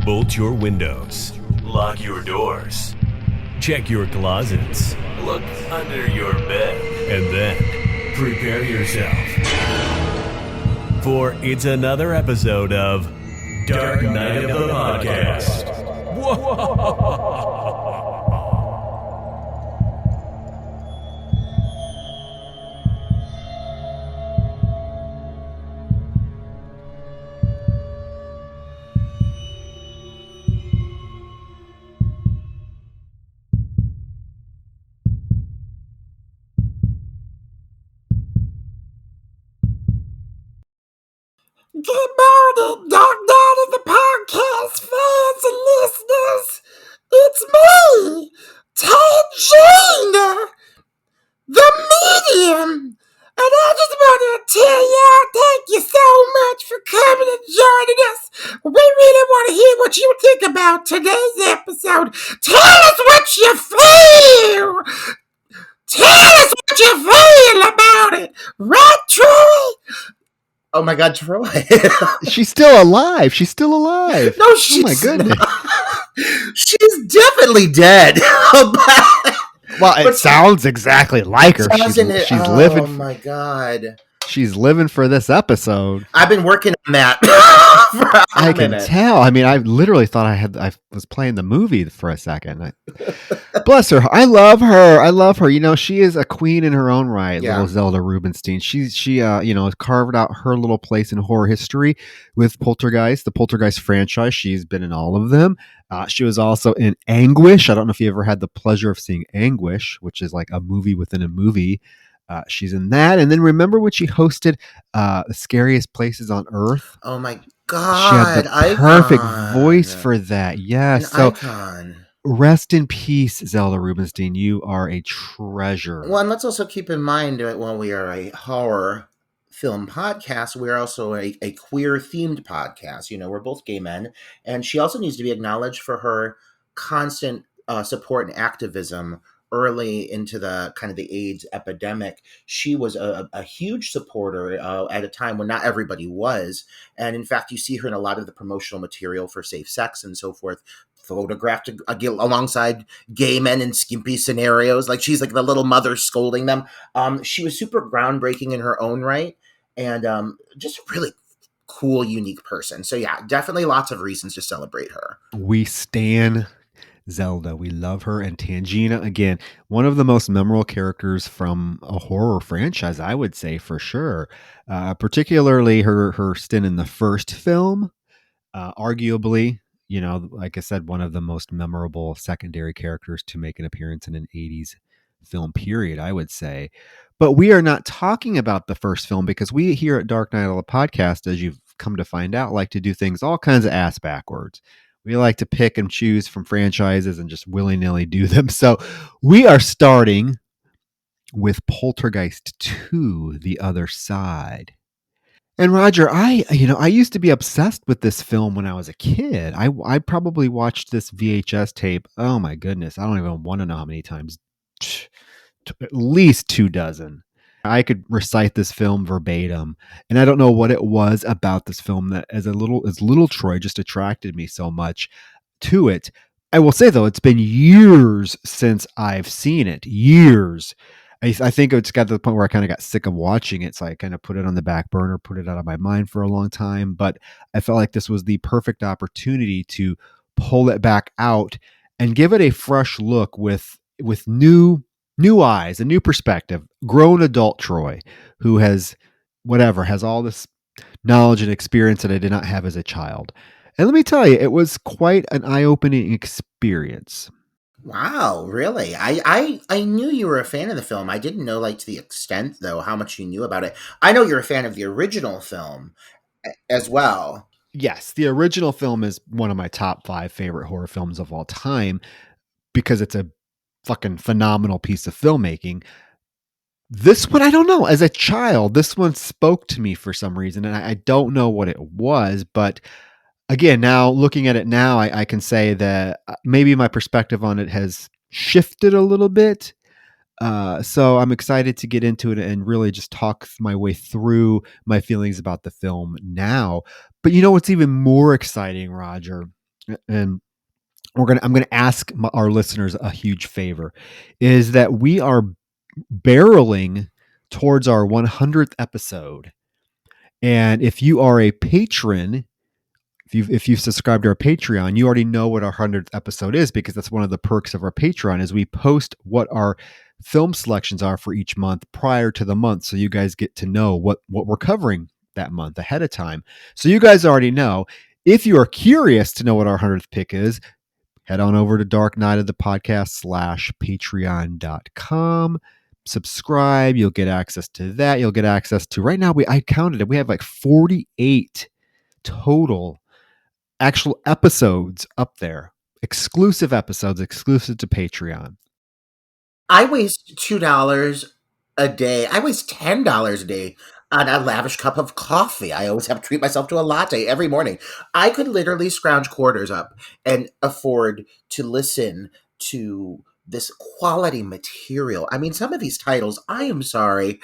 Bolt your windows. Lock your doors. Check your closets. Look under your bed. And then prepare yourself. For it's another episode of Dark Night of the Podcast. Good morning, Dark Night of the Podcast fans and listeners. It's me, Tangina, the medium. And I just want to tell y'all thank you so much for coming and joining us. We really want to hear what you think about today's episode. Tell us what you feel. Tell us what you feel about it. Right, Troy? Oh my God, Troy. She's still alive. She's still alive. No, she's oh my goodness. She's definitely dead. Well, it sounds exactly like her. She's living. Oh my God. She's living for this episode. I've been working on that. I can tell. I mean, I literally thought I was playing the movie for a second. Bless her. I love her. I love her. You know, she is a queen in her own right. Yeah. Little Zelda Rubinstein. She carved out her little place in horror history with Poltergeist, the Poltergeist franchise. She's been in all of them. She was also in Anguish. I don't know if you ever had the pleasure of seeing Anguish, which is like a movie within a movie. She's in that. And then remember when she hosted The Scariest Places on Earth? Oh my God. She had the perfect voice for that. Yes. So icon. Rest in peace, Zelda Rubinstein. You are a treasure. Well, and let's also keep in mind that while we are a horror film podcast, we're also a queer themed podcast. You know, we're both gay men. And she also needs to be acknowledged for her constant support and activism early into the kind of the AIDS epidemic. She was a huge supporter at a time when not everybody was. And in fact, you see her in a lot of the promotional material for safe sex and so forth, photographed alongside gay men in skimpy scenarios. Like she's like the little mother scolding them. She was super groundbreaking in her own right. And just a really cool, unique person. So yeah, definitely lots of reasons to celebrate her. We stan Zelda. We love her. And Tangina, again, one of the most memorable characters from a horror franchise, I would say for sure. Particularly her stint in the first film, arguably, you know, like I said, one of the most memorable secondary characters to make an appearance in an 80s film period, I would say. But we are not talking about the first film because we here at Dark Night of the Podcast, as you've come to find out, like to do things all kinds of ass backwards. We like to pick and choose from franchises and just willy-nilly do them. So we are starting with Poltergeist 2, The Other Side. And Roger, I used to be obsessed with this film when I was a kid. I probably watched this VHS tape. Oh my goodness. I don't even want to know how many times. At least 24. I could recite this film verbatim, and I don't know what it was about this film that as little Troy just attracted me so much to it. I will say though, it's been years since I've seen it. Years. I think it's got to the point where I kind of got sick of watching it, so I kind of put it on the back burner, put it out of my mind for a long time. But I felt like this was the perfect opportunity to pull it back out and give it a fresh look with new eyes, a new perspective, grown adult Troy, who has all this knowledge and experience that I did not have as a child. And let me tell you, it was quite an eye-opening experience. Wow, really? I knew you were a fan of the film. I didn't know, like, to the extent, though, how much you knew about it. I know you're a fan of the original film as well. Yes, the original film is one of my top 5 favorite horror films of all time because it's a fucking phenomenal piece of filmmaking. This one, I don't know. As a child, this one spoke to me for some reason, and I don't know what it was, but again, now looking at it now, I can say that maybe my perspective on it has shifted a little bit. So I'm excited to get into it and really just talk my way through my feelings about the film now. But you know what's even more exciting, Roger, and I'm gonna ask our listeners a huge favor, is that we are barreling towards our 100th episode, and if you are a patron, if you've subscribed to our Patreon, you already know what our 100th episode is, because that's one of the perks of our Patreon is we post what our film selections are for each month prior to the month, so you guys get to know what we're covering that month ahead of time. So you guys already know. If you are curious to know what our 100th pick is, head on over to Dark Night of the Podcast /patreon.com. Subscribe. You'll get access to that. You'll get access to, right now, I counted it. We have like 48 total actual episodes up there. Exclusive episodes, exclusive to Patreon. I waste $2 a day. I waste $10 a day on a lavish cup of coffee. I always have to treat myself to a latte every morning. I could literally scrounge quarters up and afford to listen to this quality material. I mean, some of these titles, I am sorry.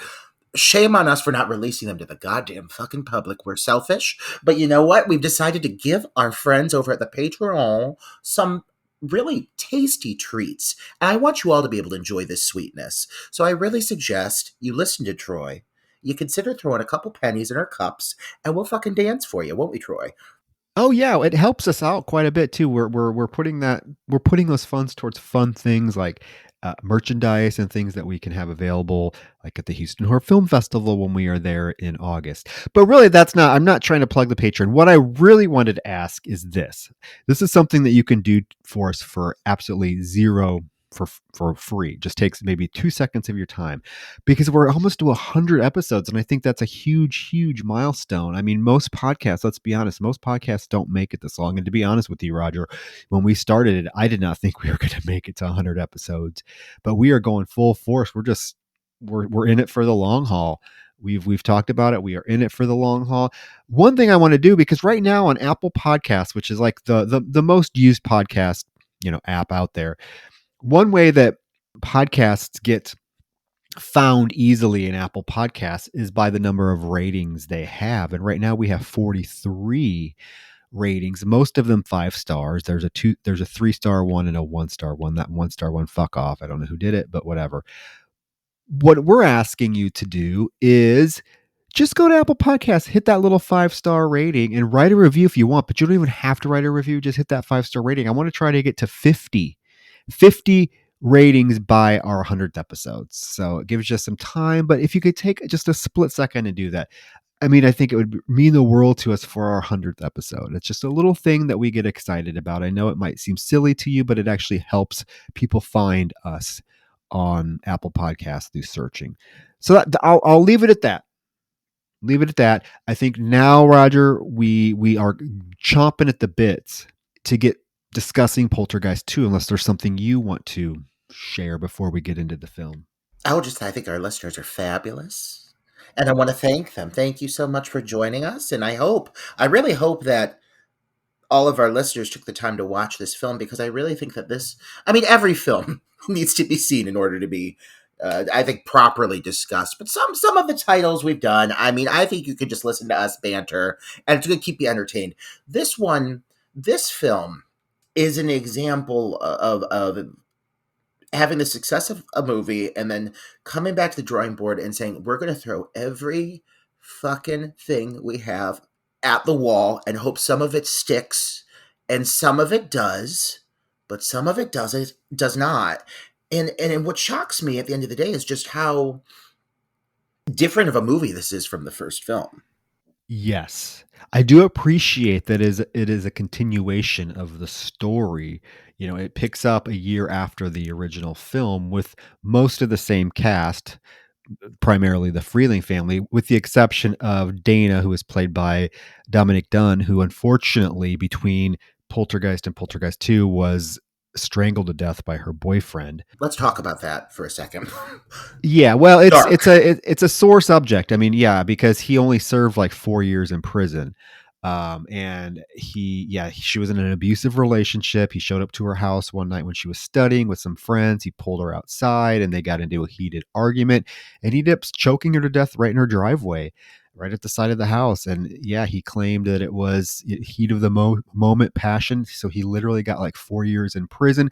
Shame on us for not releasing them to the goddamn fucking public. We're selfish. But you know what? We've decided to give our friends over at the Patreon some really tasty treats. And I want you all to be able to enjoy this sweetness. So I really suggest you listen to Troy. You consider throwing a couple pennies in our cups, and we'll fucking dance for you, won't we, Troy? Oh yeah, it helps us out quite a bit too. We're putting those funds towards fun things like merchandise and things that we can have available, like at the Houston Horror Film Festival when we are there in August. But really, I'm not trying to plug the Patreon. What I really wanted to ask is this. This is something that you can do for us for absolutely zero, for free. Just takes maybe 2 seconds of your time, because we're almost to 100 episodes, and I think that's a huge milestone. I mean, most podcasts, let's be honest, most podcasts don't make it this long. And to be honest with you, Roger, when we started it, I did not think we were going to make it to 100 episodes, but we are going full force. We're in it for the long haul. We've talked about it. We are in it for the long haul. One thing I want to do, because right now on Apple Podcasts, which is like the most used podcast app out there, one way that podcasts get found easily in Apple Podcasts is by the number of ratings they have. And right now we have 43 ratings, most of them 5 stars. There's a 3-star one and a 1-star one. That 1-star one, fuck off. I don't know who did it, but whatever. What we're asking you to do is just go to Apple Podcasts, hit that little 5-star rating, and write a review if you want, but you don't even have to write a review. Just hit that 5-star rating. I want to try to get to 50 ratings by our 100th episodes. So it gives you some time, but if you could take just a split second and do that, I mean, I think it would mean the world to us for our 100th episode. It's just a little thing that we get excited about. I know it might seem silly to you, but it actually helps people find us on Apple Podcasts through searching. So I'll leave it at that. Leave it at that. I think now, Roger, we are chomping at the bits to get discussing Poltergeist 2, unless there's something you want to share before we get into the film. I think our listeners are fabulous. And I want to thank them. Thank you so much for joining us. And I really hope that all of our listeners took the time to watch this film, because I really think that every film needs to be seen in order to be, I think, properly discussed. But some of the titles we've done, I mean, I think you could just listen to us banter, and it's going to keep you entertained. This film is an example of having the success of a movie and then coming back to the drawing board and saying, we're going to throw every fucking thing we have at the wall and hope some of it sticks, and some of it does, but some of it does not. And what shocks me at the end of the day is just how different of a movie this is from the first film. Yes. I do appreciate that it is a continuation of the story. It picks up a year after the original film with most of the same cast, primarily the Freeling family, with the exception of Dana, who is played by Dominic Dunn, who unfortunately between Poltergeist and Poltergeist 2 was strangled to death by her boyfriend. Let's talk about that for a second. Yeah, well, it's a sore subject. I mean, yeah, because he only served like 4 years in prison. And she was in an abusive relationship. He showed up to her house one night when she was studying with some friends. He pulled her outside and they got into a heated argument, and he ended up choking her to death right in her driveway. right at the side of the house. And yeah, he claimed that it was heat of the moment passion. So he literally got like 4 years in prison.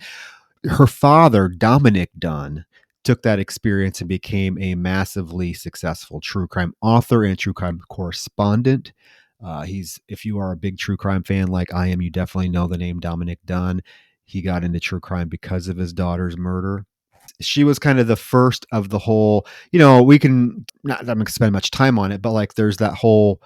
Her father, Dominic Dunn, took that experience and became a massively successful true crime author and true crime correspondent. If you are a big true crime fan like I am, you definitely know the name Dominic Dunn. He got into true crime because of his daughter's murder. She was kind of the first of the whole, we can not, I'm going to spend much time on it, but like there's that whole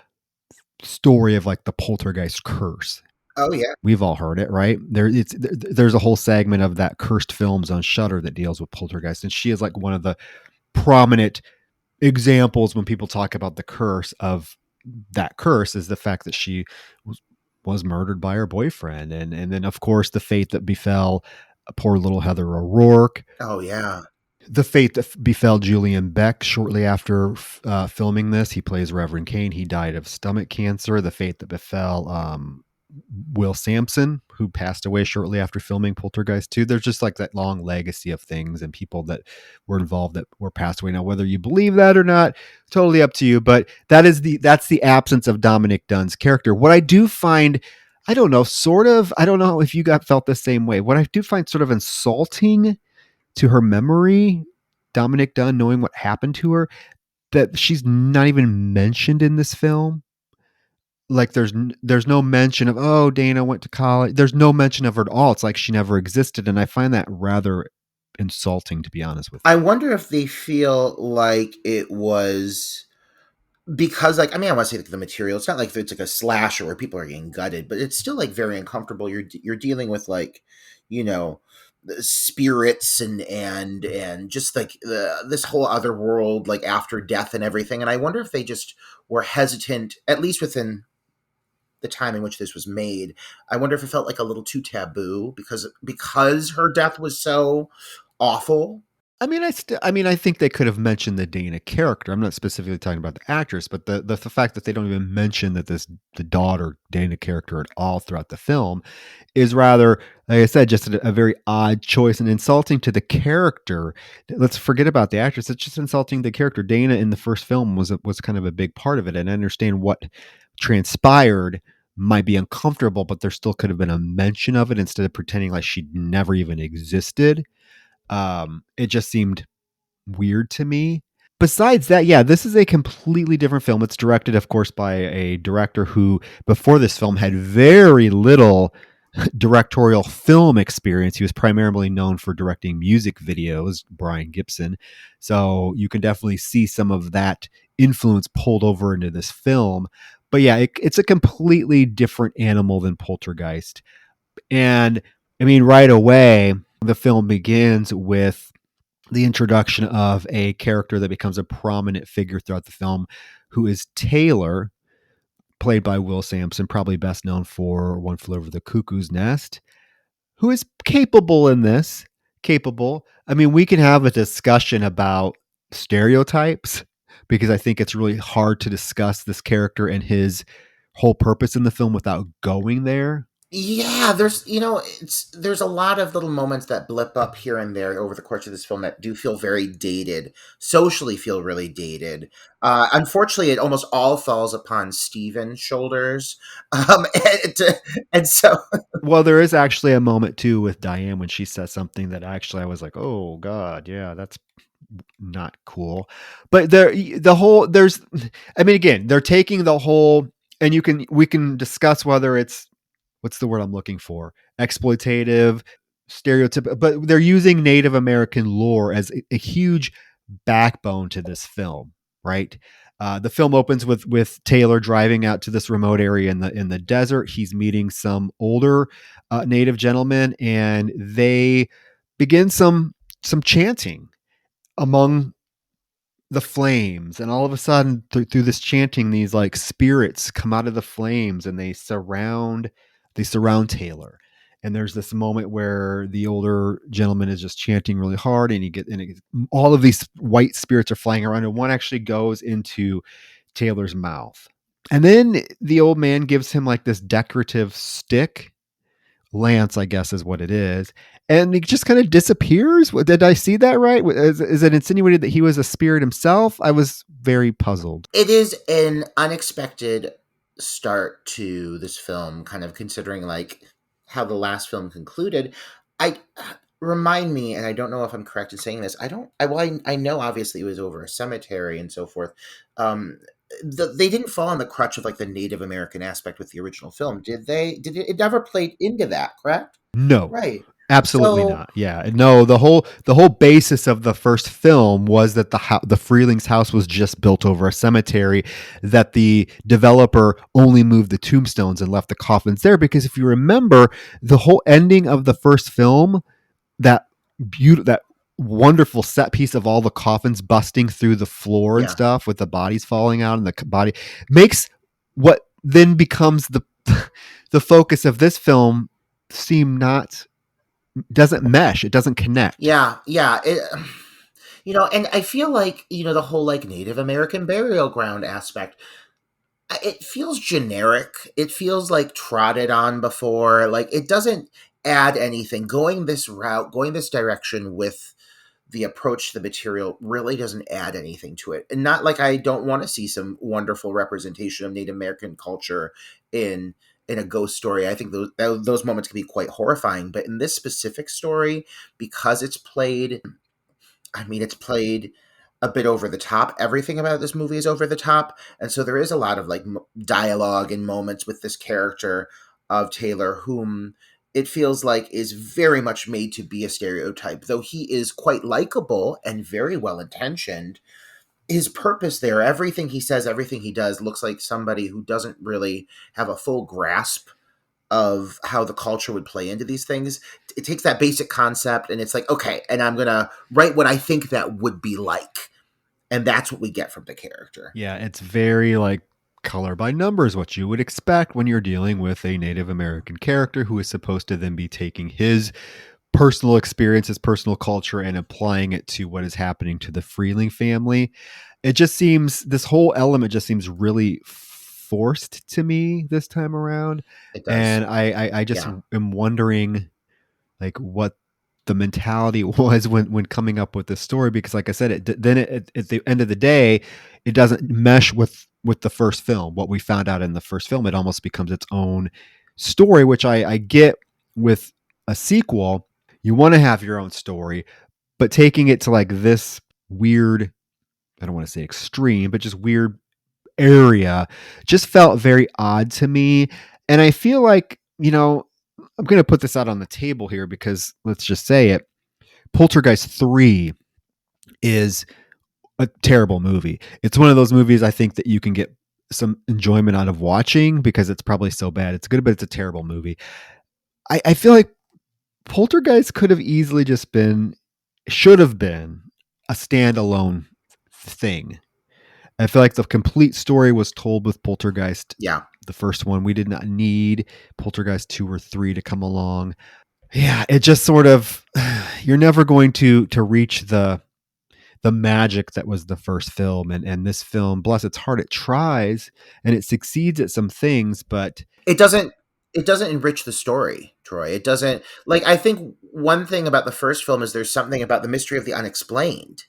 story of like the poltergeist curse. Oh yeah. We've all heard it, right? There's a whole segment of that Cursed Films on Shudder that deals with poltergeist, and she is like one of the prominent examples when people talk about the curse of that curse is the fact that she was murdered by her boyfriend, and then of course the fate that befell poor little Heather O'Rourke. Oh yeah. The fate that befell Julian Beck shortly after filming this. He plays Reverend Kane. He died of stomach cancer. The fate that befell Will Sampson, who passed away shortly after filming Poltergeist 2. There's just like that long legacy of things and people that were involved that were passed away. Now, whether you believe that or not, totally up to you. But that's the absence of Dominic Dunn's character. What I do find, I don't know if you felt the same way. What I do find sort of insulting to her memory, Dominic Dunn, knowing what happened to her, that she's not even mentioned in this film. Like there's no mention of, oh, Dana went to college. There's no mention of her at all. It's like she never existed. And I find that rather insulting, to be honest with you. I wonder if they feel like it was because, like, I mean, I want to say like the material. It's not like it's like a slasher where people are getting gutted, but it's still like very uncomfortable. You're dealing with like, you know, the spirits and just like this whole other world, like after death and everything. And I wonder if they just were hesitant, at least within the time in which this was made. I wonder if it felt like a little too taboo because her death was so awful. I mean, I think they could have mentioned the Dana character. I'm not specifically talking about the actress, but the fact that they don't even mention that the daughter Dana character at all throughout the film is rather, like I said, just a very odd choice and insulting to the character. Let's forget about the actress. It's just insulting the character. Dana in the first film was kind of a big part of it, and I understand what transpired might be uncomfortable, but there still could have been a mention of it instead of pretending like she never even existed. It just seemed weird to me. Besides that, yeah, this is a completely different film. It's directed, of course, by a director who, before this film, had very little directorial film experience. He was primarily known for directing music videos, Brian Gibson. So you can definitely see some of that influence pulled over into this film. But yeah, it's a completely different animal than Poltergeist. And I mean, right away, the film begins with the introduction of a character that becomes a prominent figure throughout the film, who is Taylor, played by Will Sampson, probably best known for One Flew Over the Cuckoo's Nest, who is capable in this. Capable. I mean, we can have a discussion about stereotypes because I think it's really hard to discuss this character and his whole purpose in the film without going there. Yeah, there's a lot of little moments that blip up here and there over the course of this film that do feel very dated, socially feel really dated. Unfortunately, it almost all falls upon Steven's shoulders, and so Well, there is actually a moment too with Diane when she says something that actually I was like, "Oh God, yeah, that's not cool." But I mean, again, they're taking the whole, and we can discuss whether it's what's the word I'm looking for, exploitative, stereotypical, but they're using Native American lore as a huge backbone to this film, right? The film opens with Taylor driving out to this remote area in the desert. He's meeting some older Native gentlemen, and they begin some chanting among the flames, and all of a sudden through this chanting, these like spirits come out of the flames and they surround Taylor. And there's this moment where the older gentleman is just chanting really hard, and all of these white spirits are flying around, and one actually goes into Taylor's mouth. And then the old man gives him like this decorative stick, Lance, I guess, is what it is. And he just kind of disappears. Did I see that right? Is it insinuated that he was a spirit himself? I was very puzzled. It is an unexpected start to this film, kind of considering like how the last film concluded. I remind me, and I don't know if I'm correct in saying this. I don't. I know obviously it was over a cemetery and so forth. They didn't fall on the crutch of like the Native American aspect with the original film, did they? Did it? It never played into that, correct? No. Right. Absolutely So not. Yeah, no. The whole basis of the first film was that the Freeling's house was just built over a cemetery. That the developer only moved the tombstones and left the coffins there. Because if you remember, the whole ending of the first film, that that wonderful set piece of all the coffins busting through the floor and yeah, stuff with the bodies falling out and the body makes what then becomes the the focus of this film seem not doesn't mesh. It doesn't connect. yeah. And I feel like the whole like Native American burial ground aspect. It feels generic. It feels like trodden on before. Like it doesn't add anything. Going this route, going this direction with the approach to the material really doesn't add anything to it. And not like I don't want to see some wonderful representation of Native American culture in a ghost story. I think those moments can be quite horrifying. But in this specific story, because it's played a bit over the top. Everything about this movie is over the top, and so there is a lot of like dialogue and moments with this character of Taylor, whom it feels like is very much made to be a stereotype. Though he is quite likable and very well intentioned, his purpose there, everything he says, everything he does, looks like somebody who doesn't really have a full grasp of how the culture would play into these things. It takes that basic concept and it's like, okay, and I'm going to write what I think that would be like. And that's what we get from the character. Yeah, it's very like color by numbers, what you would expect when you're dealing with a Native American character who is supposed to then be taking his personal experience, his personal culture, and applying it to what is happening to the Freeling family. It just seems, this whole element just seems really forced to me this time around. It does. And I just Yeah. am wondering like what the mentality was when coming up with this story, because like I said, at the end of the day, it doesn't mesh with the first film. What we found out in the first film, it almost becomes its own story, which I get with a sequel. You want to have your own story, but taking it to like this weird, I don't want to say extreme, but just weird area just felt very odd to me. And I feel like, I'm going to put this out on the table here because let's just say it. Poltergeist 3 is a terrible movie. It's one of those movies I think that you can get some enjoyment out of watching because it's probably so bad. It's good, but it's a terrible movie. I feel like Poltergeist should have been a standalone thing. I feel like the complete story was told with Poltergeist. Yeah. The first one. We did not need Poltergeist 2 or 3 to come along. Yeah, it just sort of, you're never going to reach the magic that was the first film. And this film, bless its heart, it tries and it succeeds at some things, but It doesn't enrich the story, Troy. It doesn't, like, I think one thing about the first film is there's something about the mystery of the unexplained.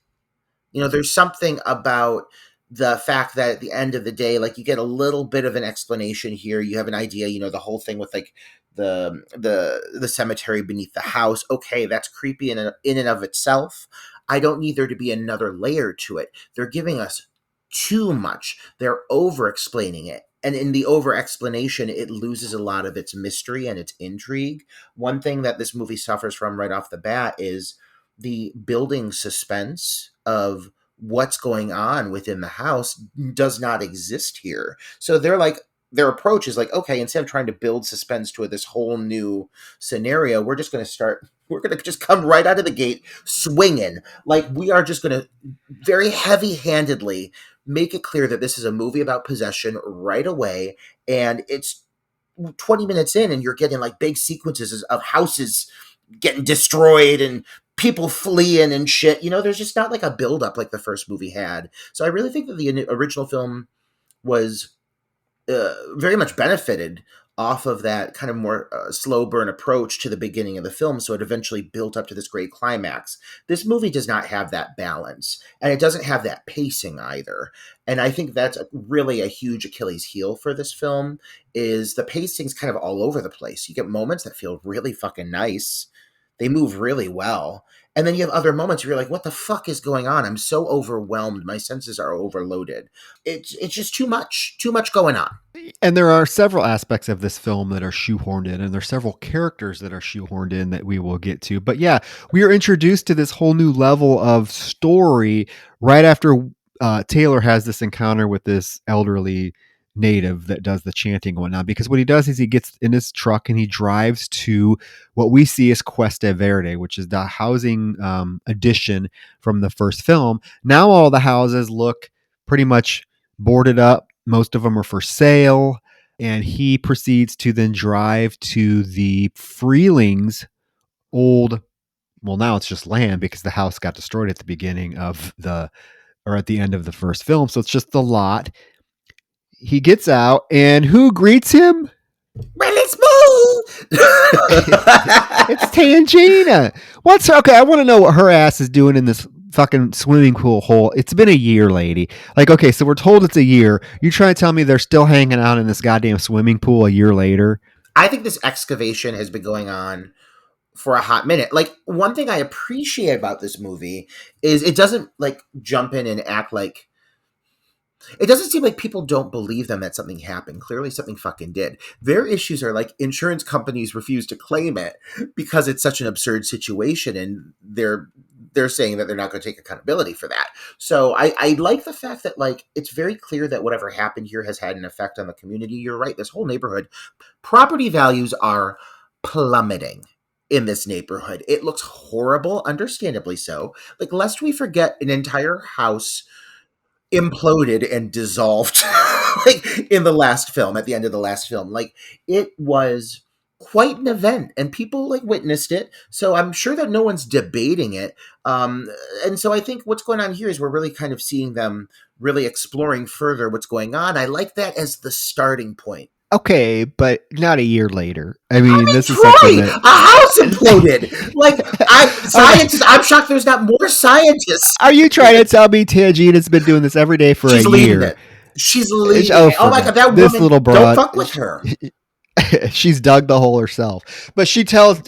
There's something about the fact that at the end of the day, like, you get a little bit of an explanation here. You have an idea, the whole thing with like the cemetery beneath the house. Okay, that's creepy in and of itself. I don't need there to be another layer to it. They're giving us too much. They're over explaining it. And in the over explanation, it loses a lot of its mystery and its intrigue. One thing that this movie suffers from right off the bat is the building suspense of what's going on within the house does not exist here. So their approach is like, okay, instead of trying to build suspense to this whole new scenario, we're going to just come right out of the gate swinging. Like, we are just going to very heavy-handedly make it clear that this is a movie about possession right away. And it's 20 minutes in and you're getting like big sequences of houses getting destroyed and people fleeing and shit. There's just not like a build-up like the first movie had. So I really think that the original film was very much benefited off of that kind of more slow burn approach to the beginning of the film, so it eventually built up to this great climax. This movie does not have that balance, and it doesn't have that pacing either. And I think that's really a huge Achilles heel for this film, is the pacing's kind of all over the place. You get moments that feel really fucking nice. They move really well. And then you have other moments where you're like, what the fuck is going on? I'm so overwhelmed. My senses are overloaded. It's just too much going on. And there are several aspects of this film that are shoehorned in, and there's several characters that are shoehorned in that we will get to. But yeah, we are introduced to this whole new level of story right after Taylor has this encounter with this elderly native that does the chanting and whatnot. Because what he does is he gets in his truck and he drives to what we see as Cuesta Verde, which is the housing addition from the first film. Now all the houses look pretty much boarded up. Most of them are for sale. And he proceeds to then drive to the Freelings' old, well, now it's just land because the house got destroyed at the beginning of or at the end of the first film. So it's just the lot. He gets out, and who greets him? Well, it's me! It's Tangina. Okay, I want to know what her ass is doing in this fucking swimming pool hole. It's been a year, lady. Like, okay, so we're told it's a year. You trying to tell me they're still hanging out in this goddamn swimming pool a year later? I think this excavation has been going on for a hot minute. Like, one thing I appreciate about this movie is it doesn't, like, jump in and act like... It doesn't seem like people don't believe them that something happened. Clearly something fucking did. Their issues are like insurance companies refuse to claim it because it's such an absurd situation, and they're saying that they're not going to take accountability for that. So I like the fact that, like, it's very clear that whatever happened here has had an effect on the community. You're right. This whole neighborhood, property values are plummeting in this neighborhood. It looks horrible, understandably so. Like, lest we forget, an entire house imploded and dissolved like in the last film, at the end of the last film. Like, it was quite an event, and people like witnessed it, so I'm sure that no one's debating it. And so I think what's going on here is we're really kind of seeing them really exploring further what's going on. I like that as the starting point. Okay, but not a year later. I mean, this Troy, is something that... a house imploded. Like, scientists, I'm shocked there's not more scientists. Are you trying to tell me Tangina's been doing this every day for a year? It. She's leading Oh, it. Oh my God, that this woman, little broad, don't fuck with her. She's dug the hole herself. But she tells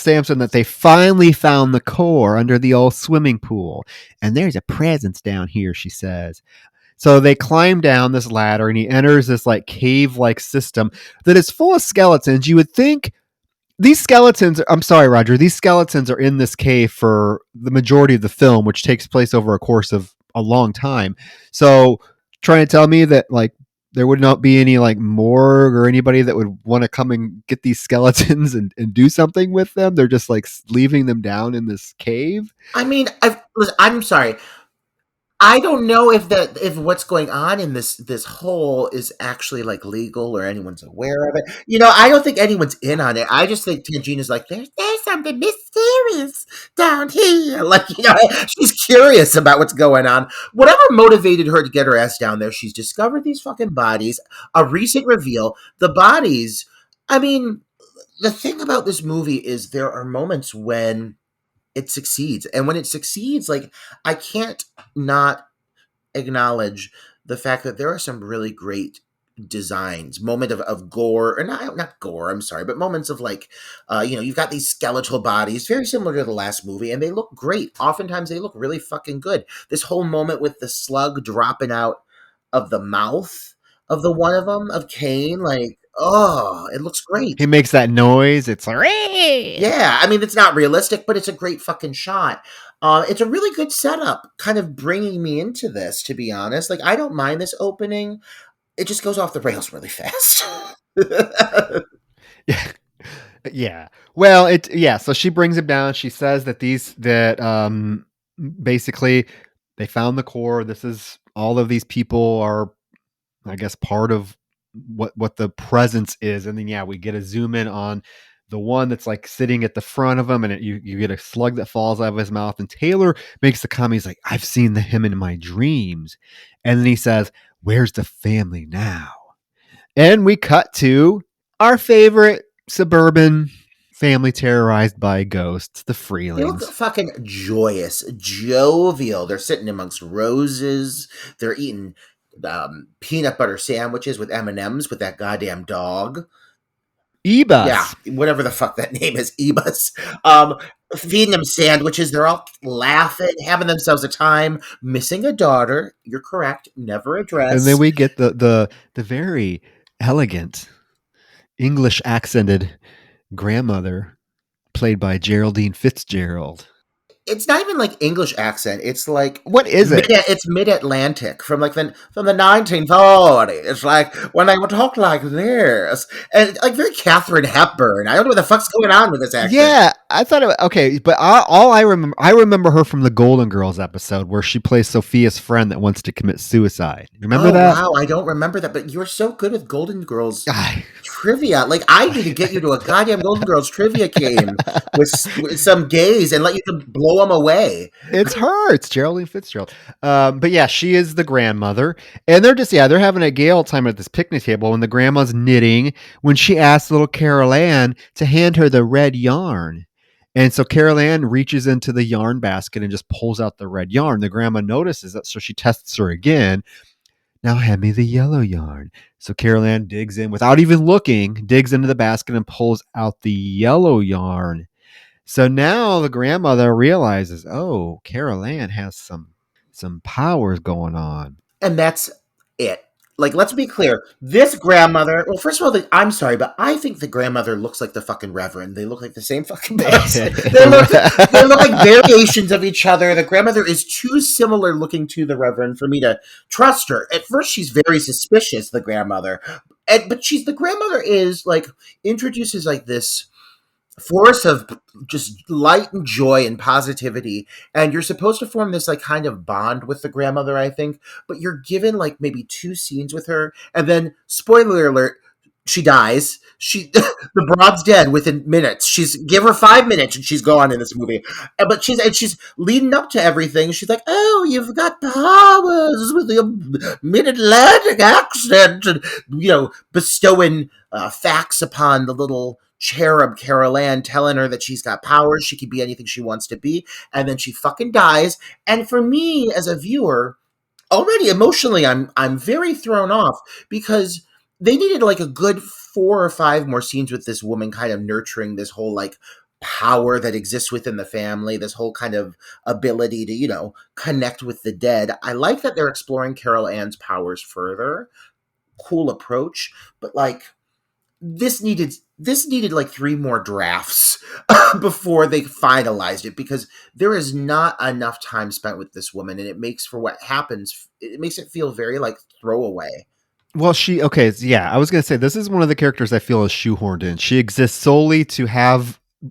Samson that they finally found the core under the old swimming pool. And there's a presence down here, she says. So they climb down this ladder, and he enters this like cave-like system that is full of skeletons. You would think these skeletons, I'm sorry, Roger, these skeletons are in this cave for the majority of the film, which takes place over a course of a long time. So trying to tell me that, like, there would not be any like morgue or anybody that would want to come and get these skeletons and do something with them. They're just like leaving them down in this cave. I mean, I'm sorry. I don't know if what's going on in this hole is actually like legal or anyone's aware of it. You know, I don't think anyone's in on it. I just think Tangina's like, there's something mysterious down here. Like, you know, she's curious about what's going on. Whatever motivated her to get her ass down there, she's discovered these fucking bodies. A recent reveal. The bodies, I mean, the thing about this movie is there are moments when it succeeds. And when it succeeds, like, I can't not acknowledge the fact that there are some really great designs, moment of gore, or not gore, I'm sorry, but moments of like, you know, you've got these skeletal bodies, very similar to the last movie, and they look great. Oftentimes they look really fucking good. This whole moment with the slug dropping out of the mouth of the one of them, of Kane, like, oh, it looks great. He makes that noise. It's like, yeah, I mean, it's not realistic, but it's a great fucking shot. It's a really good setup, kind of bringing me into this, to be honest. Like, I don't mind this opening. It just goes off the rails really fast. Yeah. Yeah. Well, so she brings him down. She says that basically they found the core. This is, all of these people are, I guess, part of what the presence is. And then, yeah, we get a zoom in on the one that's like sitting at the front of him, and you get a slug that falls out of his mouth. And Taylor makes the comment, he's like, I've seen him in my dreams. And then he says, where's the family now? And we cut to our favorite suburban family terrorized by ghosts, the They look Freelings. fucking joyous, jovial. They're sitting amongst roses. They're eating peanut butter sandwiches with M&Ms with that goddamn dog. Yeah, Ebus. whatever the fuck that name is, Ebus. Feeding them sandwiches. They're all laughing, having themselves a time, missing a daughter. You're correct. Never And then addressed. we get the very elegant English accented grandmother played by Geraldine Fitzgerald. It's not even like English accent. It's like What is it? it's mid Atlantic from the 1940s. It's like when they would talk like this, and like very Catherine Hepburn. I don't know what the fuck's going on with this actress. Yeah, I thought it was okay, but I remember her from the Golden Girls episode where she plays Sophia's friend that wants to commit suicide. Remember that? Wow, I don't remember that, but you're so good with Golden Girls I- trivia. Like I need to get you to a goddamn Golden Girls trivia game with some gays and let you blow them away. It's her. It's Geraldine Fitzgerald. But yeah, she is the grandmother, and they're having a gay old time at this picnic table, and the grandma's knitting when she asks little Carol Ann to hand her the red yarn. And so Carol Ann reaches into the yarn basket and just pulls out the red yarn. The grandma notices that, so she tests her again. Now hand me the yellow yarn. So Carol Ann digs in without even looking, digs into the basket and pulls out the yellow yarn. So now the grandmother realizes, oh, Carol Ann has some powers going on. And that's it. Like, let's be clear. This grandmother, well, first of all, I'm sorry, but I think the grandmother looks like the fucking Reverend. They look like the same fucking person. they look like variations of each other. The grandmother is too similar looking to the Reverend for me to trust her. At first, she's very suspicious, the grandmother. But the grandmother is like, introduces like this force of just light and joy and positivity, and you're supposed to form this like kind of bond with the grandmother, I think, but you're given like maybe 2 scenes with her, and then spoiler alert, she dies. The broad's dead within minutes. Give her 5 minutes and she's gone in this movie. But she's leading up to everything. She's like, "Oh, you've got powers with your mid-Atlantic accent," and bestowing facts upon the little cherub Carol Ann, telling her that she's got powers, she can be anything she wants to be, and then she fucking dies. And for me as a viewer, already emotionally, I'm very thrown off because they needed like a good 4 or 5 more scenes with this woman kind of nurturing this whole like power that exists within the family, this whole kind of ability to, connect with the dead. I like that they're exploring Carol Ann's powers further. Cool approach, but like this needed like 3 more drafts before they finalized it, because there is not enough time spent with this woman, and it makes for what happens. It makes it feel very like throwaway. Well, I was going to say, this is one of the characters I feel is shoehorned in. She exists solely to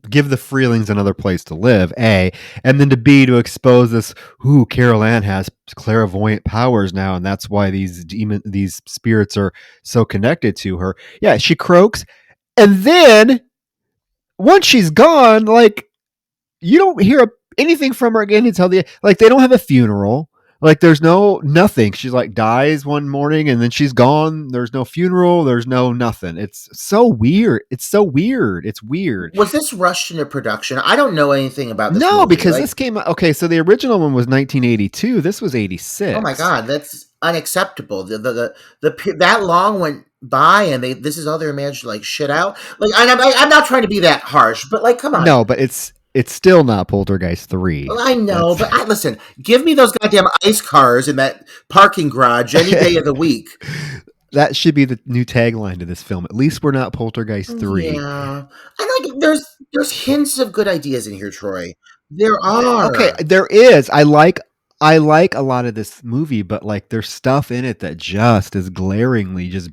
give the Freelings another place to live, A, and then to B, to expose this, Carol Ann has clairvoyant powers now, and that's why these spirits are so connected to her. Yeah, she croaks, and then once she's gone, like, you don't hear anything from her again until they don't have a funeral. Like, there's nothing. She's like dies one morning and then she's gone. There's no funeral. There's no nothing. It's so weird. It's weird. Was this rushed into production? I don't know anything about this No, movie. because this came out. Okay, so the original one was 1982. This was 86. Oh my God, that's unacceptable. That long went by, and this is all they managed to like shit out. Like, I'm not trying to be that harsh, but like, come on. No, but it's still not Poltergeist 3. Well, I know, but listen, give me those goddamn ice cars in that parking garage any day of the week. That should be the new tagline to this film. At least we're not Poltergeist 3. Yeah, and like, there's hints of good ideas in here, Troy. There are. Okay, there is. I like a lot of this movie, but like there's stuff in it that just is glaringly just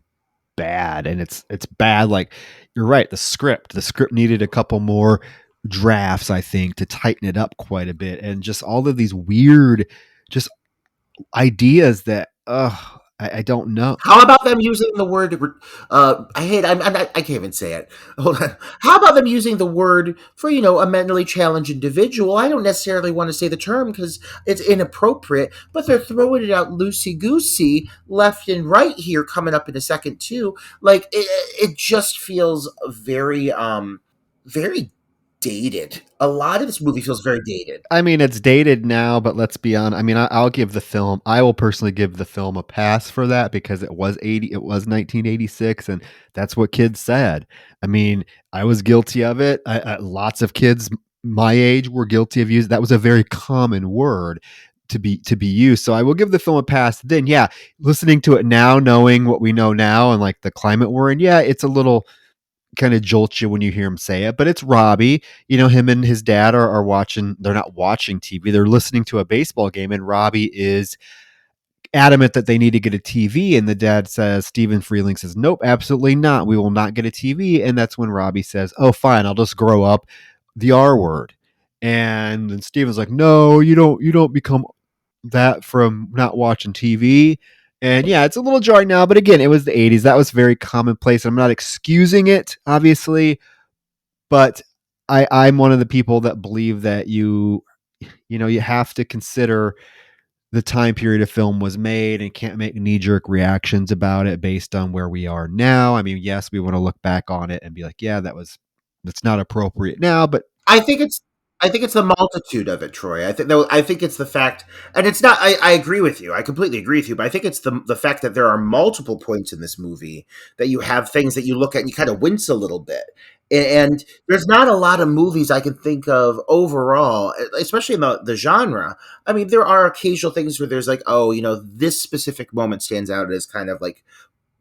bad, and it's bad. Like, you're right, the script needed a couple more drafts, I think, to tighten it up quite a bit, and just all of these weird just ideas that I don't know. How about them using the word? I can't even say it. Hold on. How about them using the word for a mentally challenged individual? I don't necessarily want to say the term because it's inappropriate, but they're throwing it out loosey goosey, left and right here, coming up in a second too. Like it just feels very dated. A lot of this movie feels very dated. I mean, it's dated now, but let's be honest. I mean, I'll give the film. I will personally give the film a pass for that because it was 80. It was 1986, and that's what kids said. I mean, I was guilty of it. Lots of kids my age were guilty of using. That was a very common word to be used. So I will give the film a pass. Then, yeah, listening to it now, knowing what we know now, and like the climate we're in, yeah, it's a little kind of jolts you when you hear him say it. But it's Robbie. Him and his dad are watching. They're not watching TV. They're listening to a baseball game, and Robbie is adamant that they need to get a TV. And the dad says, Stephen Freeling says, nope, absolutely not. We will not get a TV. And that's when Robbie says, oh, fine, I'll just grow up the R word. And then Stephen's like, no, you don't become that from not watching TV. And yeah, it's a little jarring now, but again, it was the 80s. That was very commonplace. I'm not excusing it, obviously, but I'm one of the people that believe that you have to consider the time period a film was made and can't make knee-jerk reactions about it based on where we are now. I mean, yes, we want to look back on it and be like, yeah, that's not appropriate now, but I think it's I think it's the multitude of it, Troy. I think it's the fact, and it's not. I agree with you. I completely agree with you. But I think it's the fact that there are multiple points in this movie that you have things that you look at and you kind of wince a little bit. And there's not a lot of movies I can think of overall, especially in the genre. I mean, there are occasional things where there's like, oh, this specific moment stands out as kind of like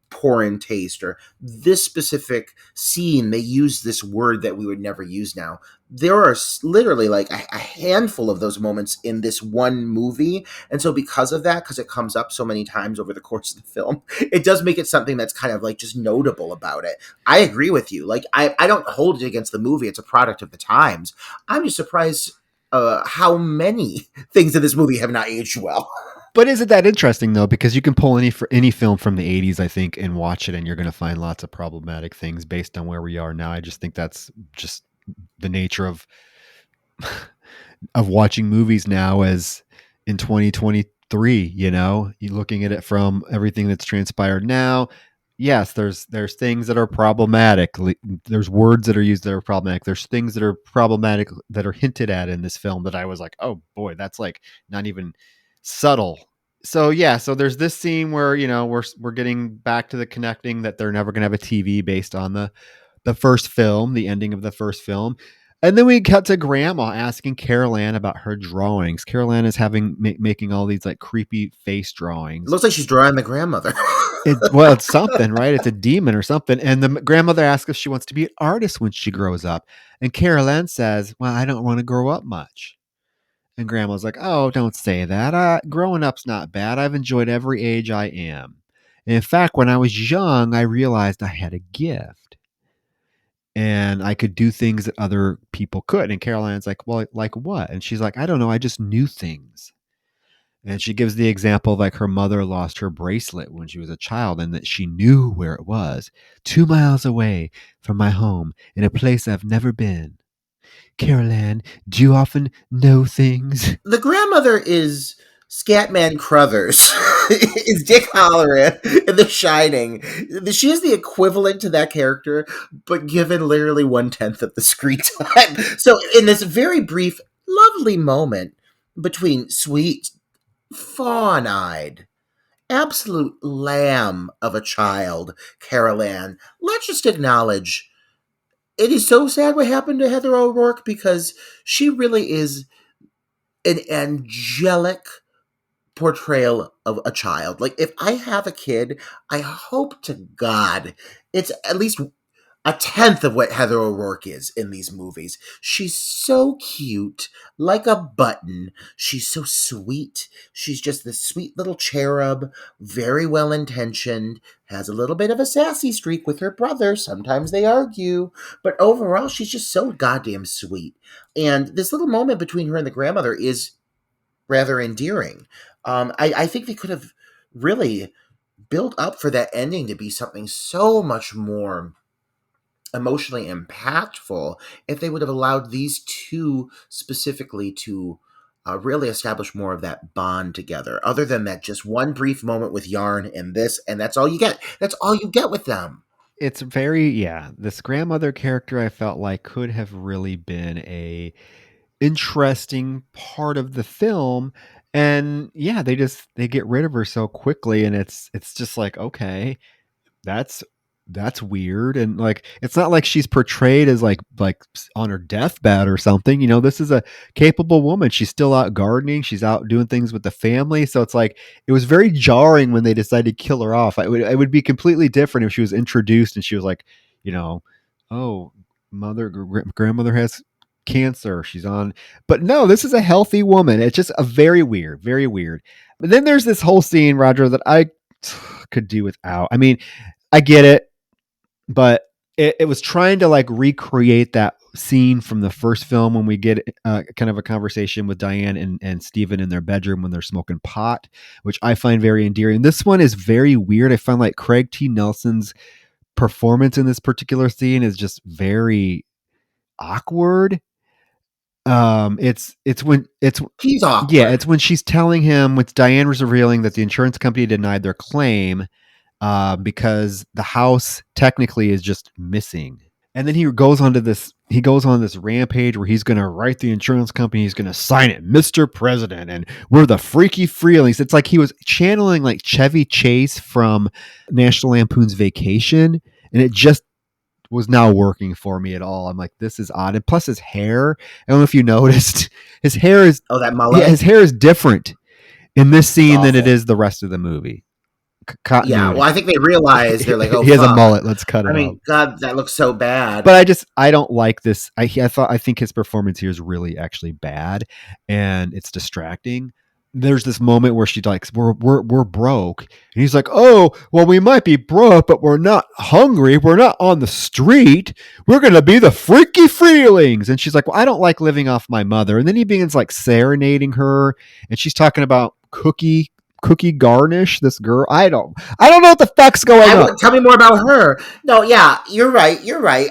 poor in taste, or this specific scene they use this word that we would never use now. There are literally like a handful of those moments in this one movie, and so because of that, because it comes up so many times over the course of the film, it does make it something that's kind of like just notable about it. I agree with you. Like I don't hold it against the movie. It's a product of the times. I'm just surprised how many things in this movie have not aged well. But isn't that interesting though? Because you can pull any film from the '80s, I think, and watch it, and you're going to find lots of problematic things based on where we are now. I just think that's just the nature of watching movies now, as in 2023. You're looking at it from everything that's transpired now. Yes, there's things that are problematic. There's words that are used that are problematic. There's things that are problematic that are hinted at in this film that I was like, oh boy, that's like not even subtle. So yeah, so there's this scene where we're getting back to the connecting that they're never going to have a TV based on the first film, the ending of the first film. And then we cut to Grandma asking Carol Ann about her drawings. Carol Ann is making all these like creepy face It drawings. looks like she's drawing the grandmother. Well, it's something, right? It's a demon or something. And the grandmother asks if she wants to be an artist when she grows up. And Carol Ann says, well, I don't want to grow up much. And Grandma's like, oh, don't say that. Growing up's not bad. I've enjoyed every age I am. And in fact, when I was young, I realized I had a gift and I could do things that other people could. And Carol Ann's like, well, like what? And she's like, I don't know. I just knew things. And she gives the example of like her mother lost her bracelet when she was a child and that she knew where it was, 2 miles away from my home in a place I've never been. Carol Ann, do you often know things? The grandmother is Scatman Crothers. Is Dick Halloran in The Shining. She is the equivalent to that character, but given literally 1/10 of the screen time. So in this very brief, lovely moment between sweet, fawn-eyed, absolute lamb of a child, Carol Ann, let's just acknowledge it is so sad what happened to Heather O'Rourke, because she really is an angelic portrayal of a child. Like, if I have a kid, I hope to God it's at least a tenth of what Heather O'Rourke is in these movies. She's so cute, like a button. She's so sweet. She's just this sweet little cherub, very well intentioned, has a little bit of a sassy streak with her brother. Sometimes they argue, but overall, she's just so goddamn sweet. And this little moment between her and the grandmother is rather endearing. I think they could have really built up for that ending to be something so much more emotionally impactful if they would have allowed these two specifically to really establish more of that bond together. Other than that, just one brief moment with Yarn and this, and that's all you get. That's all you get with them. It's very, yeah, this grandmother character I felt like could have really been a interesting part of the film. And yeah, they get rid of her so quickly, and it's just like, okay, that's weird. And like, it's not like she's portrayed as like on her deathbed or something. This is a capable woman. She's still out gardening, she's out doing things with the family. So it's like, it was very jarring when they decided to kill her off. It would be completely different if she was introduced and she was like, oh, grandmother has cancer, she's on. But no, this is a healthy woman. It's just a very weird. But then there's this whole scene, Roger, that I could do without. I mean, I get it, but it was trying to like recreate that scene from the first film when we get kind of a conversation with Diane and Steven in their bedroom when they're smoking pot, which I find very endearing. This one is very weird. I find like Craig T. Nelson's performance in this particular scene is just very awkward. It's when He's awkward. Yeah, it's when she's telling him, with Diane was revealing that the insurance company denied their claim because the house technically is just missing. And then he goes on this rampage where he's going to write the insurance company, he's going to sign it, Mr. President, and we're the freaky Freelings. It's like he was channeling like Chevy Chase from National Lampoon's Vacation, and it just was not working for me at all. I'm like, this is odd. And plus his hair, I don't know if you noticed, his hair is, that mullet. Yeah, his hair is different in this scene than it is the rest of the movie. Yeah, well, I think they realize, they're like, oh, he has a mullet, let's cut it out. I mean, God, that looks so bad. But I don't like this. I think his performance here is really actually bad, and it's distracting. There's this moment where she's like, we're broke, and he's like, oh, well, we might be broke, but we're not hungry, we're not on the street, we're gonna be the freaky Freelings. And she's like, well, I don't like living off my mother. And then he begins like serenading her, and she's talking about cookie garnish, this girl. I don't know what the fuck's going on. Tell me more about her. No, yeah, you're right.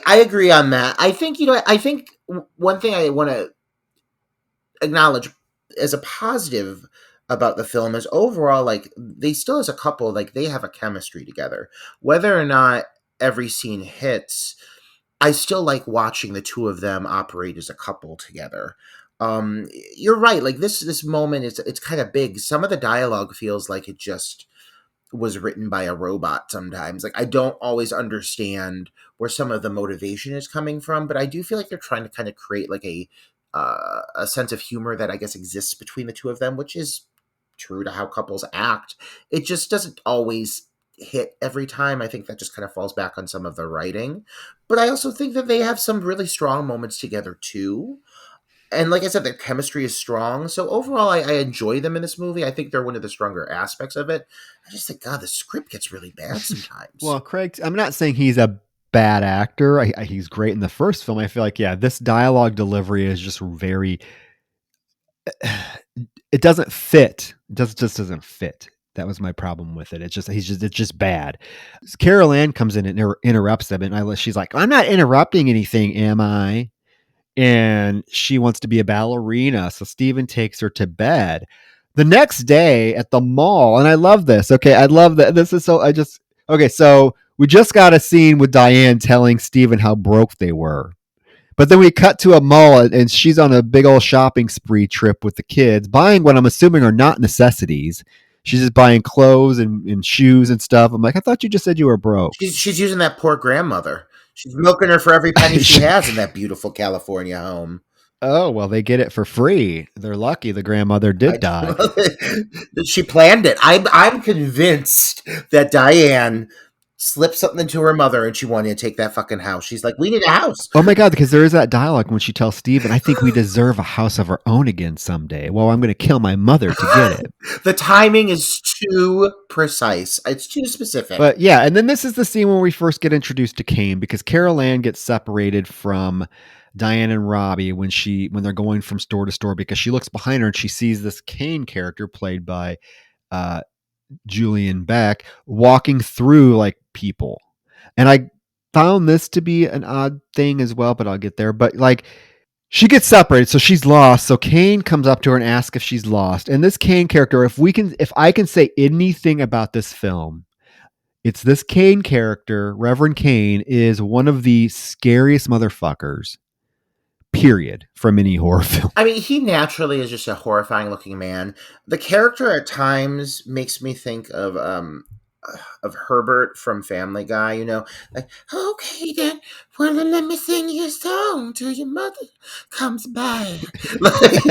I agree on that. I think one thing I want to acknowledge as a positive about the film is overall, like, they still, as a couple, like, they have a chemistry together. Whether or not every scene hits, I still like watching the two of them operate as a couple together. You're right. Like, this moment it's kind of big. Some of the dialogue feels like it just was written by a robot sometimes. Like, I don't always understand where some of the motivation is coming from, but I do feel like they're trying to kind of create like a sense of humor that I guess exists between the two of them, which is true to how couples act. It just doesn't always hit every time. I think that just kind of falls back on some of the writing. But I also think that they have some really strong moments together too. And like I said, their chemistry is strong. So overall, I enjoy them in this movie. I think they're one of the stronger aspects of it. I just think, God, the script gets really bad sometimes. Well, Craig, I'm not saying he's a bad actor. He's great in the first film. I feel like, yeah, this dialogue delivery is just very, it doesn't fit. It just doesn't fit. That was my problem with it. It's just bad. Carol Ann comes in and interrupts them, and she's like, I'm not interrupting anything, am I? And she wants to be a ballerina. So Steven takes her to bed. The next day at the mall, and I love this. Okay, I love that. This is so, so we just got a scene with Diane telling Steven how broke they were. But then we cut to a mall, and she's on a big old shopping spree trip with the kids, buying what I'm assuming are not necessities. She's just buying clothes and shoes and stuff. I'm like, I thought you just said you were broke. She's using that poor grandmother. She's milking her for every penny she has in that beautiful California home. Oh, well, they get it for free. They're lucky the grandmother did die. She planned it. I'm convinced that Diane slipped something into her mother and she wanted to take that fucking house. She's like, we need a house. Oh my God, because there is that dialogue when she tells Steven, I think we deserve a house of our own again someday. Well, I'm going to kill my mother to get it. The timing is too precise. It's too specific. But yeah, and then this is the scene when we first get introduced to Kame, because Carol Ann gets separated from Diane and Robbie when they're going from store to store, because she looks behind her and she sees this Kane character played by Julian Beck walking through like people. And I found this to be an odd thing as well, but I'll get there. But like she gets separated, so she's lost. So Kane comes up to her and asks if she's lost. And this Kane character, if I can say anything about this film, it's this Kane character, Reverend Kane, is one of the scariest motherfuckers, period, from any horror film. I mean, he naturally is just a horrifying looking man. The character at times makes me think of Herbert from Family Guy, you know, like, okay then, well then let me sing you a song till your mother comes by. Like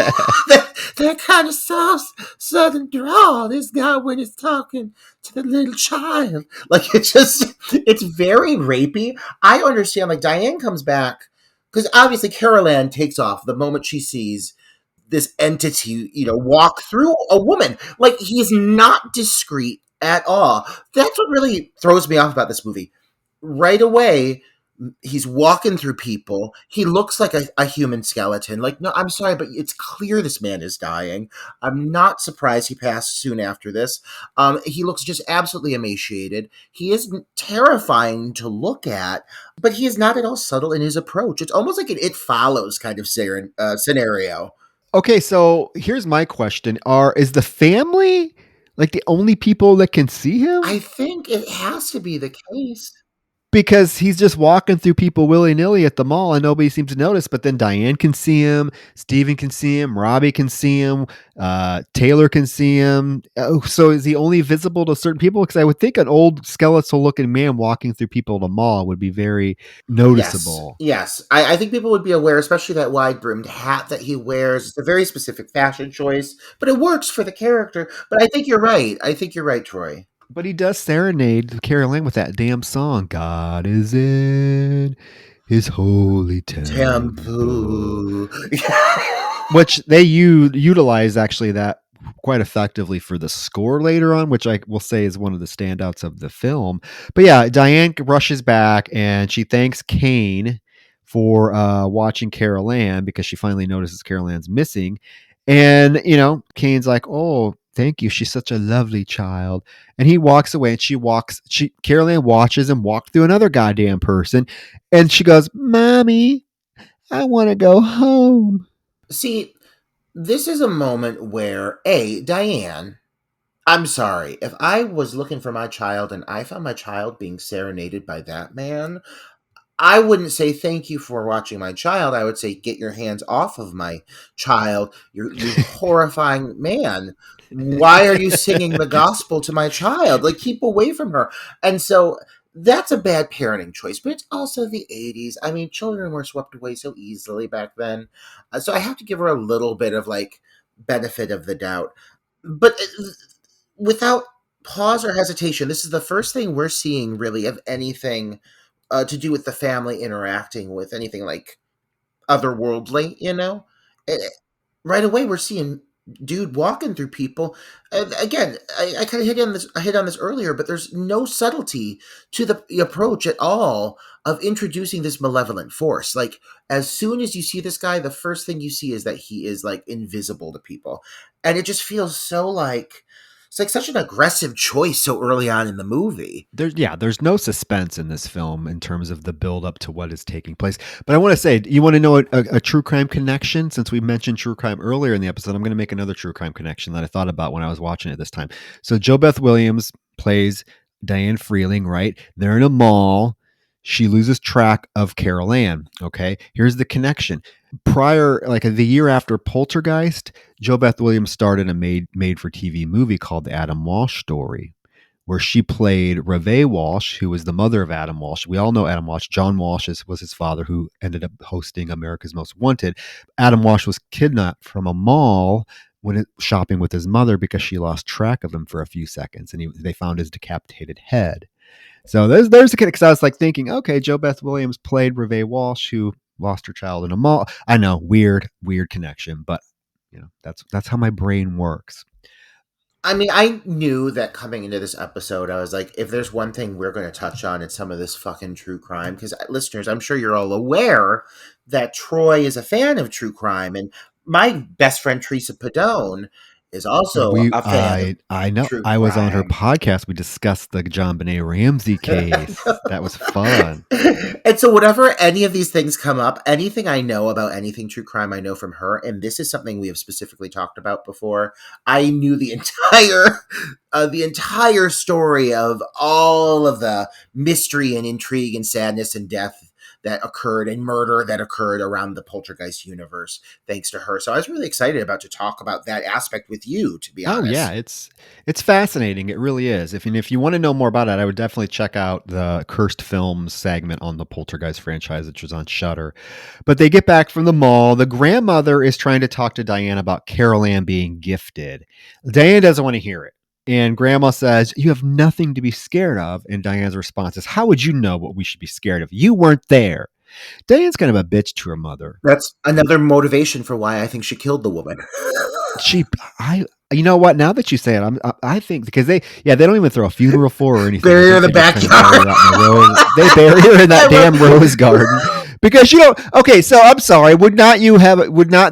that kind of soft southern drawl this guy when he's talking to the little child. Like it's very rapey. I understand, like Diane comes back because obviously Carol Ann takes off the moment she sees this entity, you know, walk through a woman. Like he's not discreet at all. That's what really throws me off about this movie. Right away, he's walking through people. He looks like a human skeleton. Like, no, I'm sorry, but it's clear this man is dying. I'm not surprised he passed soon after this. He looks just absolutely emaciated. He is terrifying to look at, but he is not at all subtle in his approach. It's almost like an It Follows kind of scenario. Okay, so here's my question: is the family like the only people that can see him? I think it has to be the case. Because he's just walking through people willy-nilly at the mall and nobody seems to notice, but then Diane can see him, Steven can see him, Robbie can see him, Taylor can see him. So is he only visible to certain people? Because I would think an old skeletal looking man walking through people at a mall would be very noticeable. Yes. I think people would be aware, especially that wide brimmed hat that he wears. It's a very specific fashion choice, but it works for the character. But I think you're right. Troy. But he does serenade Carol Ann with that damn song. God is in his holy temple. Which they utilize actually that quite effectively for the score later on, which I will say is one of the standouts of the film. But yeah, Diane rushes back and she thanks Kane for watching Carol Ann because she finally notices Carol Ann's missing. And, you know, Kane's like, oh, thank you. She's such a lovely child. And he walks away and Carol Ann watches him walk through another goddamn person. And she goes, Mommy, I want to go home. See, this is a moment where, Diane, I'm sorry, if I was looking for my child and I found my child being serenaded by that man, I wouldn't say thank you for watching my child. I would say get your hands off of my child. You horrifying man. Why are you singing the gospel to my child? Like, keep away from her. And so that's a bad parenting choice, but it's also the 80s. I mean, children were swept away so easily back then. So I have to give her a little bit of like benefit of the doubt. But without pause or hesitation, this is the first thing we're seeing really of anything to do with the family interacting with anything like otherworldly, you know? Right away, we're seeing dude walking through people. Again, I kind of hit on this earlier, but there's no subtlety to the approach at all of introducing this malevolent force. Like, as soon as you see this guy, the first thing you see is that he is like invisible to people. And it just feels so like, it's like such an aggressive choice so early on in the movie. There's no suspense in this film in terms of the build up to what is taking place. But I want to say, you want to know a true crime connection? Since we mentioned true crime earlier in the episode, I'm going to make another true crime connection that I thought about when I was watching it this time. So Jo Beth Williams plays Dana Freeling, right? They're in a mall. She loses track of Carol Ann. Okay. Here's the connection. Prior, like the year after Poltergeist, Jo Beth Williams starred in a made-for-TV movie called The Adam Walsh Story, where she played Reve Walsh, who was the mother of Adam Walsh. We all know Adam Walsh. John Walsh was his father, who ended up hosting America's Most Wanted. Adam Walsh was kidnapped from a mall when shopping with his mother because she lost track of him for a few seconds, and they found his decapitated head. So there's a kid, because I was like thinking, okay, Jo Beth Williams played Reve Walsh, who lost her child in a mall. I know, weird connection, but you know, that's how my brain works. I mean, I knew that coming into this episode, I was like, if there's one thing we're going to touch on, it's some of this fucking true crime. Because listeners, I'm sure you're all aware that Troy is a fan of true crime, and my best friend Teresa Padone is also a fan of I know. true I was on her crime. podcast. We discussed the John Benet Ramsey case. That was fun. And so whenever any of these things come up, anything I know about anything true crime, I know from her. And this is something we have specifically talked about before. I knew the entire story of all of the mystery and intrigue and sadness and death that occurred and murder that occurred around the Poltergeist universe, thanks to her. So I was really excited about to talk about that aspect with you, to be Oh yeah, honest. it's fascinating. It really is. If you want to know more about it, I would definitely check out the Cursed Films segment on the Poltergeist franchise, which was on Shudder. But they get back from the mall. The grandmother is trying to talk to Diane about Carol Ann being gifted. Diane doesn't want to hear it. And Grandma says, "You have nothing to be scared of." And Diane's response is, "How would you know what we should be scared of? You weren't there." Diane's kind of a bitch to her mother. That's another motivation for why I think she killed the woman. She, I, you know what? Now that you say it, I think because they don't even throw a funeral for her or anything. I Bury her in think the they just kind of backyard. bury her out in the rose. They bury her in that damn rose garden because you know. Okay, so I'm sorry. Would not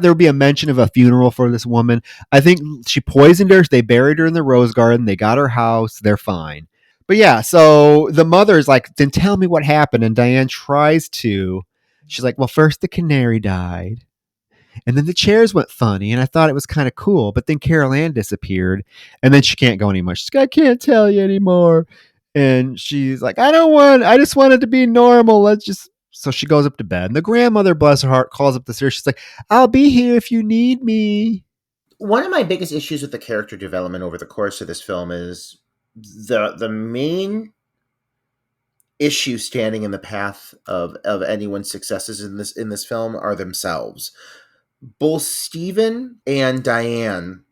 there be a mention of a funeral for this woman? I think she poisoned her. They buried her in the rose garden. They got her house. They're fine. But yeah, so the mother's like, then tell me what happened. And Diane tries to. She's like, well, first the canary died. And then the chairs went funny, and I thought it was kind of cool. But then Carol Ann disappeared, and then she can't go anymore. She's like, I can't tell you anymore. And she's like, I just want it to be normal. Let's just. So she goes up to bed. And the grandmother, bless her heart, calls up the stairs. She's like, I'll be here if you need me. One of my biggest issues with the character development over the course of this film is the main issue standing in the path of anyone's successes in this film are themselves. Both Stephen and Diane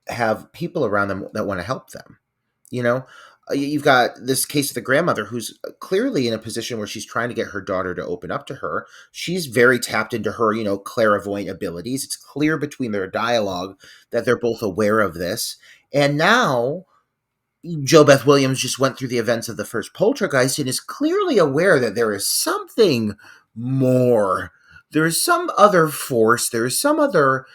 have people around them that want to help them. You know, you've got this case of the grandmother who's clearly in a position where she's trying to get her daughter to open up to her. She's very tapped into her, clairvoyant abilities. It's clear between their dialogue that they're both aware of this. And now Joe Beth Williams just went through the events of the first Poltergeist and is clearly aware that there is something more. There is some other force. There is some other,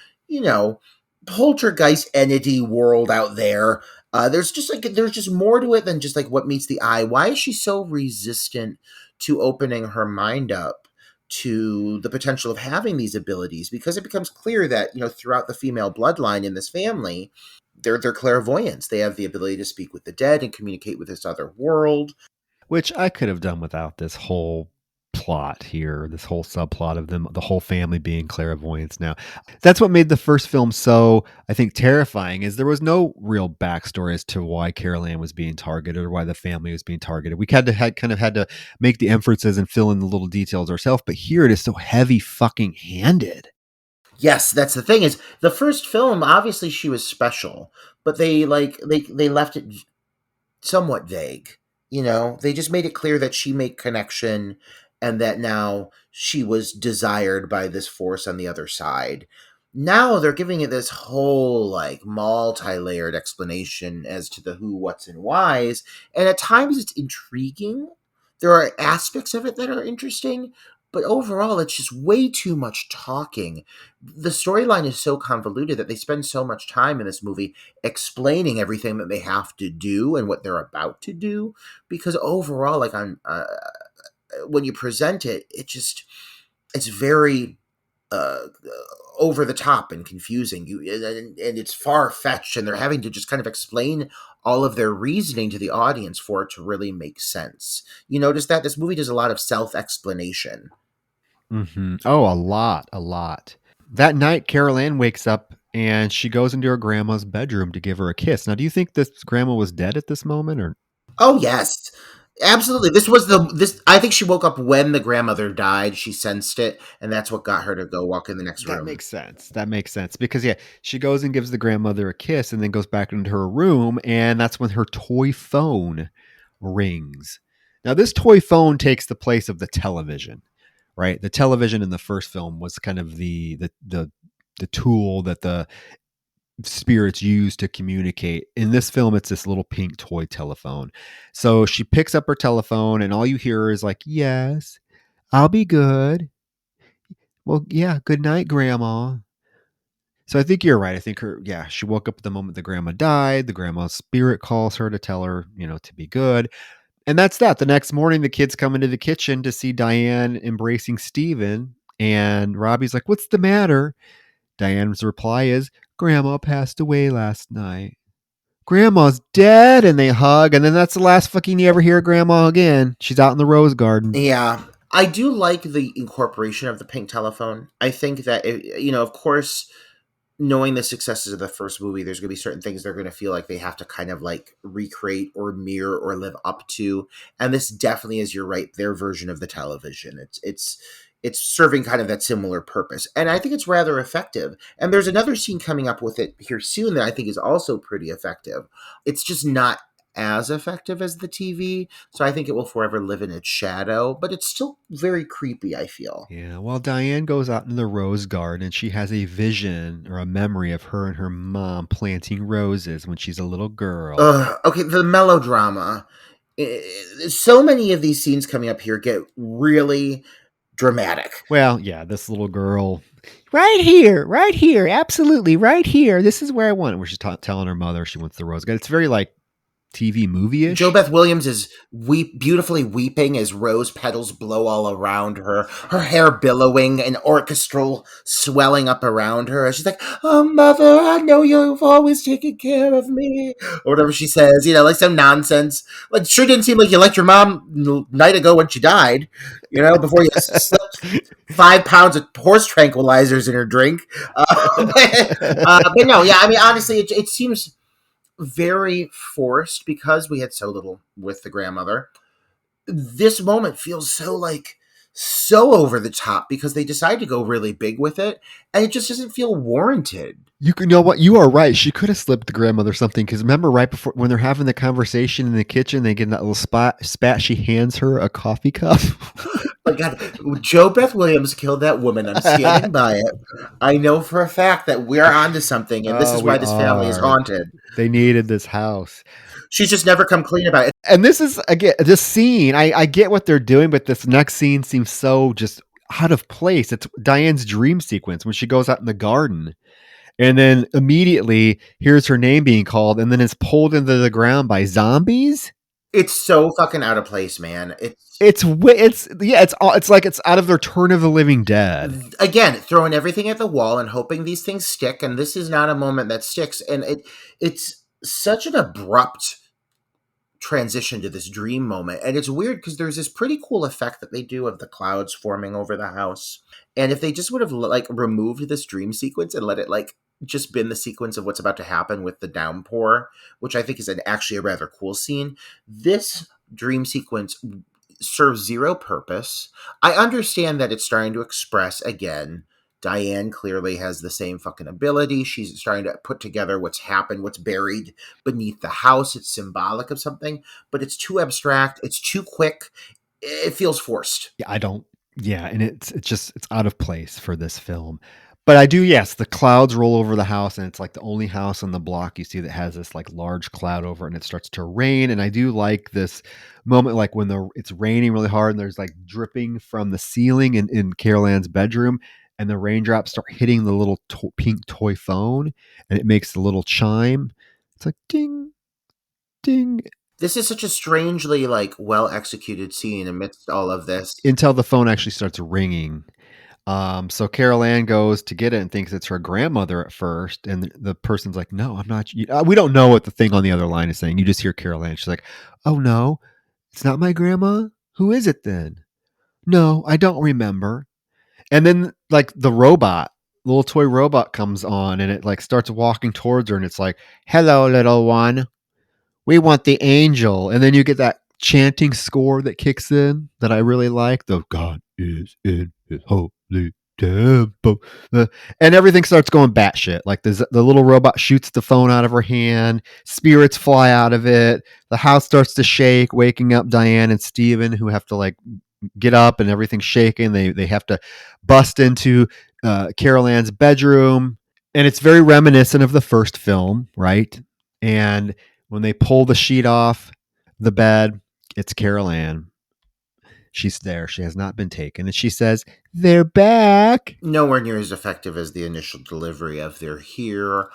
poltergeist entity world out there. There's just more to it than just like what meets the eye. Why is she so resistant to opening her mind up to the potential of having these abilities? Because it becomes clear that throughout the female bloodline in this family, they're clairvoyants. They have the ability to speak with the dead and communicate with this other world. Which I could have done without this whole plot here, this whole subplot of them, the whole family being clairvoyants now. That's what made the first film so, I think, terrifying, is there was no real backstory as to why Carol Ann was being targeted or why the family was being targeted. We kind of had to make the inferences and fill in the little details ourselves, but here it is so heavy fucking handed. Yes, that's the thing is the first film, obviously she was special, but they left it somewhat vague. They just made it clear that she made connection and that now she was desired by this force on the other side. Now they're giving it this whole like multi-layered explanation as to the who, what's, and whys, and at times it's intriguing. There are aspects of it that are interesting, but overall it's just way too much talking. The storyline is so convoluted that they spend so much time in this movie explaining everything that they have to do and what they're about to do, because overall, like on when you present it, it's very uh, over the top and confusing. And it's far fetched, and they're having to just kind of explain all of their reasoning to the audience for it to really make sense. You notice that this movie does a lot of self explanation. Mm-hmm. Oh, a lot. That night, Carol Ann wakes up and she goes into her grandma's bedroom to give her a kiss. Now, do you think this grandma was dead at this moment, or? Oh yes, absolutely. This. I think she woke up when the grandmother died. She sensed it, and that's what got her to go walk in the next That room. makes sense. That makes sense because yeah, she goes and gives the grandmother a kiss and then goes back into her room, and that's when her toy phone rings. Now, this toy phone takes the place of the television, right? The television in the first film was kind of the tool that the spirits use to communicate. In this film, it's this little pink toy telephone. So she picks up her telephone, and all you hear is like, "Yes, I'll be good. Well, yeah, good night, Grandma." So I think you're right. I think she woke up at the moment the grandma died. The grandma's spirit calls her to tell her, to be good. And that's that. The next morning, the kids come into the kitchen to see Diane embracing Steven. And Robbie's like, "What's the matter?" Diane's reply is, "Grandma passed away last night." "Grandma's dead," and they hug. And then that's the last fucking you ever hear of Grandma again. She's out in the rose garden. Yeah. I do like the incorporation of the pink telephone. I think that, of course, knowing the successes of the first movie, there's going to be certain things they're going to feel like they have to kind of like recreate or mirror or live up to. And this definitely is, you're right, their version of the television. It's serving kind of that similar purpose. And I think it's rather effective. And there's another scene coming up with it here soon that I think is also pretty effective. It's just not as effective as the TV, so I think it will forever live in its shadow, but it's still very creepy, I feel. Yeah, well, Diane goes out in the rose garden and she has a vision or a memory of her and her mom planting roses when she's a little girl. Okay, the melodrama. So many of these scenes coming up here get really dramatic. Well, yeah, this little girl, right here, absolutely right here. This is where I want it. Where she's telling her mother she wants the rose garden. It's very like TV movie-ish. JoBeth Williams is beautifully weeping as rose petals blow all around her, her hair billowing and orchestral swelling up around her. She's like, "Oh, mother, I know you've always taken care of me," or whatever she says, like some nonsense. Like, sure didn't seem like you liked your mom night ago when she died, before you slipped 5 pounds of horse tranquilizers in her drink. But no, yeah, I mean, honestly, it seems very forced because we had so little with the grandmother. This moment feels so over the top because they decide to go really big with it, and it just doesn't feel warranted. You know what? You are right. She could have slipped the grandmother something because remember, right before when they're having the conversation in the kitchen, they get in that little spat. She hands her a coffee cup. My God, JoBeth Williams killed that woman. I'm standing by it. I know for a fact that we're onto something, and this is why this family is haunted. They needed this house. She's just never come clean about it. And this is, again, this scene, I get what they're doing, but this next scene seems so just out of place. It's Diane's dream sequence when she goes out in the garden and then immediately hears her name being called and then is pulled into the ground by zombies. It's so fucking out of place, man. It's like it's out of their Turn of the Living Dead. Again, throwing everything at the wall and hoping these things stick, and this is not a moment that sticks. And it's such an abrupt transition to this dream moment. And it's weird because there's this pretty cool effect that they do of the clouds forming over the house. And if they just would have removed this dream sequence and let it just been the sequence of what's about to happen with the downpour, which I think is actually a rather cool scene, this dream sequence serves zero purpose. I understand that it's starting to express, again, Diane clearly has the same fucking ability. She's trying to put together what's happened, what's buried beneath the house. It's symbolic of something, but it's too abstract. It's too quick. It feels forced. And it's out of place for this film. But I do, yes, the clouds roll over the house and it's like the only house on the block you see that has this like large cloud over it and it starts to rain. And I do like this moment, like when it's raining really hard and there's like dripping from the ceiling in Carol Ann's bedroom and the raindrops start hitting the little pink toy phone and it makes the little chime. It's like ding, ding. This is such a strangely well executed scene amidst all of this. Until the phone actually starts ringing. So Carol Ann goes to get it and thinks it's her grandmother at first. And the person's like, "No, I'm not." We don't know what the thing on the other line is saying. You just hear Carol Ann. She's like, "Oh no, it's not my grandma. Who is it then?" "No, I don't remember." And then the little toy robot comes on and it starts walking towards her and it's like, "Hello, little one. We want the angel." And then you get that chanting score that kicks in that I really like. The God is in his holy temple. And everything starts going batshit. Like the little robot shoots the phone out of her hand. Spirits fly out of it. The house starts to shake, waking up Diane and Steven, who have to get up and everything's shaking. They have to bust into Carol Ann's bedroom. And it's very reminiscent of the first film, right? And when they pull the sheet off the bed, it's Carol Ann. She's there. She has not been taken. And she says, they're back. Nowhere near as effective as the initial delivery of "they're here."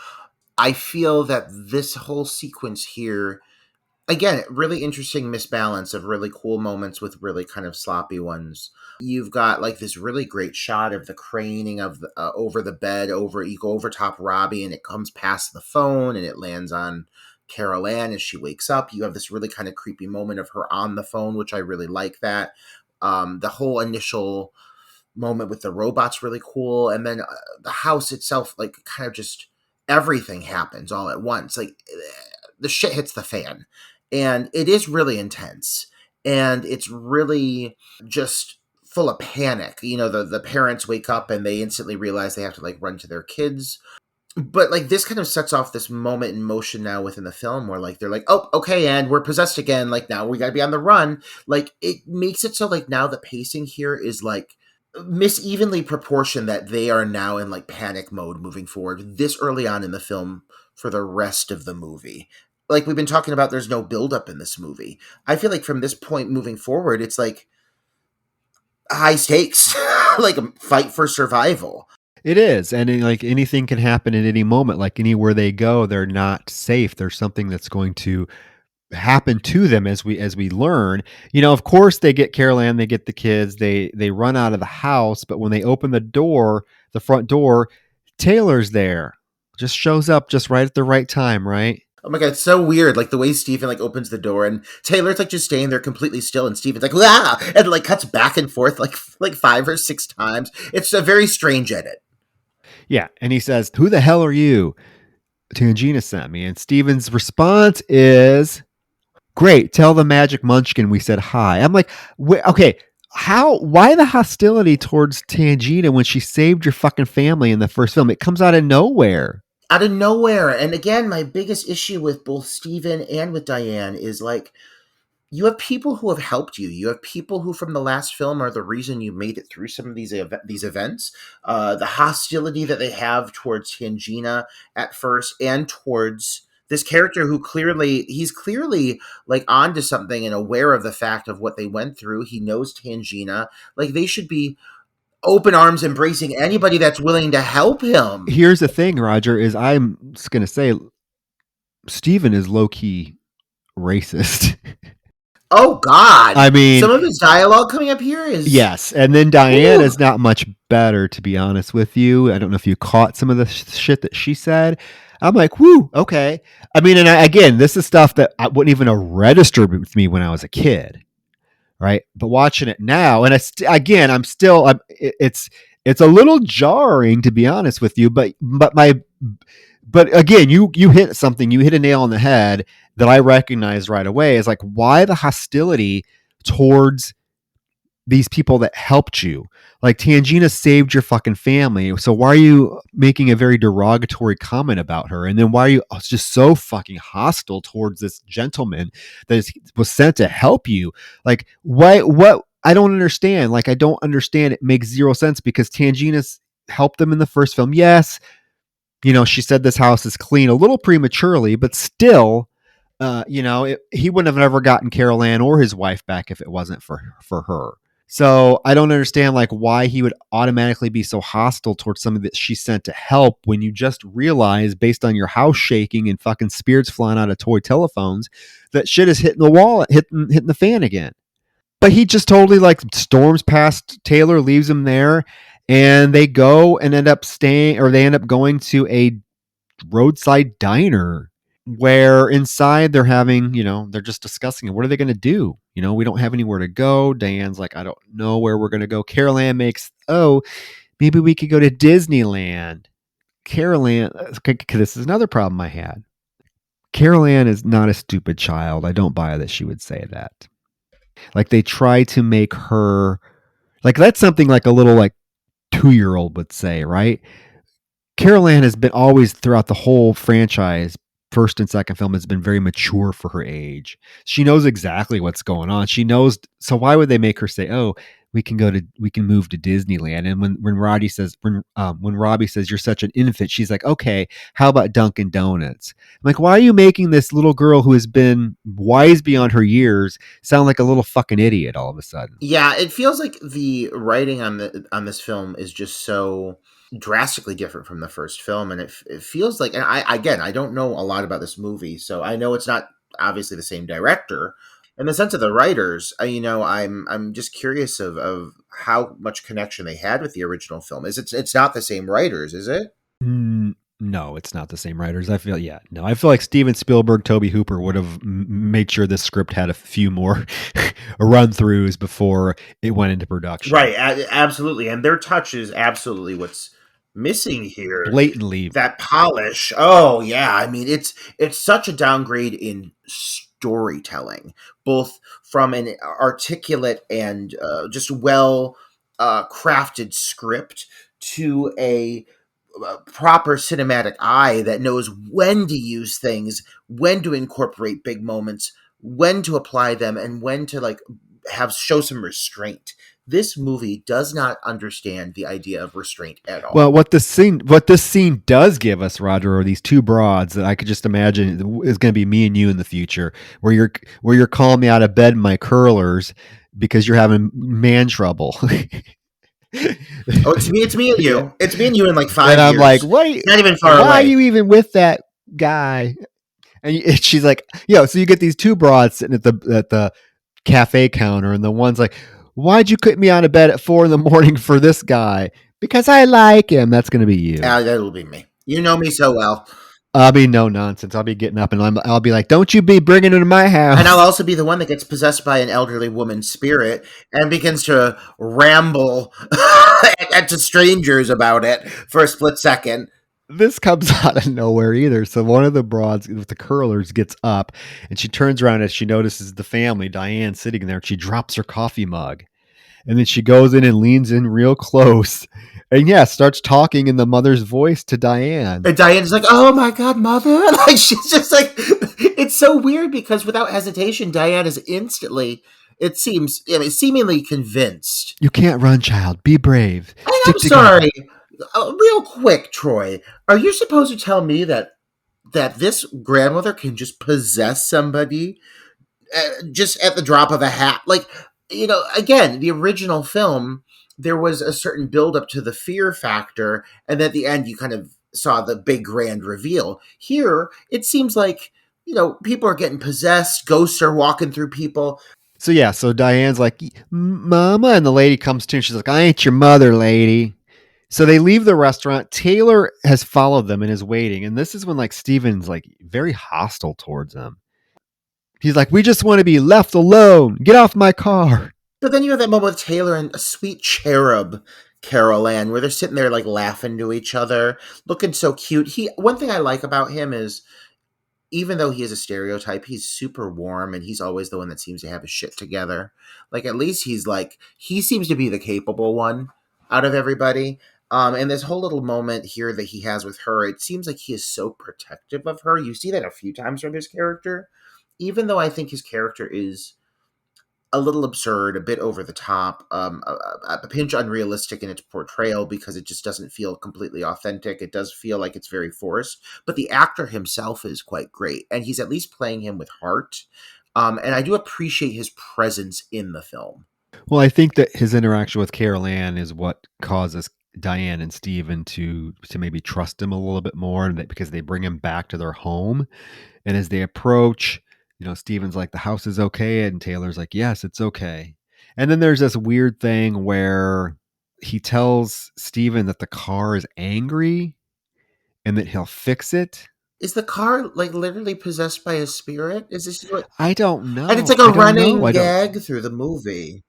I feel that this whole sequence here, again, really interesting misbalance of really cool moments with really kind of sloppy ones. You've got like this really great shot of the craning of the, over the bed, you go over top Robbie, and it comes past the phone and it lands on Carol Ann as she wakes up. You have this really kind of creepy moment of her on the phone, which I really like that. The whole initial moment with the robot's really cool, and then the house itself, like, kind of just everything happens all at once. Like, the shit hits the fan, and it is really intense, and it's really just full of panic. The parents wake up and they instantly realize they have to like run to their kids. But like, this kind of sets off this moment in motion now within the film where like they're like, oh, okay, and we're possessed again, like now we gotta be on the run. Like, it makes it so like now the pacing here is like misevenly proportioned, that they are now in like panic mode moving forward this early on in the film for the rest of the movie. Like we've been talking about, there's no buildup in this movie. I feel like from this point moving forward, it's like high stakes, like a fight for survival. It is. And like anything can happen at any moment. Like anywhere they go, they're not safe. There's something that's going to happen to them as we learn. Of course they get Carol Ann, they get the kids, they run out of the house, but when they open the front door, Taylor's there. Just shows up just right at the right time, right? Oh my god, it's so weird. Like the way Steven like opens the door and Taylor's like just staying there completely still, and Steven's like, "Wow!" and like cuts back and forth like 5 or 6 times. It's a very strange edit. Yeah, and he says, "Who the hell are you?" Tangina sent me, and Steven's response is, "Great, tell the magic munchkin we said hi." I'm like, okay, why the hostility towards Tangina when she saved your fucking family in the first film? It comes out of nowhere. Out of nowhere. And again, my biggest issue with both Steven and with Diane is like, you have people who have helped you. You have people who from the last film are the reason you made it through some of these events. The hostility that they have towards Tangina at first, and towards this character who he's clearly like onto something and aware of the fact of what they went through. He knows Tangina. Like, they should be open arms embracing anybody that's willing to help him. Here's the thing, Roger, is I'm just going to say Steven is low-key racist. Oh, God. I mean, some of his dialogue coming up here is... Yes, and then Diane is not much better, to be honest with you. I don't know if you caught some of the shit that she said. I'm like, whoo, okay. I mean, and again, this is stuff that I wouldn't even have registered with me when I was a kid, right? But watching it now, and it's a little jarring, to be honest with you. But again, you hit something. You hit a nail on the head that I recognized right away. Is like, why the hostility towards these people that helped you? Like, Tangina saved your fucking family, so why are you making a very derogatory comment about her? And then why are you just so fucking hostile towards this gentleman that was sent to help you? Like, why? What? I don't understand. Like, I don't understand. It makes zero sense, because Tangina's helped them in the first film. Yes, she said this house is clean a little prematurely, but still, he wouldn't have never gotten Carol Ann or his wife back if it wasn't for her. So I don't understand like why he would automatically be so hostile towards somebody that she sent to help, when you just realize, based on your house shaking and fucking spirits flying out of toy telephones, that shit is hitting the wall, hitting the fan again. But he just totally like storms past Taylor, leaves him there, and they go and end up going to a roadside diner, where inside they're having, they're just discussing it. What are they going to do? We don't have anywhere to go. Diane's like, I don't know where we're going to go. Carol Ann makes, maybe we could go to Disneyland. Carol Ann, this is another problem I had. Carol Ann is not a stupid child. I don't buy that she would say that. Like, they try to make her, like, that's something like a little like 2-year-old would say, right? Carol Ann has been always throughout the whole franchise, first and second film, has been very mature for her age. She knows exactly what's going on. She knows. So why would they make her say, "Oh, we can move to Disneyland. And when Robbie says you're such an infant, she's like, okay, how about Dunkin' Donuts? I'm like, why are you making this little girl who has been wise beyond her years sound like a little fucking idiot all of a sudden? Yeah, it feels like the writing on this film is just so drastically different from the first film, and it feels like, and I don't know a lot about this movie, so I know it's not obviously the same director. In the sense of the writers, I'm just curious of how much connection they had with the original film. It's not the same writers, is it? No, it's not the same writers. I feel like Steven Spielberg, Toby Hooper would have made sure this script had a few more run throughs before it went into production. Right, absolutely, and their touch is absolutely what's missing here. Blatantly, That polish. Oh yeah, I mean it's such a downgrade in storytelling, both from an articulate and just well crafted script to a proper cinematic eye that knows when to use things, when to incorporate big moments, when to apply them, and when to like have show some restraint. This movie does not understand the idea of restraint at all. well, what this scene does give us, Roger, are these two broads that I could just imagine is going to be me and you in the future, where you're calling me out of bed in my curlers because you're having man trouble. Oh, it's me and you. Yeah. It's me and you in like 5 And I'm years. like, Not even far why away. are you even with that guy? And she's like, so you get these two broads sitting at the cafe counter, and the one's like, why'd you put me out of bed at 4 a.m. for this guy? Because I like him. That's going to be you. That'll be me. You know me so well. I'll be no nonsense. I'll be getting up and I'll be like, don't you be bringing him to my house. And I'll also be the one that gets possessed by an elderly woman's spirit and begins to ramble to strangers about it for a split second. This comes out of nowhere either. So one of the broads with the curlers gets up and she turns around as she notices the family, Diane, sitting there. And she drops her coffee mug. And then she goes in and leans in real close and starts talking in the mother's voice to Diane. And Diane's like, oh my God, mother. Like, she's just like, it's so weird because without hesitation, Diane is instantly, it seems, seemingly convinced. You can't run, child. Be brave. I'm sorry. Real quick, Troy, are you supposed to tell me that this grandmother can just possess somebody just at the drop of a hat? Like, again, the original film, there was a certain buildup to the fear factor, and at the end, you kind of saw the big grand reveal. Here, it seems like, people are getting possessed, ghosts are walking through people. So Diane's like, Mama, and the lady comes to and she's like, I ain't your mother, lady. So they leave the restaurant. Taylor has followed them and is waiting. And this is when like Steven's like very hostile towards them. He's like, we just want to be left alone. Get off my car. But then you have that moment with Taylor and a sweet cherub, Carol Ann, where they're sitting there like laughing to each other, looking so cute. One thing I like about him is, even though he is a stereotype, he's super warm and he's always the one that seems to have his shit together. Like, at least he seems to be the capable one out of everybody. And this whole little moment here that he has with her, it seems like he is so protective of her. You see that a few times from his character, even though I think his character is a little absurd, a bit over the top, a pinch unrealistic in its portrayal because it just doesn't feel completely authentic. It does feel like it's very forced, but the actor himself is quite great, and he's at least playing him with heart. And I do appreciate his presence in the film. Well, I think that his interaction with Carol Ann is what causes Diane and Steven to maybe trust him a little bit more, and because they bring him back to their home. And as they approach, Steven's like, the house is okay. And Taylor's like, yes, it's okay. And then there's this weird thing where he tells Steven that the car is angry and that he'll fix it. Is the car like literally possessed by a spirit? Is this what? I don't know. And it's like a running gag through the movie.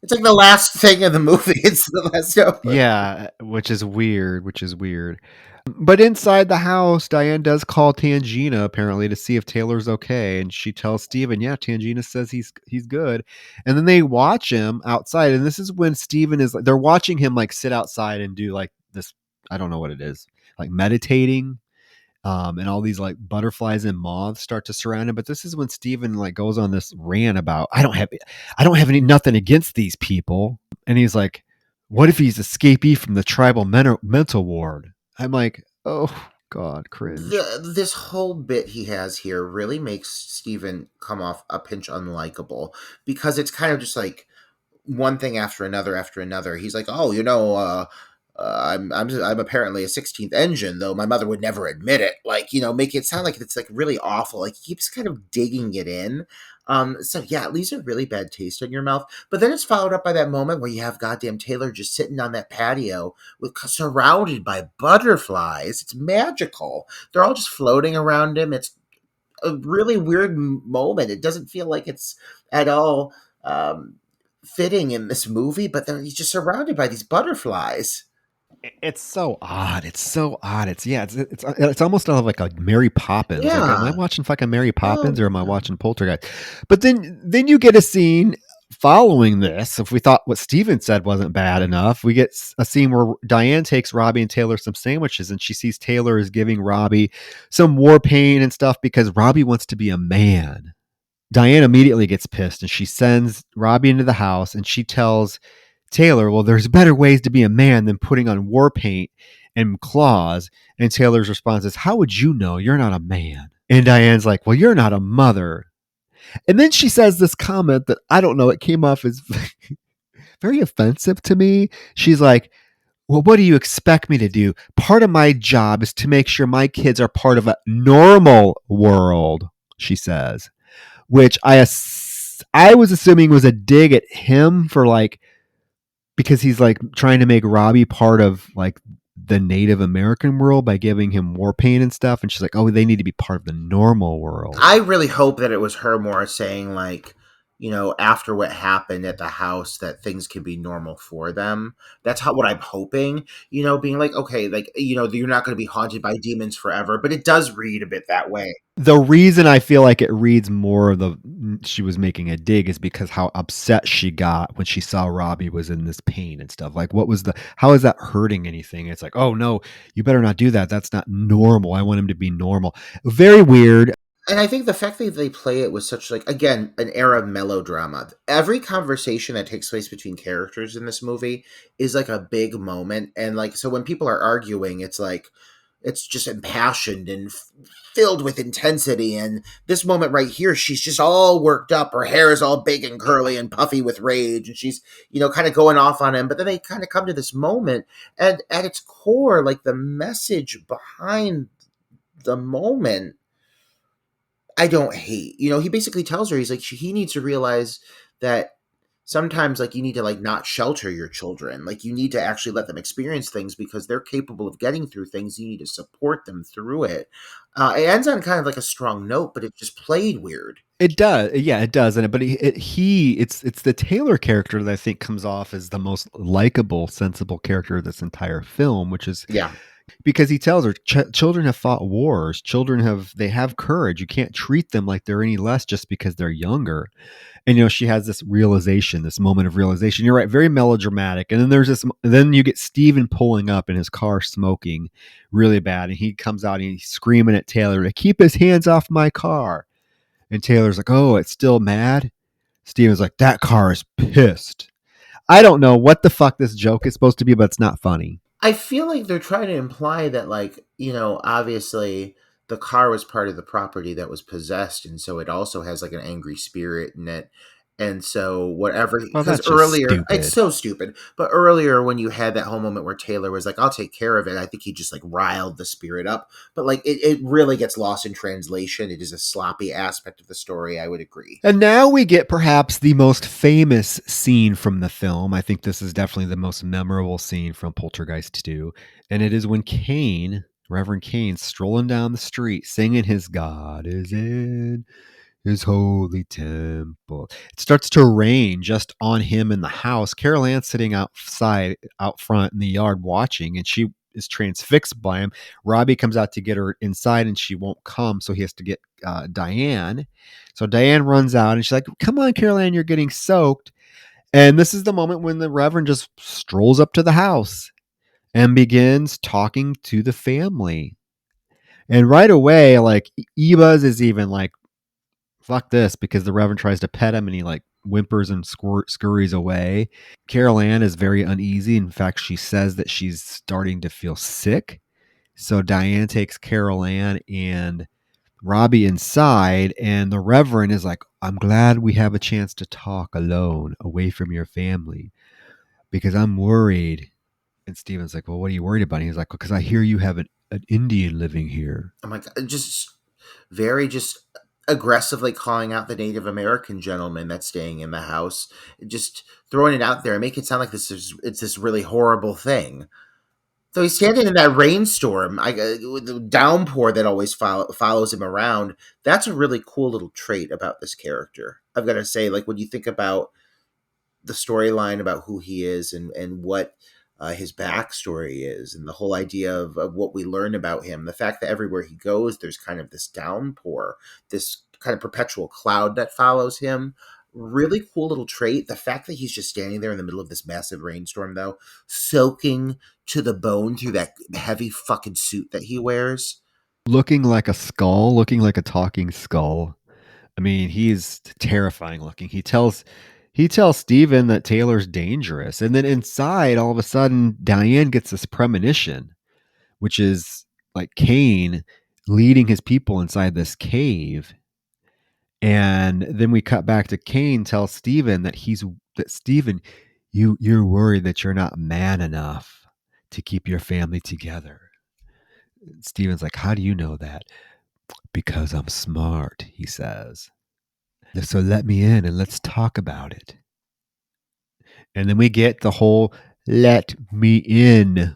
It's like the last thing of the movie. It's the last open. Yeah, which is weird. But inside the house, Diane does call Tangina apparently to see if Taylor's okay, and she tells Steven, yeah, Tangina says he's good. And then they watch him outside, and this is when Steven is like, they're watching him like sit outside and do like this, I don't know what it is, like meditating. and all these like butterflies and moths start to surround him. But this is when Steven like goes on this rant about I don't have nothing against these people, and he's like, what if he's escapee from the tribal mental ward? I'm like, oh God, cringe. This whole bit he has here really makes Steven come off a pinch unlikable, because it's kind of just like one thing after another after another. He's like, oh, I'm apparently a 16th engine, though my mother would never admit it. Like, make it sound like it's like really awful. Like, he keeps kind of digging it in. So yeah, it leaves a really bad taste in your mouth. But then it's followed up by that moment where you have goddamn Taylor just sitting on that patio surrounded by butterflies. It's magical. They're all just floating around him. It's a really weird moment. It doesn't feel like it's at all fitting in this movie, but then he's just surrounded by these butterflies. It's so odd. It's so odd. It's almost like a Mary Poppins. Like, am I Yeah. watching fucking Mary Poppins Oh, or am I yeah. watching Poltergeist? But then you get a scene following this. If we thought what Steven said wasn't bad enough, we get a scene where Diane takes Robbie and Taylor some sandwiches, and she sees Taylor is giving Robbie some war paint and stuff because Robbie wants to be a man. Diane immediately gets pissed and she sends Robbie into the house, and she tells Taylor, well, there's better ways to be a man than putting on war paint and claws. And Taylor's response is, how would you know? You're not a man. And Diane's like, well, you're not a mother. And then she says this comment that I don't know, it came off as very offensive to me. She's like, well, what do you expect me to do? Part of my job is to make sure my kids are part of a normal world, she says, which I was assuming was a dig at him for like, because he's like trying to make Robbie part of like the Native American world by giving him war paint and stuff. And she's like, oh, they need to be part of the normal world. I really hope that it was her more saying, like, after what happened at the house, that things can be normal for them. That's what I'm hoping, being like, okay, like, you're not going to be haunted by demons forever, but it does read a bit that way. The reason I feel like it reads more of she was making a dig is because how upset she got when she saw Robbie was in this pain and stuff. Like, how is that hurting anything? It's like, oh no, you better not do that. That's not normal. I want him to be normal. Very weird. And I think the fact that they play it with such, like, again, an era of melodrama. Every conversation that takes place between characters in this movie is like a big moment. And like, so when people are arguing, it's like, it's just impassioned and filled with intensity. And this moment right here, she's just all worked up. Her hair is all big and curly and puffy with rage. And she's, kind of going off on him. But then they kind of come to this moment. And at its core, like, the message behind the moment, I don't hate. He basically tells her, he's like, he needs to realize that sometimes, like, you need to, like, not shelter your children. Like, you need to actually let them experience things because they're capable of getting through things. You need to support them through it. It ends on kind of like a strong note, but it just played weird. It does. Yeah, it does. But it's the Taylor character that I think comes off as the most likable, sensible character of this entire film, which is Yeah. because he tells her children have fought wars. They have courage. You can't treat them like they're any less just because they're younger. And, she has this realization, this moment of realization. You're right. Very melodramatic. And then then you get Steven pulling up in his car smoking really bad. And he comes out and he's screaming at Taylor to keep his hands off my car. And Taylor's like, oh, it's still mad. Steven's like, that car is pissed. I don't know what the fuck this joke is supposed to be, but it's not funny. I feel like they're trying to imply that, like, obviously the car was part of the property that was possessed, and so it also has like an angry spirit in it. And so whatever, Well, because that's just earlier, stupid. it's so stupid, but earlier when you had that whole moment where Taylor was like, I'll take care of it, I think he just like riled the spirit up. But like, it really gets lost in translation. It is a sloppy aspect of the story, I would agree. And now we get perhaps the most famous scene from the film. I think this is definitely the most memorable scene from Poltergeist 2. And it is when Reverend Kane, strolling down the street singing his God is in his holy temple. It starts to rain just on him in the house. Carol Ann's sitting out front in the yard watching, and she is transfixed by him. Robbie comes out to get her inside, and she won't come, so he has to get Diane. So Diane runs out, and she's like, come on, Carol Ann, you're getting soaked. And this is the moment when the Reverend just strolls up to the house and begins talking to the family. And right away, like Ebuz is even like, fuck this, because the Reverend tries to pet him and he like whimpers and scurries away. Carol Ann is very uneasy. In fact, she says that she's starting to feel sick. So Diane takes Carol Ann and Robbie inside, and the Reverend is like, I'm glad we have a chance to talk alone, away from your family, because I'm worried. And Steven's like, well, what are you worried about? And he's like, because I hear you have an Indian living here. Oh my God, just very just aggressively calling out the Native American gentleman that's staying in the house, just throwing it out there and make it sound like it's this really horrible thing. So he's standing in that rainstorm, with the downpour that always follows him around. That's a really cool little trait about this character. I've got to say, like when you think about the storyline about who he is and what his backstory is, and the whole idea of what we learn about him, the fact that everywhere he goes, there's kind of this downpour, this kind of perpetual cloud that follows him. Really cool little trait. The fact that he's just standing there in the middle of this massive rainstorm, though, soaking to the bone through that heavy fucking suit that he wears. Looking like a skull, looking like a talking skull. I mean, he's terrifying looking. He tells Steven that Taylor's dangerous. And then inside, all of a sudden, Diane gets this premonition, which is like Kane leading his people inside this cave. And then we cut back to Kane tells Steven that Steven, you're worried that you're not man enough to keep your family together. Steven's like, how do you know that? Because I'm smart, he says. So let me in and let's talk about it. And then we get the whole let me in.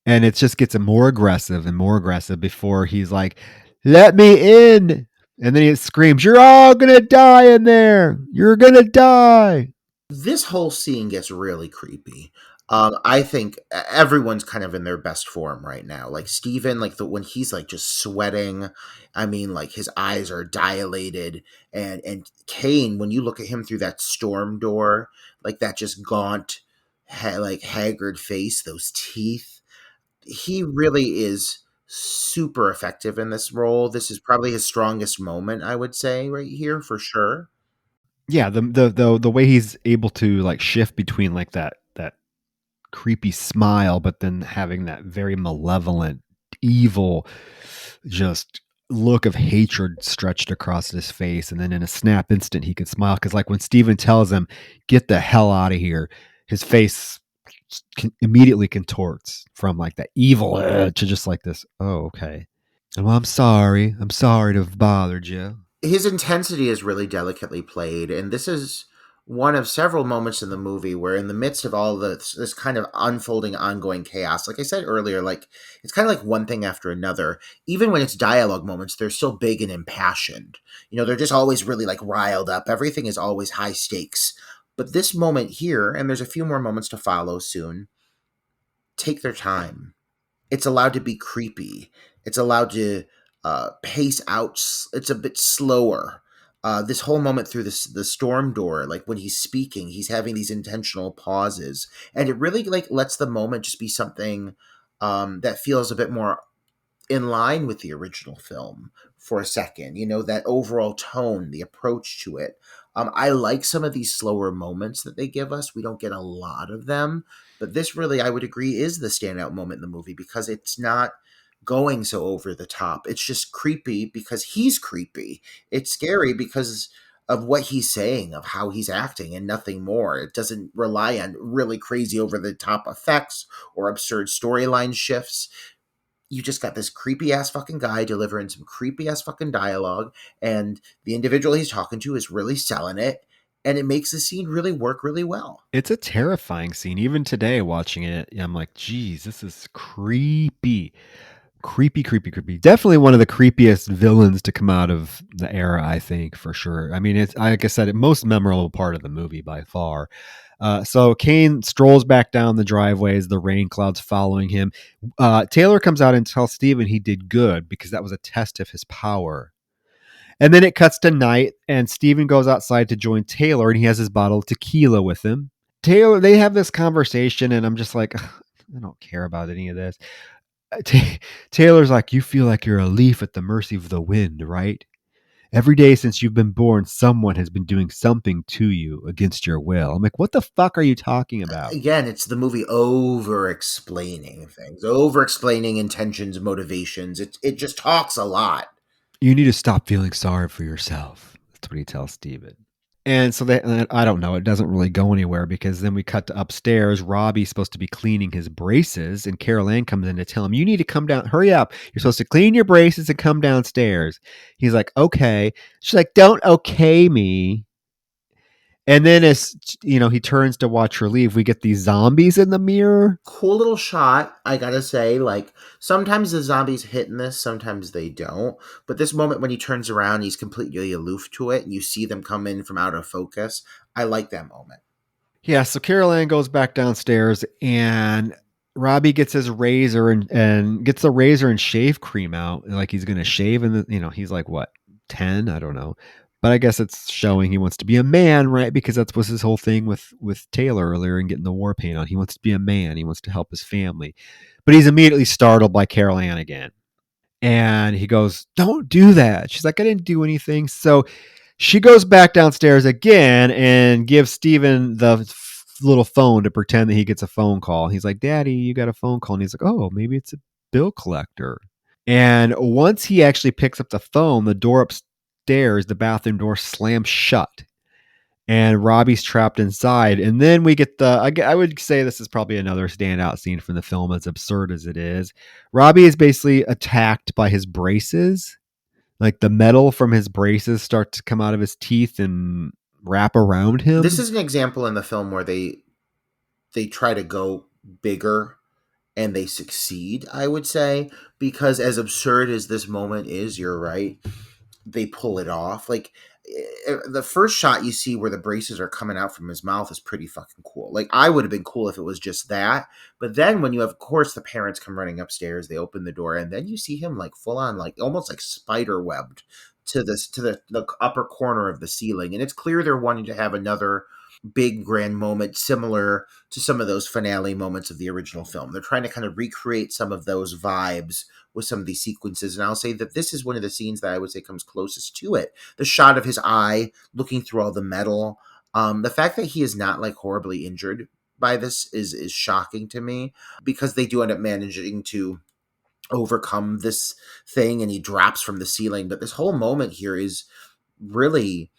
And it just gets more aggressive and more aggressive before he's like, let me in. And then he screams, you're all going to die in there. You're going to die. This whole scene gets really creepy. I think everyone's kind of in their best form right now. Like Steven, like when he's like just sweating, I mean, like his eyes are dilated, and Kane, when you look at him through that storm door, like that just gaunt, like haggard face, those teeth, he really is super effective in this role. This is probably his strongest moment, I would say, right here for sure. Yeah, the way he's able to like shift between like that creepy smile, but then having that very malevolent, evil, just look of hatred stretched across his face, and then in a snap instant he could smile, because like when Steven tells him, get the hell out of here, his face immediately contorts from like that evil to just like this, oh, okay. And well, I'm sorry to have bothered you. His intensity is really delicately played, and this is one of several moments in the movie where, in the midst of all this kind of unfolding, ongoing chaos, like I said earlier, like it's kind of like one thing after another. Even when it's dialogue moments, they're still big and impassioned. You know, they're just always really like riled up. Everything is always high stakes. But this moment here, and there's a few more moments to follow soon, take their time. It's allowed to be creepy. It's allowed to pace out. It's a bit slower. This whole moment through the storm door, like when he's speaking, he's having these intentional pauses, and it really like lets the moment just be something that feels a bit more in line with the original film for a second. You know, that overall tone, the approach to it. I like some of these slower moments that they give us. We don't get a lot of them, but this really, I would agree, is the standout moment in the movie because it's not going so over the top. It's just creepy because he's creepy. It's scary because of what he's saying, of how he's acting, and nothing more. It doesn't rely on really crazy over the top effects or absurd storyline shifts. You just got this creepy ass fucking guy delivering some creepy ass fucking dialogue, and the individual he's talking to is really selling it, and it makes the scene really work really well. It's a terrifying scene. Even today, watching it, I'm like, geez, this is creepy. Creepy, creepy, creepy. Definitely one of the creepiest villains to come out of the era, I think, for sure. I mean, it's like I said, most memorable part of the movie by far. So Kane strolls back down the driveway as the rain clouds following him. Taylor comes out and tells Steven he did good because that was a test of his power. And then it cuts to night, and Steven goes outside to join Taylor, and he has his bottle of tequila with him. Taylor, they have this conversation, and I'm just like, I don't care about any of this. Taylor's like, you feel like you're a leaf at the mercy of the wind, right? Every day since you've been born, someone has been doing something to you against your will. I'm like, what the fuck are you talking about? Again, it's the movie over explaining things, over explaining intentions, motivations. It just talks a lot. You need to stop feeling sorry for yourself. That's what he tells Steven. And so that, I don't know, it doesn't really go anywhere because then we cut to upstairs. Robbie's supposed to be cleaning his braces, and Carol Ann comes in to tell him, you need to come down, hurry up. You're supposed to clean your braces and come downstairs. He's like, okay. She's like, don't okay me. And then as he turns to watch her leave, we get these zombies in the mirror. Cool little shot, I gotta say. Like, sometimes the zombies hit in this, sometimes they don't. But this moment when he turns around, he's completely aloof to it, and you see them come in from out of focus. I like that moment. Yeah, so Carol Ann goes back downstairs, and Robbie gets his razor and gets the razor and shave cream out, like he's gonna shave, and he's like, what, 10? I don't know. But I guess it's showing he wants to be a man, right? Because that's was his whole thing with Taylor earlier and getting the war paint on. He wants to be a man. He wants to help his family. But he's immediately startled by Carol Ann again. And he goes, don't do that. She's like, I didn't do anything. So she goes back downstairs again and gives Steven the little phone to pretend that he gets a phone call. He's like, Daddy, you got a phone call. And he's like, oh, maybe it's a bill collector. And once he actually picks up the phone, the door upstairs, the bathroom door slams shut. And Robbie's trapped inside. And then we get I would say this is probably another standout scene from the film, as absurd as it is. Robbie is basically attacked by his braces. Like the metal from his braces start to come out of his teeth and wrap around him. This is an example in the film where they try to go bigger and they succeed, I would say, because as absurd as this moment is, you're right, they pull it off. Like, the first shot you see where the braces are coming out from his mouth is pretty fucking cool. Like, I would have been cool if it was just that. But then when you have, of course, the parents come running upstairs, they open the door, and then you see him like full on, like almost like spider webbed to the upper corner of the ceiling. And it's clear they're wanting to have another big grand moment similar to some of those finale moments of the original film. They're trying to kind of recreate some of those vibes with some of these sequences. And I'll say that this is one of the scenes that I would say comes closest to it. The shot of his eye looking through all the metal. The fact that he is not like horribly injured by this is shocking to me, because they do end up managing to overcome this thing and he drops from the ceiling. But this whole moment here is really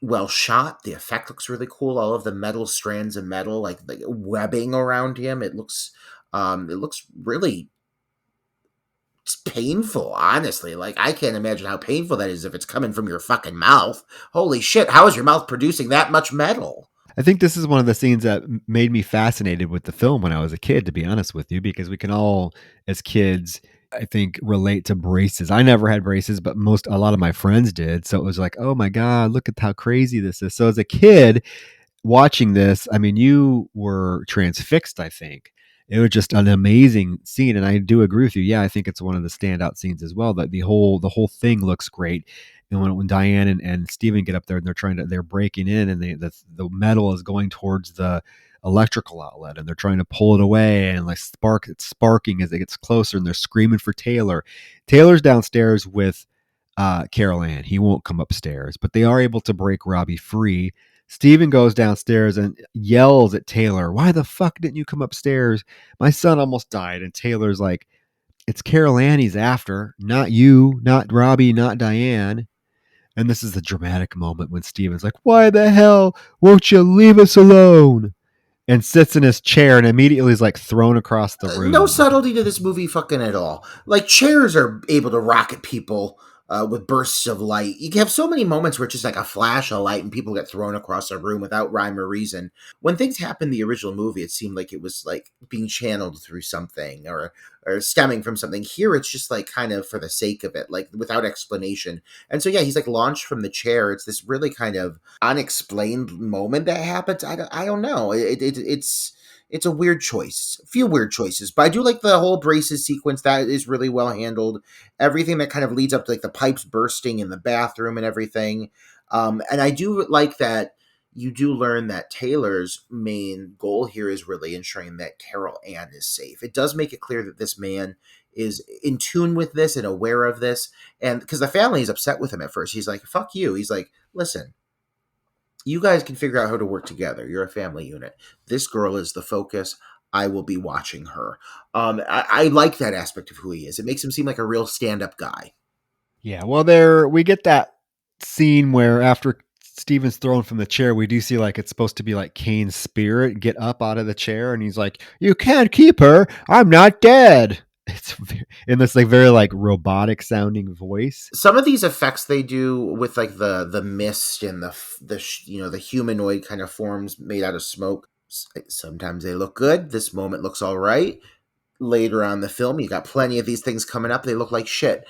well shot. The effect looks really cool. All of the metal strands of metal, like webbing around him. It looks really painful, honestly. Like, I can't imagine how painful that is if it's coming from your fucking mouth. Holy shit, how is your mouth producing that much metal? I think this is one of the scenes that made me fascinated with the film when I was a kid, to be honest with you, because we can all, as kids, I think, relate to braces. I never had braces, but a lot of my friends did. So it was like, oh my God, look at how crazy this is. So as a kid watching this, I mean, you were transfixed, I think. It was just an amazing scene. And I do agree with you. Yeah, I think it's one of the standout scenes as well. That the whole thing looks great. And when Diane and Steven get up there and they're breaking in, and the metal is going towards the electrical outlet, and they're trying to pull it away, and like it's sparking as it gets closer, and they're screaming for Taylor. Taylor's downstairs with Carol Ann. He won't come upstairs, but they are able to break Robbie free. Steven goes downstairs and yells at Taylor, why the fuck didn't you come upstairs? My son almost died. And Taylor's like, it's Carol Ann he's after, not you, not Robbie, not Diane. And this is the dramatic moment when Steven's like, why the hell won't you leave us alone? And sits in his chair and immediately is like thrown across the room. No subtlety to this movie fucking at all. Like, chairs are able to rocket people with bursts of light. You have so many moments where it's just like a flash of light and people get thrown across a room without rhyme or reason. When things happened in the original movie, it seemed like it was like being channeled through something or stemming from something. Here, it's just like kind of for the sake of it, like without explanation. And so, yeah, he's like launched from the chair. It's this really kind of unexplained moment that happens. I don't know. It's a weird choice. A few weird choices. But I do like the whole braces sequence. That is really well handled. Everything that kind of leads up to like the pipes bursting in the bathroom and everything. And I do like that you do learn that Taylor's main goal here is really ensuring that Carol Ann is safe. It does make it clear that this man is in tune with this and aware of this. And because the family is upset with him at first, he's like, fuck you. He's like, listen, you guys can figure out how to work together. You're a family unit. This girl is the focus. I will be watching her. I like that aspect of who he is. It makes him seem like a real stand-up guy. Yeah, well, we get that scene where after Steven's thrown from the chair, we do see like it's supposed to be like Kane's spirit get up out of the chair, and he's like, "You can't keep her. I'm not dead." It's in this like very like robotic sounding voice. Some of these effects they do with like the mist and the humanoid kind of forms made out of smoke. Sometimes they look good. This moment looks all right. Later on in the film, you got plenty of these things coming up. They look like shit.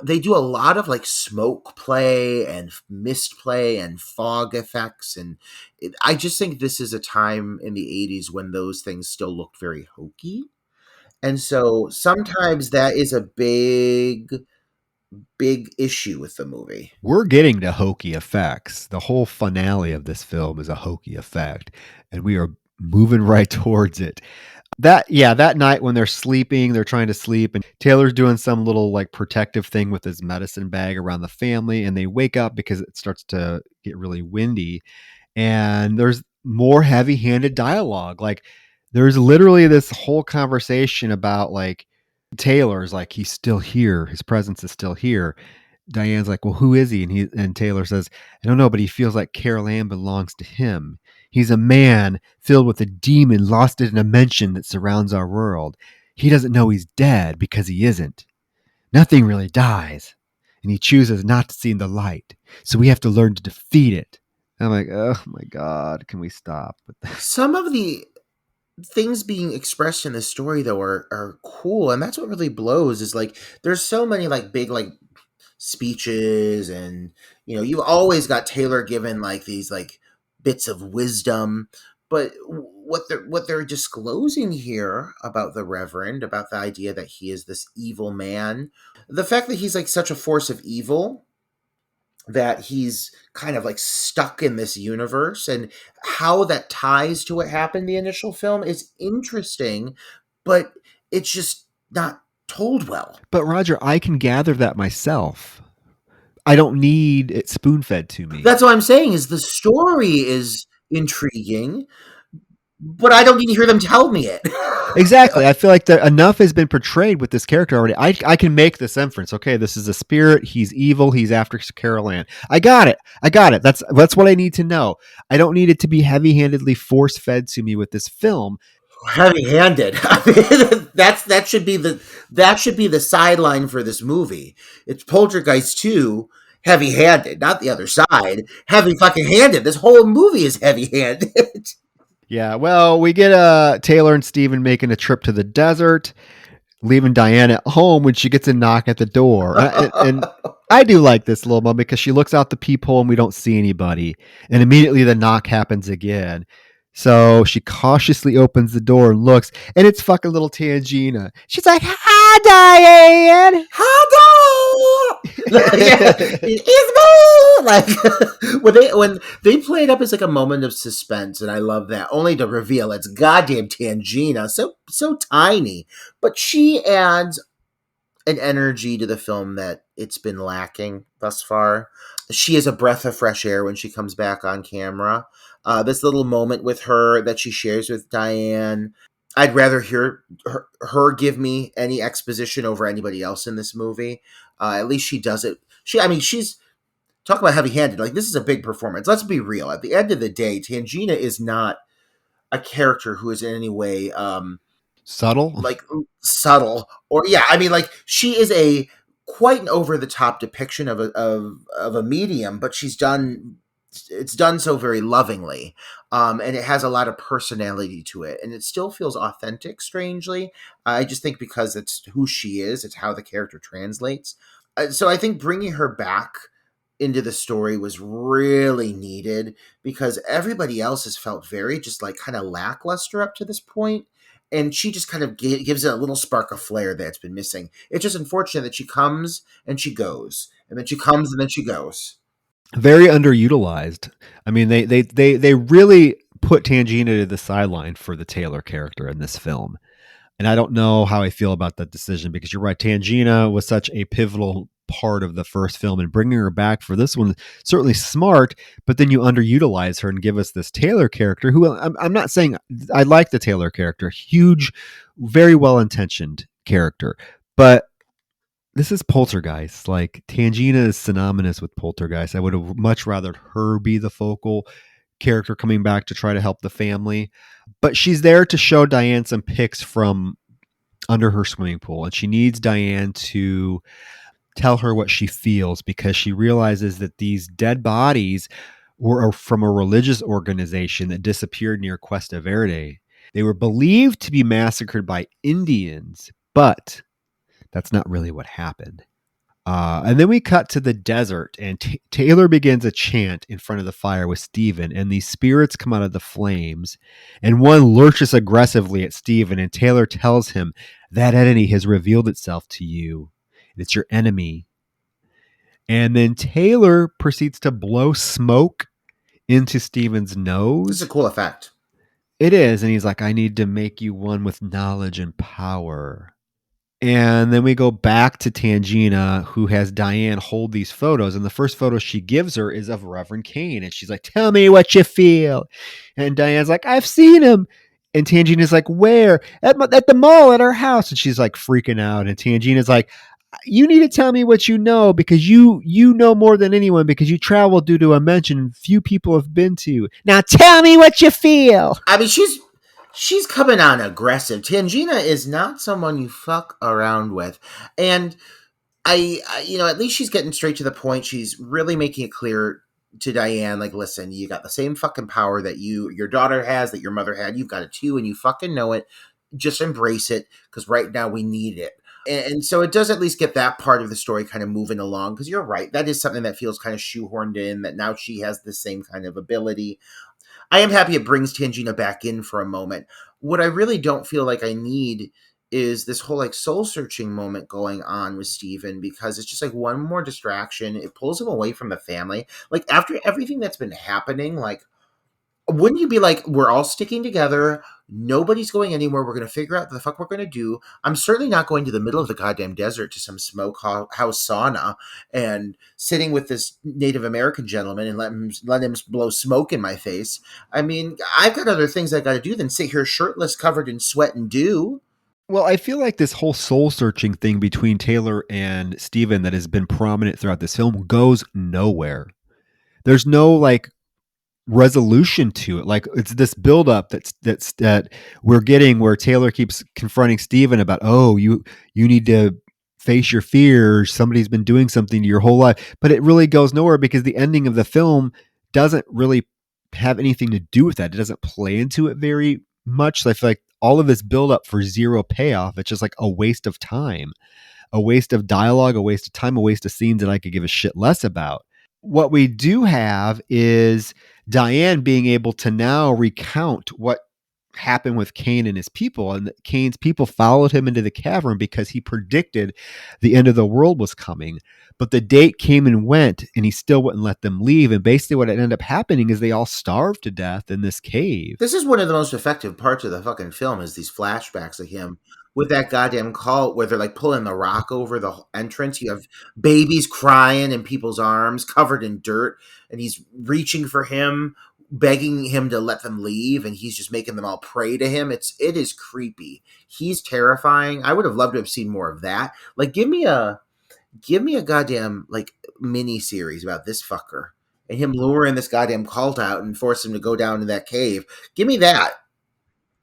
They do a lot of like smoke play and mist play and fog effects, and I just think this is a time in the 80s when those things still looked very hokey. And so sometimes that is a big issue with the movie. We're getting to hokey effects. The whole finale of this film is a hokey effect, and we are moving right towards it. That night when they're sleeping, they're trying to sleep, and Taylor's doing some little like protective thing with his medicine bag around the family, and they wake up because it starts to get really windy, and there's more heavy-handed dialogue. Like there's literally this whole conversation about like Taylor's like, he's still here, his presence is still here. Diane's like, well, who is he? And Taylor says, I don't know, but he feels like Carol Ann belongs to him. He's a man filled with a demon lost in a dimension that surrounds our world. He doesn't know he's dead because he isn't. Nothing really dies, and he chooses not to see the light. So we have to learn to defeat it. And I'm like, oh my God, can we stop? Some of the things being expressed in this story though are cool, and that's what really blows is like there's so many like big like speeches, and you've always got Taylor given like these like bits of wisdom, but what they're disclosing here about the Reverend, about the idea that he is this evil man, the fact that he's like such a force of evil, that he's kind of like stuck in this universe, and how that ties to what happened in the initial film is interesting, but it's just not told well. But Roger, I can gather that myself. I don't need it spoon-fed to me. That's what I'm saying, is the story is intriguing, but I don't need to hear them tell me it. Exactly. I feel like enough has been portrayed with this character already. I can make this inference. Okay, this is a spirit. He's evil. He's after Carol Ann. I got it. That's what I need to know. I don't need it to be heavy-handedly force-fed to me with this film. Heavy-handed. I mean, that should be the sideline for this movie. It's Poltergeist 2, heavy-handed, not the other side. Heavy fucking handed. This whole movie is heavy-handed. Yeah, well, we get Taylor and Steven making a trip to the desert, leaving Diane at home when she gets a knock at the door. And I do like this little moment because she looks out the peephole and we don't see anybody. And immediately the knock happens again. So she cautiously opens the door and looks, and it's fucking little Tangina. She's like, "Hi, Diane. Hi, Diane." It's me. Like when they play it up as like a moment of suspense, and I love that. Only to reveal it's goddamn Tangina, so tiny, but she adds an energy to the film that it's been lacking thus far. She is a breath of fresh air when she comes back on camera. This little moment with her that she shares with Diane, I'd rather hear her give me any exposition over anybody else in this movie. At least she does it. She's talk about heavy-handed. Like, this is a big performance. Let's be real. At the end of the day, Tangina is not a character who is in any way subtle, or she is a quite an over-the-top depiction of a medium, but it's done so very lovingly, and it has a lot of personality to it, and it still feels authentic, strangely. I just think because it's who she is, it's how the character translates. So I think bringing her back into the story was really needed, because everybody else has felt very just like kind of lackluster up to this point, and she just kind of gives it a little spark of flair that's been missing. It's just unfortunate that she comes and she goes, and then she comes and then she goes. Very underutilized. I mean, they really put Tangina to the sideline for the Taylor character in this film. And I don't know how I feel about that decision, because you're right. Tangina was such a pivotal part of the first film, and bringing her back for this one, certainly smart, but then you underutilize her and give us this Taylor character who, I'm not saying I like the Taylor character, huge, very well-intentioned character, but this is Poltergeist. Like, Tangina is synonymous with Poltergeist. I would have much rather her be the focal character coming back to try to help the family. But she's there to show Diane some pics from under her swimming pool. And she needs Diane to tell her what she feels, because she realizes that these dead bodies were from a religious organization that disappeared near Cuesta Verde. They were believed to be massacred by Indians, but that's not really what happened. And then we cut to the desert, and Taylor begins a chant in front of the fire with Steven, and these spirits come out of the flames, and one lurches aggressively at Steven, and Taylor tells him that entity has revealed itself to you. It's your enemy. And then Taylor proceeds to blow smoke into Steven's nose. This is a cool effect. It is. And he's like, I need to make you one with knowledge and power. And then we go back to Tangina, who has Diane hold these photos. And the first photo she gives her is of Reverend Kane. And she's like, tell me what you feel. And Diane's like, I've seen him. And Tangina's like, where? At the mall at our house. And she's like freaking out. And Tangina's like, you need to tell me what you know, because you know more than anyone, because you traveled due to a dimension few people have been to. Now tell me what you feel. I mean, she's coming on aggressive. Tangina is not someone you fuck around with. And I at least she's getting straight to the point. She's really making it clear to Diane, like, listen, you got the same fucking power that your daughter has, that your mother had. You've got it too, and you fucking know it. Just embrace it, because right now we need it. And so it does at least get that part of the story kind of moving along, because you're right. That is something that feels kind of shoehorned in, that now she has the same kind of ability. I am happy it brings Tangina back in for a moment. What I really don't feel like I need is this whole like soul searching moment going on with Steven, because it's just like one more distraction. It pulls him away from the family. Like, after everything that's been happening, like, wouldn't you be like, we're all sticking together, nobody's going anywhere, we're going to figure out what the fuck we're going to do. I'm certainly not going to the middle of the goddamn desert to some smokehouse sauna and sitting with this Native American gentleman and let him blow smoke in my face. I mean, I've got other things I got to do than sit here shirtless, covered in sweat and dew. Well, I feel like this whole soul-searching thing between Taylor and Steven that has been prominent throughout this film goes nowhere. There's no, like, resolution to it. Like, it's this buildup that we're getting, where Taylor keeps confronting Steven about, oh, you need to face your fears. Somebody's been doing something to your whole life. But it really goes nowhere, because the ending of the film doesn't really have anything to do with that. It doesn't play into it very much. So I feel like all of this buildup for zero payoff, it's just like a waste of time, a waste of dialogue, a waste of time, a waste of scenes that I could give a shit less about. What we do have is Diane being able to now recount what happened with Kane and his people. And Kane's people followed him into the cavern because he predicted the end of the world was coming. But the date came and went, and he still wouldn't let them leave. And basically what ended up happening is they all starved to death in this cave. This is one of the most effective parts of the fucking film, is these flashbacks of him with that goddamn cult where they're like pulling the rock over the entrance. You have babies crying in people's arms, covered in dirt, and he's reaching for him, begging him to let them leave, and he's just making them all pray to him. It is creepy. He's terrifying. I would have loved to have seen more of that. Like, give me a goddamn like mini series about this fucker and him luring this goddamn cult out and force him to go down to that cave. Give me that.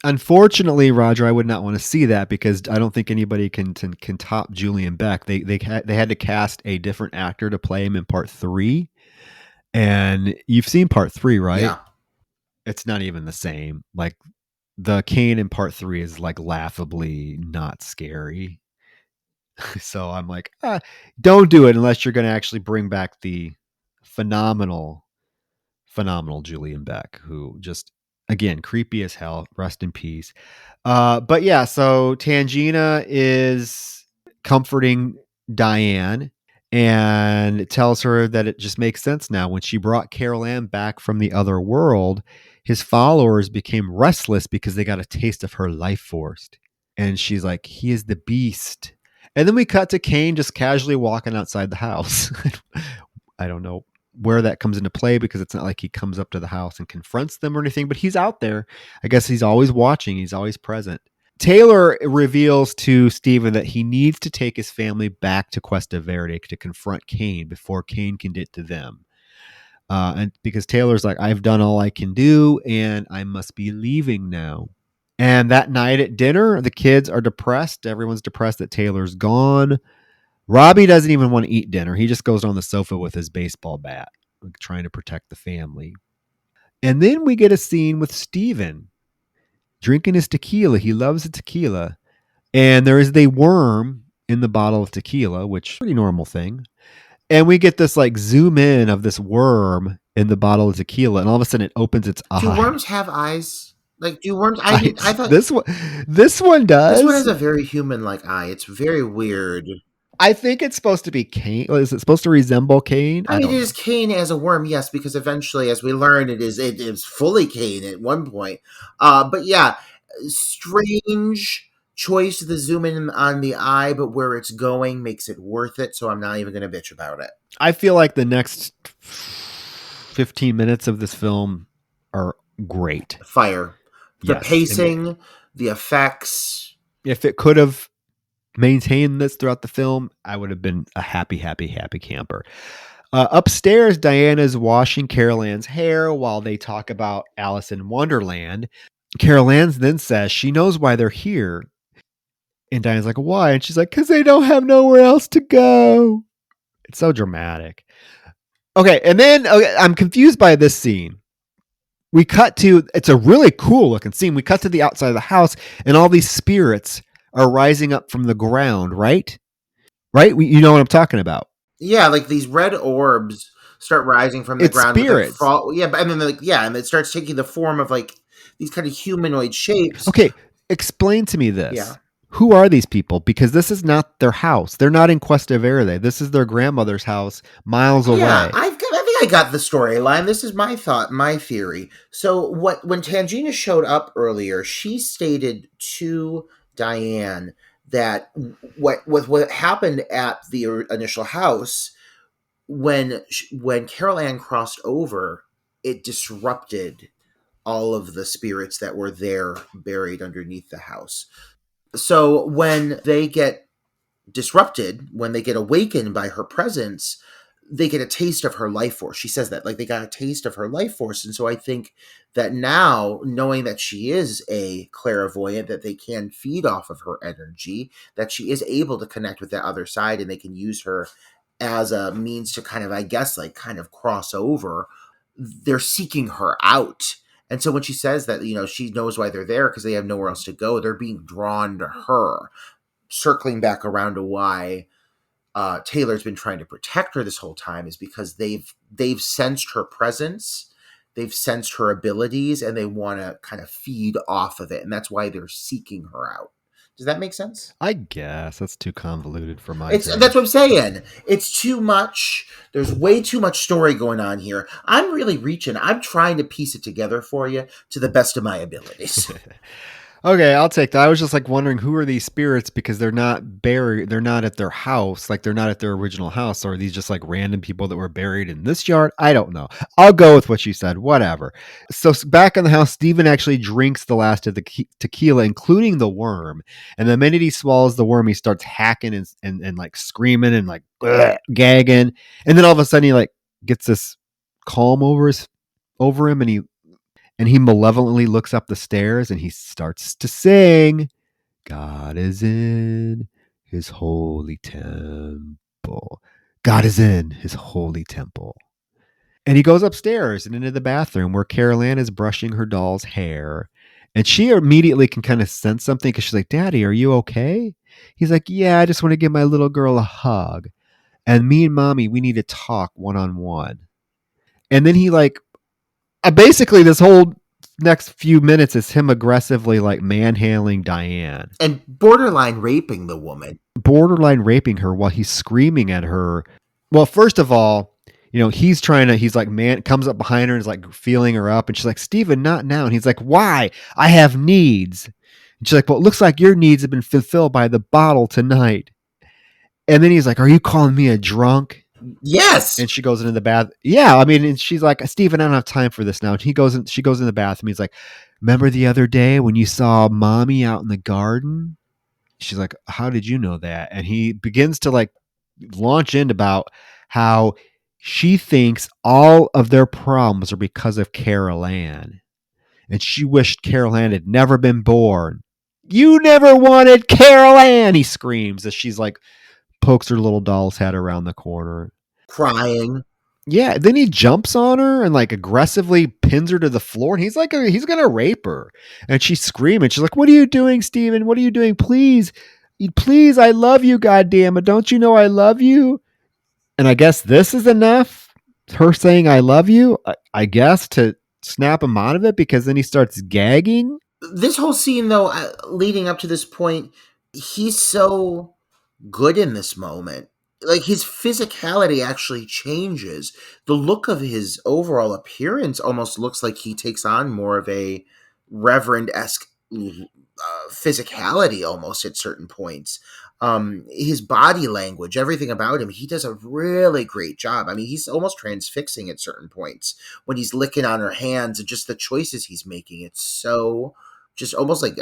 Unfortunately, Roger, I would not want to see that, because I don't think anybody can top Julian Beck. They had to cast a different actor to play him in part 3, and you've seen part 3, right? Yeah. It's not even the same. Like, the Kane in part 3 is like laughably not scary. So I'm like, don't do it unless you're going to actually bring back the phenomenal Julian Beck, who just, again, creepy as hell. Rest in peace. But yeah, so Tangina is comforting Diane and tells her that it just makes sense now. When she brought Carol Ann back from the other world, his followers became restless because they got a taste of her life force. And she's like, he is the beast. And then we cut to Kane just casually walking outside the house. I don't know where that comes into play because it's not like he comes up to the house and confronts them or anything, but he's out there. I guess he's always watching. He's always present. Taylor reveals to Steven that he needs to take his family back to Cuesta Verde to confront Kane before Kane can get to them. And because Taylor's like, I've done all I can do and I must be leaving now. And that night at dinner, the kids are depressed. Everyone's depressed that Taylor's gone. Robbie doesn't even want to eat dinner. He just goes on the sofa with his baseball bat, like trying to protect the family. And then we get a scene with Steven drinking his tequila. He loves the tequila. And there is the worm in the bottle of tequila, which is a pretty normal thing. And we get this like zoom in of this worm in the bottle of tequila. And all of a sudden it opens its eye. Do worms have eyes? Like, do worms? I thought this one does. This one has a very human-like eye. It's very weird. I think it's supposed to be Kane. Is it supposed to resemble Kane? I mean, it is Kane as a worm, yes, because eventually, as we learn, it is fully Kane at one point. But yeah, strange choice to zoom in on the eye, but where it's going makes it worth it. So I'm not even going to bitch about it. I feel like the next 15 minutes of this film are great. Fire. The Yes. pacing, the effects. If it could have maintained this throughout the film, I would have been a happy camper. Upstairs, Diana's washing Carol Ann's hair while they talk about Alice in Wonderland. Carol Ann then says she knows why they're here. And Diana's like, why? And she's like, because they don't have nowhere else to go. It's so dramatic. Okay, and then I'm confused by this scene. We cut to, it's a really cool looking scene. We cut to the outside of the house and all these spirits are rising up from the ground, right? Right? You know what I'm talking about. Yeah, like these red orbs start rising from the ground. Spirits. And it starts taking the form of like these kind of humanoid shapes. Okay, explain to me this. Yeah. Who are these people? Because this is not their house. They're not in Cuesta Verde. This is their grandmother's house miles away. Yeah, I think I got the storyline. This is my thought, my theory. So when Tangina showed up earlier, she stated to Diane that what happened at the initial house when Carol Ann crossed over, it disrupted all of the spirits that were there buried underneath the house. So when they get disrupted, when they get awakened by her presence, they get a taste of her life force. She says that, like, they got a taste of her life force. And so I think that now, knowing that she is a clairvoyant, that they can feed off of her energy, that she is able to connect with that other side, and they can use her as a means to kind of cross over. They're seeking her out. And so when she says that, she knows why they're there because they have nowhere else to go, they're being drawn to her, circling back around to why Taylor's been trying to protect her this whole time is because they've sensed her presence, they've sensed her abilities, and they want to kind of feed off of it. And that's why they're seeking her out. Does that make sense? I guess that's too convoluted for my That's what I'm saying. It's too much. There's way too much story going on here. I'm really reaching. I'm trying to piece it together for you to the best of my abilities. Okay, I'll take that. I was just like wondering, who are these spirits, because they're not buried. They're not at their house. Like, they're not at their original house. Or are these just like random people that were buried in this yard? I don't know. I'll go with what you said. Whatever. So back in the house, Steven actually drinks the last of the tequila, including the worm. And the minute he swallows the worm, he starts hacking and like screaming and like gagging. And then all of a sudden he like gets this calm over him, and he malevolently looks up the stairs and he starts to sing, God is in his holy temple. God is in his holy temple. And he goes upstairs and into the bathroom where Carol Ann is brushing her doll's hair. And she immediately can kind of sense something because she's like, Daddy, are you okay? He's like, yeah, I just want to give my little girl a hug. And me and Mommy, we need to talk one-on-one. And then he like, basically this whole next few minutes is him aggressively like manhandling Diane and borderline raping the woman, while he's screaming at her. Well, first of all, he's comes up behind her and is like feeling her up, and she's like, Steven, not now. And he's like, why? I have needs. And she's like, well, it looks like your needs have been fulfilled by the bottle tonight. And then he's like, are you calling me a drunk? Yes. And she goes into the bath. Yeah, I mean, and she's like, Steven, I don't have time for this now. And she goes in the bathroom. He's like, remember the other day when you saw mommy out in the garden? She's like, how did you know that? And he begins to like launch in about how she thinks all of their problems are because of Carol Ann. And she wished Carol Ann had never been born. You never wanted Carol Ann, he screams as she's like pokes her little doll's head around the corner. Crying. Yeah, then he jumps on her and like aggressively pins her to the floor, and he's like, he's gonna rape her. And she's screaming. She's like, "What are you doing, Steven? What are you doing? Please, please, I love you, goddamn it! Don't you know I love you?" And I guess this is enough. Her saying "I love you," I guess, to snap him out of it, because then he starts gagging. This whole scene, though, leading up to this point, he's so good in this moment. Like, his physicality actually changes. The look of his overall appearance almost looks like he takes on more of a Reverend-esque physicality almost at certain points. His body language, everything about him, he does a really great job. I mean, he's almost transfixing at certain points when he's licking on her hands and just the choices he's making. It's so just almost like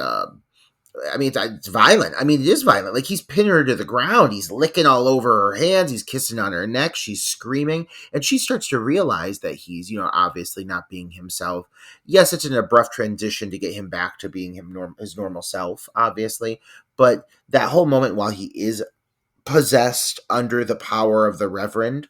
I mean, it's violent. I mean, it is violent. Like, he's pinning her to the ground. He's licking all over her hands. He's kissing on her neck. She's screaming. And she starts to realize that he's, obviously not being himself. Yes, it's an abrupt transition to get him back to being his normal self, obviously. But that whole moment while he is possessed under the power of the Reverend,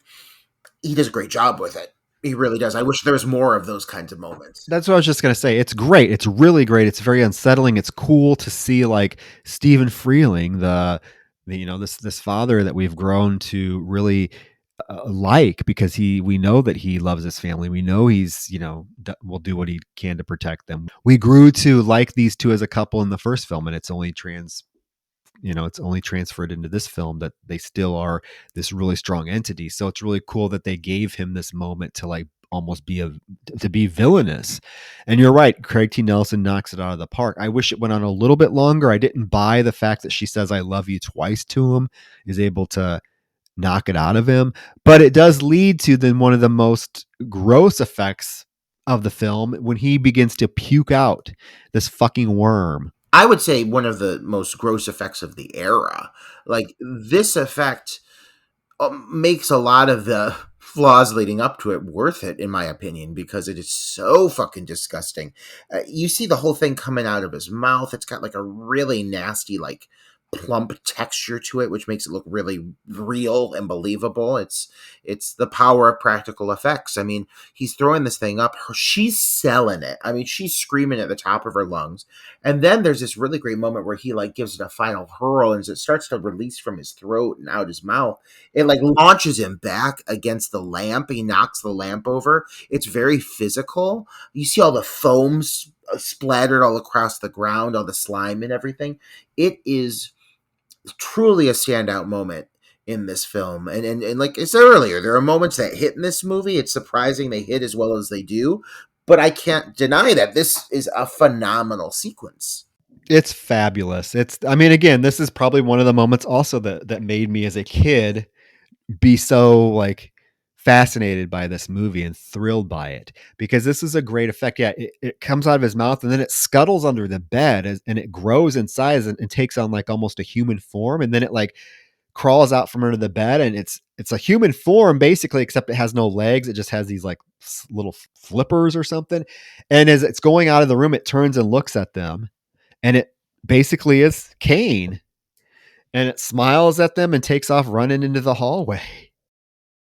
he does a great job with it. He really does. I wish there was more of those kinds of moments. That's what I was just gonna say. It's great. It's really great. It's very unsettling. It's cool to see like Stephen Freeling, this father that we've grown to really like, because we know that he loves his family. We know he's will do what he can to protect them. We grew to like these two as a couple in the first film, and it's only transferred into this film that they still are this really strong entity. So it's really cool that they gave him this moment to like almost to be villainous. And you're right, Craig T. Nelson knocks it out of the park. I wish it went on a little bit longer. I didn't buy the fact that she says I love you twice to him is able to knock it out of him, but it does lead to then one of the most gross effects of the film when he begins to puke out this fucking worm. I would say one of the most gross effects of the era. Like, this effect makes a lot of the flaws leading up to it worth it, in my opinion, because it is so fucking disgusting. You see the whole thing coming out of his mouth. It's got like a really nasty, like, plump texture to it, which makes it look really real and believable. It's the power of practical effects. I mean, he's throwing this thing up. She's selling it. I mean, she's screaming at the top of her lungs. And then there's this really great moment where he like gives it a final hurl, and as it starts to release from his throat and out his mouth, it like launches him back against the lamp. He knocks the lamp over. It's very physical. You see all the foams splattered all across the ground, all the slime and everything. It is truly a standout moment in this film. And like I said earlier, there are moments that hit in this movie. It's surprising they hit as well as they do, but I can't deny that this is a phenomenal sequence. It's fabulous. Again, this is probably one of the moments also that made me as a kid be so like fascinated by this movie and thrilled by it, because this is a great effect. Yeah, it comes out of his mouth and then it scuttles under the bed and it grows in size and takes on like almost a human form, and then it like crawls out from under the bed, and it's a human form basically, except it has no legs. It just has these like little flippers or something, and as it's going out of the room, it turns and looks at them, and it basically is Kane, and it smiles at them and takes off running into the hallway.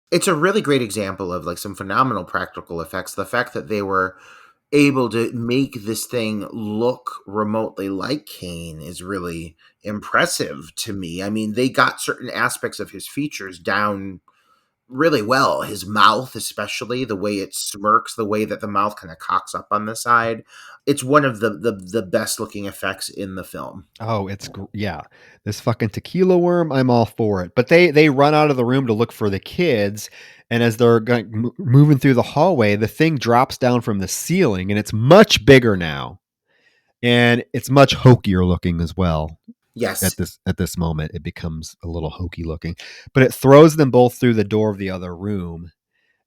It's a really great example of like some phenomenal practical effects. The fact that they were able to make this thing look remotely like Kane is really impressive to me. I mean, they got certain aspects of his features down really well. His mouth, especially the way it smirks, the way that the mouth kind of cocks up on the side. It's one of the best looking effects in the film. Oh, yeah. This fucking tequila worm, I'm all for it. But they run out of the room to look for the kids, and as they're moving through the hallway, the thing drops down from the ceiling, and it's much bigger now. and it's much hokier looking as well. Yes. At this moment, it becomes a little hokey looking, but it throws them both through the door of the other room,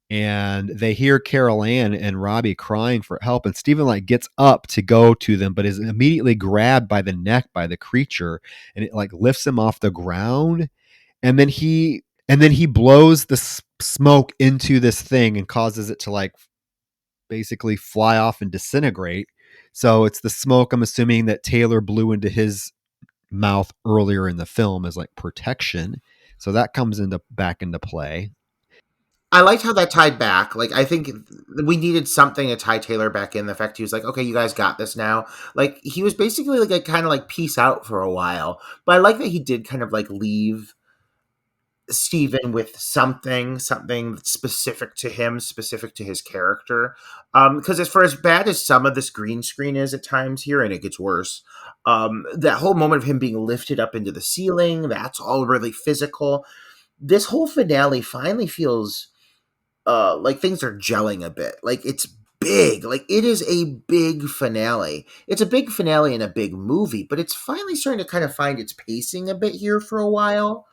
and they hear Carol Ann and Robbie crying for help, and Stephen like gets up to go to them, but is immediately grabbed by the neck by the creature, and it like lifts him off the ground, and then he blows the smoke into this thing and causes it to like basically fly off and disintegrate. So it's the smoke, I'm assuming, that Taylor blew into his mouth earlier in the film as like protection. So that comes into back into play. I liked how that tied back. Like, I think we needed something to tie Taylor back in. The fact he was like, okay, you guys got this now. Like, he was basically like a kind of like peace out for a while. But I like that he did kind of like leave Steven with something specific to him, specific to his character. Because as far as bad as some of this green screen is at times here, and it gets worse, that whole moment of him being lifted up into the ceiling, that's all really physical. This whole finale finally feels like things are gelling a bit. Like it's big. Like it is a big finale. It's a big finale in a big movie, but it's finally starting to kind of find its pacing a bit here for a while.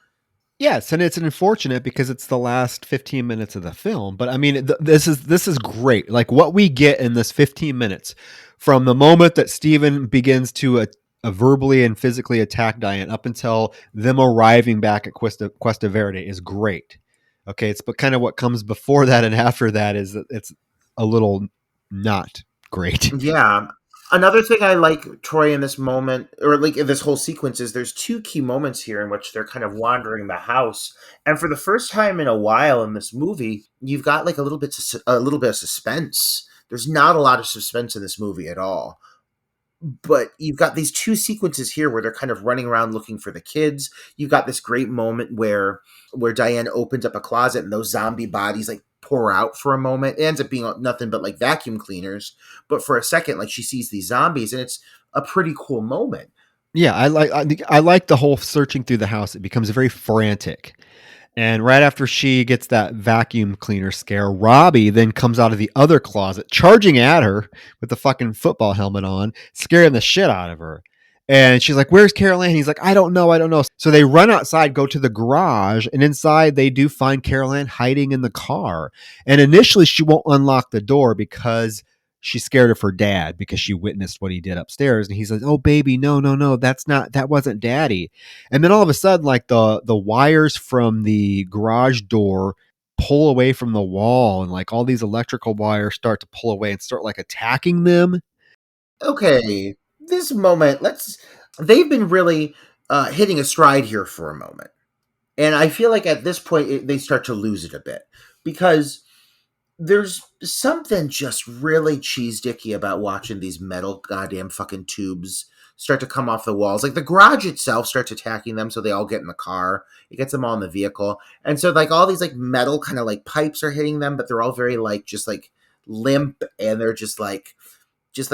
Yes, and it's unfortunate because it's the last 15 minutes of the film. But I mean, this is great. Like what we get in this 15 minutes, from the moment that Steven begins to verbally and physically attack Diane up until them arriving back at Cuesta Verde, is great. Okay, it's but kind of what comes before that and after that is that it's a little not great. Yeah. Another thing I like, Troy, in this moment, or like in this whole sequence, is there's two key moments here in which they're kind of wandering the house, and for the first time in a while in this movie, you've got like a little bit of suspense. There's not a lot of suspense in this movie at all, but you've got these two sequences here where they're kind of running around looking for the kids. You've got this great moment where Diane opens up a closet and those zombie bodies like pour out for a moment. It ends up being nothing but like vacuum cleaners, but for a second, like she sees these zombies, and it's a pretty cool moment. Yeah, I like the whole searching through the house. It becomes very frantic. And right after she gets that vacuum cleaner scare, Robbie then comes out of the other closet, charging at her with the fucking football helmet on, scaring the shit out of her. And she's like, "Where's Carol Ann?" He's like, I don't know. I don't know." So they run outside, go to the garage, and inside they do find Carol Ann hiding in the car. And initially she won't unlock the door because she's scared of her dad because she witnessed what he did upstairs. And he's like, "Oh, baby, no, no, no, that wasn't daddy." And then all of a sudden, like the wires from the garage door pull away from the wall, and like all these electrical wires start to pull away and start like attacking them. Okay, this moment, they've been really hitting a stride here for a moment. And I feel like at this point, they start to lose it a bit because there's something just really cheese dicky about watching these metal goddamn fucking tubes start to come off the walls. Like the garage itself starts attacking them, so they all get in the car. It gets them all in the vehicle. And so like all these like metal kind of like pipes are hitting them, but they're all very like just like limp, and they're just like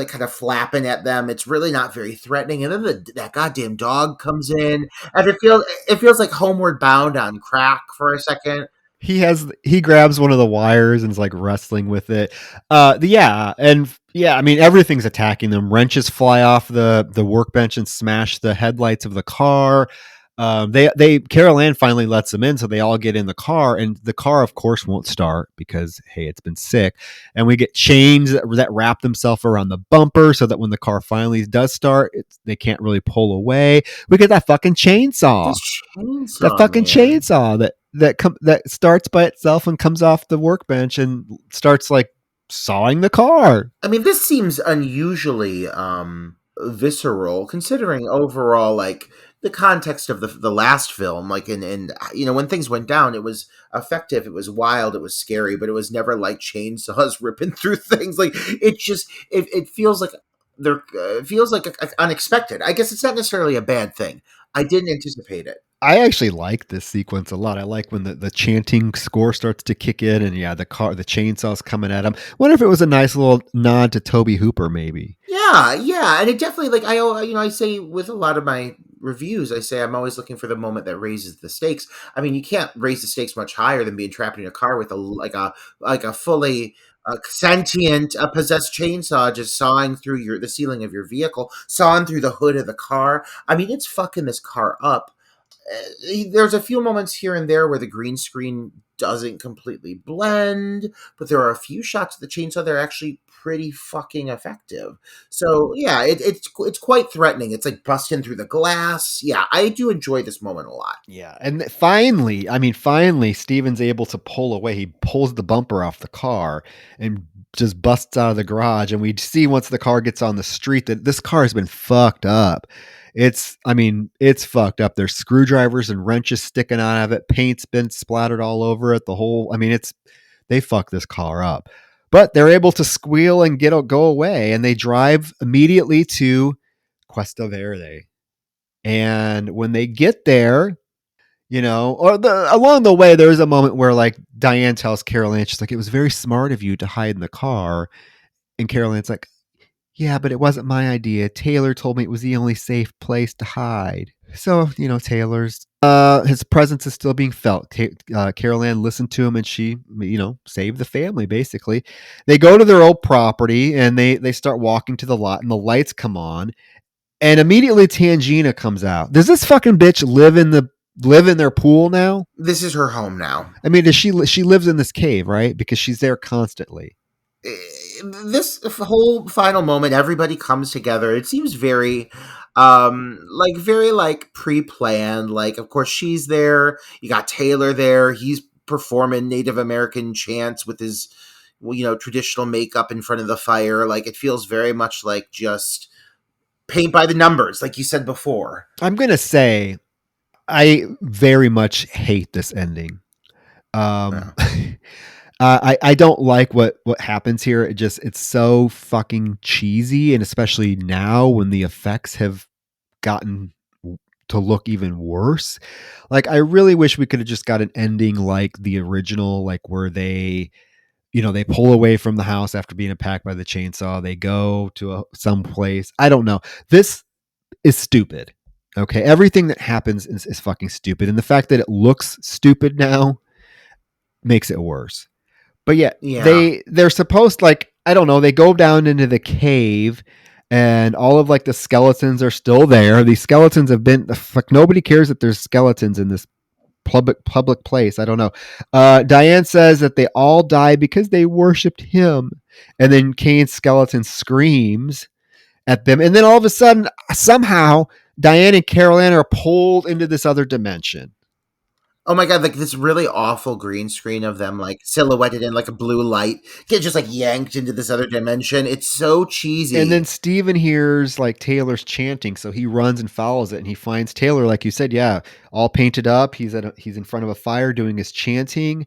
kind of flapping at them. It's really not very threatening. And then that goddamn dog comes in, and it feels like Homeward Bound on crack for a second. He grabs one of the wires and is like wrestling with it. I mean everything's attacking them. Wrenches fly off the workbench and smash the headlights of the car. They Carol Ann finally lets them in, so they all get in the car, and the car, of course, won't start because hey, it's been sick. And we get chains that wrap themselves around the bumper, so that when the car finally does start, they can't really pull away. We get that fucking chainsaw, This that chainsaw, fucking man. chainsaw that starts by itself and comes off the workbench and starts like sawing the car. I mean, this seems unusually visceral considering overall like the context of the last film. Like and when things went down, it was effective, it was wild, it was scary, but it was never like chainsaws ripping through things. Like it feels like it feels like unexpected. I guess it's not necessarily a bad thing. I didn't anticipate it. I actually like this sequence a lot. I like when the chanting score starts to kick in, and yeah, the chainsaw's coming at him. Wonder if it was a nice little nod to Toby Hooper, maybe. Yeah, yeah, and it definitely like I say with a lot of my reviews, I say I'm always looking for the moment that raises the stakes. I mean, you can't raise the stakes much higher than being trapped in a car with a fully a sentient, a possessed chainsaw just sawing through the ceiling of your vehicle, sawing through the hood of the car. I mean, it's fucking this car up. There's a few moments here and there where the green screen doesn't completely blend, but there are a few shots of the chainsaw that are actually pretty fucking effective. So yeah, it's quite threatening. It's like busting through the glass. Yeah, I do enjoy this moment a lot. Yeah. And finally, Steven's able to pull away. He pulls the bumper off the car and just busts out of the garage. And we see once the car gets on the street that this car has been fucked up. It's fucked up. There's screwdrivers and wrenches sticking out of it. Paint's been splattered all over it. They fucked this car up. But they're able to squeal and go away. And they drive immediately to Cuesta Verde. And when they get there, along the way, there's a moment where like Diane tells Carol Ann, she's like, it was very smart of you to hide in the car. And Carol Ann's like, yeah, but it wasn't my idea. Taylor told me it was the only safe place to hide. So, Taylor's, his presence is still being felt. Carol Ann listened to him and she, saved the family, basically. They go to their old property and they start walking to the lot and the lights come on. And immediately Tangina comes out. Does this fucking bitch live in their pool now? This is her home now. I mean, she lives in this cave, right? Because she's there constantly. This whole final moment, everybody comes together. It seems very pre-planned. Like, of course, she's there. You got Taylor there. He's performing Native American chants with his, traditional makeup in front of the fire. Like, it feels very much like just paint by the numbers, like you said before. I'm going to say I very much hate this ending. I don't like what happens here. It's so fucking cheesy. And especially now when the effects have gotten to look even worse. Like, I really wish we could have just got an ending like the original, like where they pull away from the house after being attacked by the chainsaw. They go to some place. I don't know. This is stupid. Okay. Everything that happens is fucking stupid. And the fact that it looks stupid now makes it worse. But yeah. They're supposed, like, I don't know. They go down into the cave and all of like the skeletons are still there. These skeletons have been, fuck, nobody cares that there's skeletons in this public place. I don't know. Diane says that they all died because they worshipped him. And then Kane's skeleton screams at them. And then all of a sudden, somehow, Diane and Carol Ann are pulled into this other dimension. Oh my God, like this really awful green screen of them like silhouetted in like a blue light, get just like yanked into this other dimension. It's so cheesy. And then Steven hears like Taylor's chanting, so he runs and follows it and he finds Taylor, like you said, all painted up. He's in front of a fire doing his chanting.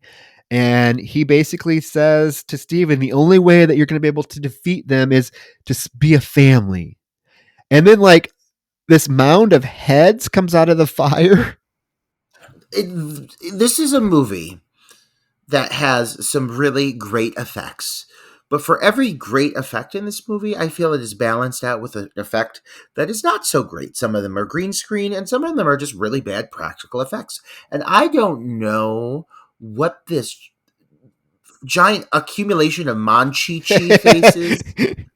And he basically says to Steven, the only way that you're going to be able to defeat them is to be a family. And then like this mound of heads comes out of the fire. This is a movie that has some really great effects. But for every great effect in this movie, I feel it is balanced out with an effect that is not so great. Some of them are green screen and some of them are just really bad practical effects. And I don't know what this giant accumulation of Monchichi faces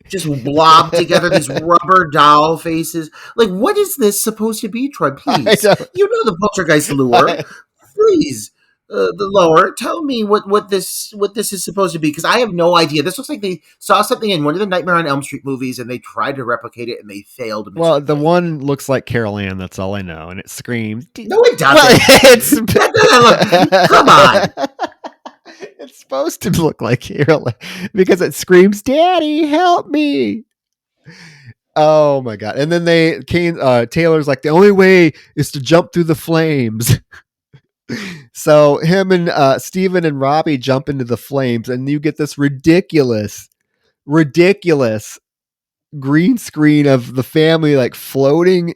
just blob together, these rubber doll faces. Like, what is this supposed to be, Troy? Please. You know the Poltergeist lure. Please, the lore. Tell me what this is supposed to be, because I have no idea. This looks like they saw something in one of the Nightmare on Elm Street movies and they tried to replicate it and they failed. Well, the one looks like Carol Ann, that's all I know, and it screams. No, it doesn't. Come on. It's supposed to look like Carol because it screams, "Daddy, help me!" Oh my God! And then Taylor's like, the only way is to jump through the flames. So him and Steven and Robbie jump into the flames, and you get this ridiculous green screen of the family like floating.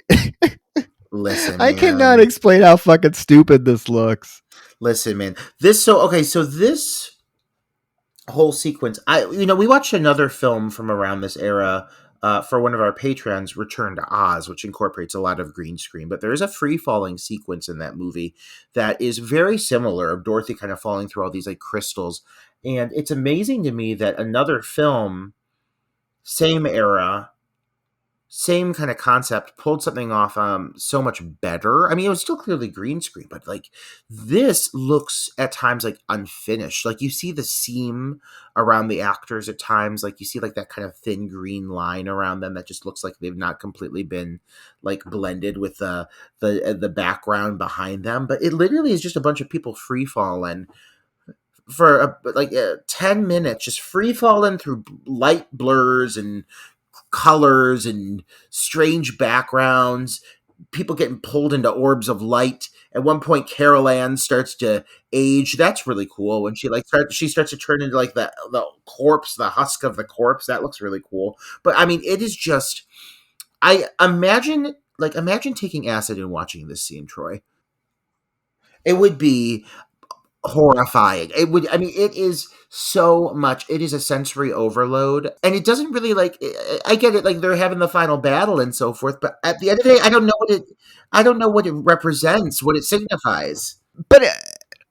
Listen, I cannot explain how fucking stupid this looks. Listen, man. This whole sequence, we watched another film from around this era, for one of our patrons, Return to Oz, which incorporates a lot of green screen. But there is a free falling sequence in that movie that is very similar of Dorothy kind of falling through all these like crystals. And it's amazing to me that another film, same era, same kind of concept, pulled something off so much better. I mean, it was still clearly green screen, but like this looks at times like unfinished. Like you see the seam around the actors at times, like you see like that kind of thin green line around them that just looks like they've not completely been like blended with the background behind them. But it literally is just a bunch of people free falling for 10 minutes, just free falling through light blurs and colors and strange backgrounds, people getting pulled into orbs of light. At one point, Carol Ann starts to age. That's really cool when she starts to turn into like the corpse, the husk of the corpse. That looks really cool. But I mean, it is just, I imagine taking acid and watching this scene, Troy. It would be horrifying. It would, I mean, it is so much, it is a sensory overload, and it doesn't really like, I get it, like they're having the final battle and so forth, but at the end of the day, I don't know what it represents, what it signifies. But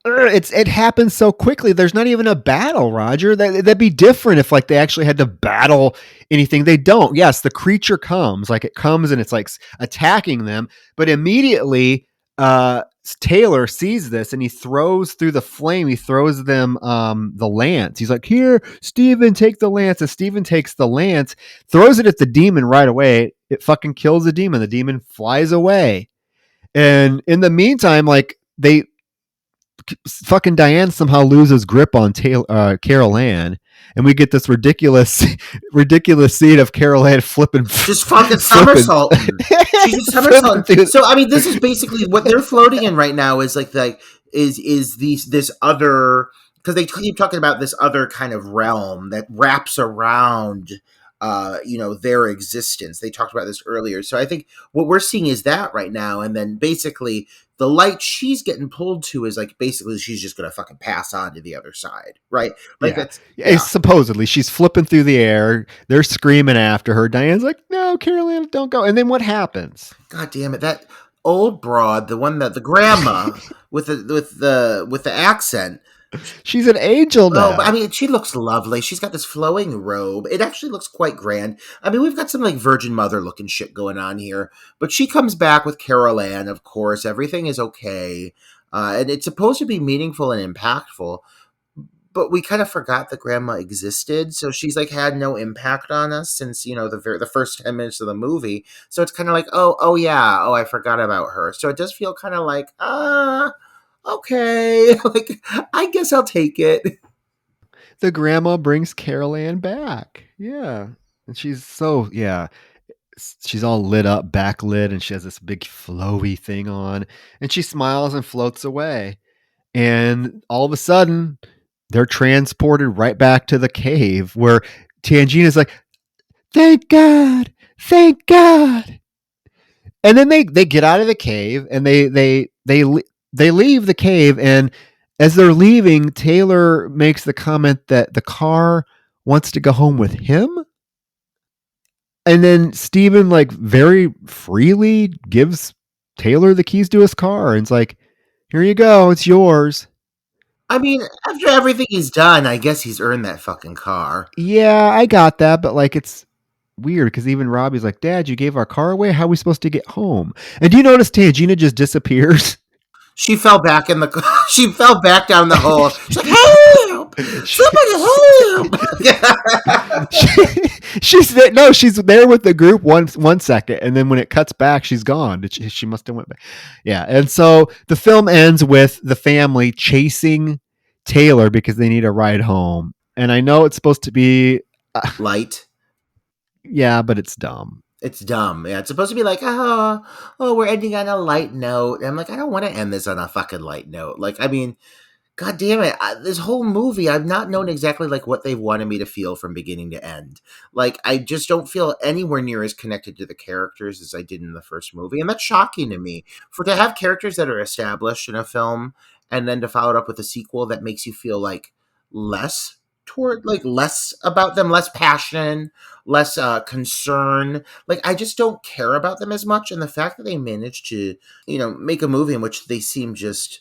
it happens so quickly. There's not even a battle, Roger. That'd be different if like they actually had to battle anything. They don't. Yes, the creature comes, like it comes and it's like attacking them, but immediately Taylor sees this and he throws through the flame. He throws them the lance. He's like, "Here, Steven, take the lance." And Steven takes the lance, throws it at the demon right away. It fucking kills the demon. The demon flies away. And in the meantime, like fucking Diane somehow loses grip on Carol Ann, and we get this ridiculous scene of Carol Ann flipping, just fucking somersaulting. She's just somersaulting. So I mean, this is basically what they're floating in right now. Is like this other, because they keep talking about this other kind of realm that wraps around their existence. They talked about this earlier. So I think what we're seeing is that right now. And then basically the light she's getting pulled to is like, basically she's just going to fucking pass on to the other side. Right. Like supposedly she's flipping through the air. They're screaming after her. Diane's like, "No, Carolyn, don't go." And then what happens? God damn it. That old broad, the one that the grandma with the accent, she's an angel now. Oh, but I mean, she looks lovely. She's got this flowing robe. It actually looks quite grand. I mean, we've got some like Virgin Mother looking shit going on here. But she comes back with Carol Ann, of course. Everything is okay. And it's supposed to be meaningful and impactful. But we kind of forgot that Grandma existed. So she's like had no impact on us since, the first 10 minutes of the movie. So it's kind of like, oh yeah. Oh, I forgot about her. So it does feel kind of like, okay, like I guess I'll take it. The grandma brings Carol Ann back. Yeah. And she's she's all lit up, backlit, and she has this big flowy thing on, and she smiles and floats away. And all of a sudden, they're transported right back to the cave where Tangina's like, "Thank God, thank God." And then they get out of the cave and they leave the cave, and as they're leaving, Taylor makes the comment that the car wants to go home with him. And then Steven like very freely gives Taylor the keys to his car and it's like, "Here you go, it's yours." I mean, after everything he's done, I guess he's earned that fucking car. Yeah, I got that, but like it's weird because even Robbie's like, "Dad, you gave our car away. How are we supposed to get home?" And do you notice Tangina just disappears? She fell back she fell back down the hole. She's like, "Help! Somebody help!" She's there. No, she's there with the group one second, and then when it cuts back, she's gone. She must have went back. Yeah, and so the film ends with the family chasing Taylor because they need a ride home. And I know it's supposed to be light. Yeah, but it's dumb. It's dumb. Yeah, it's supposed to be like, oh, we're ending on a light note. And I'm like, I don't want to end this on a fucking light note. Like, I mean, God damn it. This whole movie, I've not known exactly like what they wanted me to feel from beginning to end. Like, I just don't feel anywhere near as connected to the characters as I did in the first movie. And that's shocking to me. To have characters that are established in a film and then to follow it up with a sequel that makes you feel like less toward like less about them, less passion, less concern. Like I just don't care about them as much. And the fact that they managed to, make a movie in which they seem just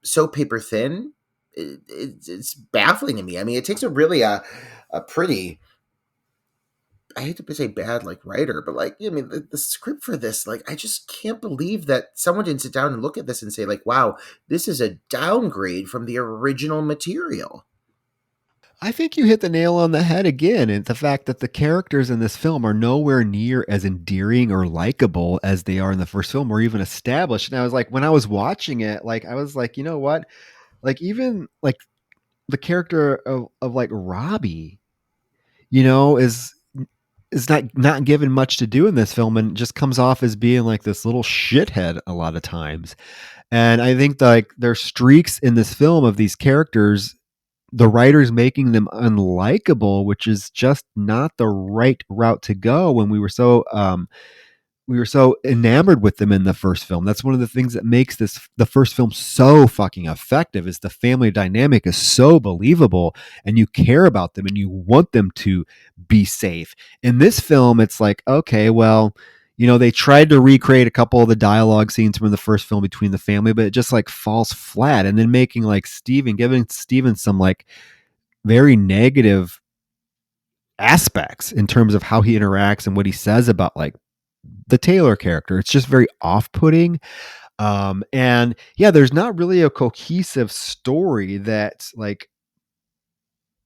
so paper thin, it's baffling to me. I mean, it takes a really a pretty, I hate to say bad like writer, but like, I mean, the script for this, like, I just can't believe that someone didn't sit down and look at this and say, like, wow, this is a downgrade from the original material. I think you hit the nail on the head again. And the fact that the characters in this film are nowhere near as endearing or likable as they are in the first film or even established. And I was like, when I was watching it, like, I was like, you know what? Like, even like the character of like Robbie, is not given much to do in this film and just comes off as being like this little shithead a lot of times. And I think like there's streaks in this film of these characters, the writers making them unlikable, which is just not the right route to go when we were so enamored with them in the first film. That's one of the things that makes the first film so fucking effective is the family dynamic is so believable and you care about them and you want them to be safe. In this film, it's like, okay, well, they tried to recreate a couple of the dialogue scenes from the first film between the family, but it just like falls flat. And then making like giving Steven some like very negative aspects in terms of how he interacts and what he says about like the Taylor character. It's just very off-putting. And yeah, there's not really a cohesive story that like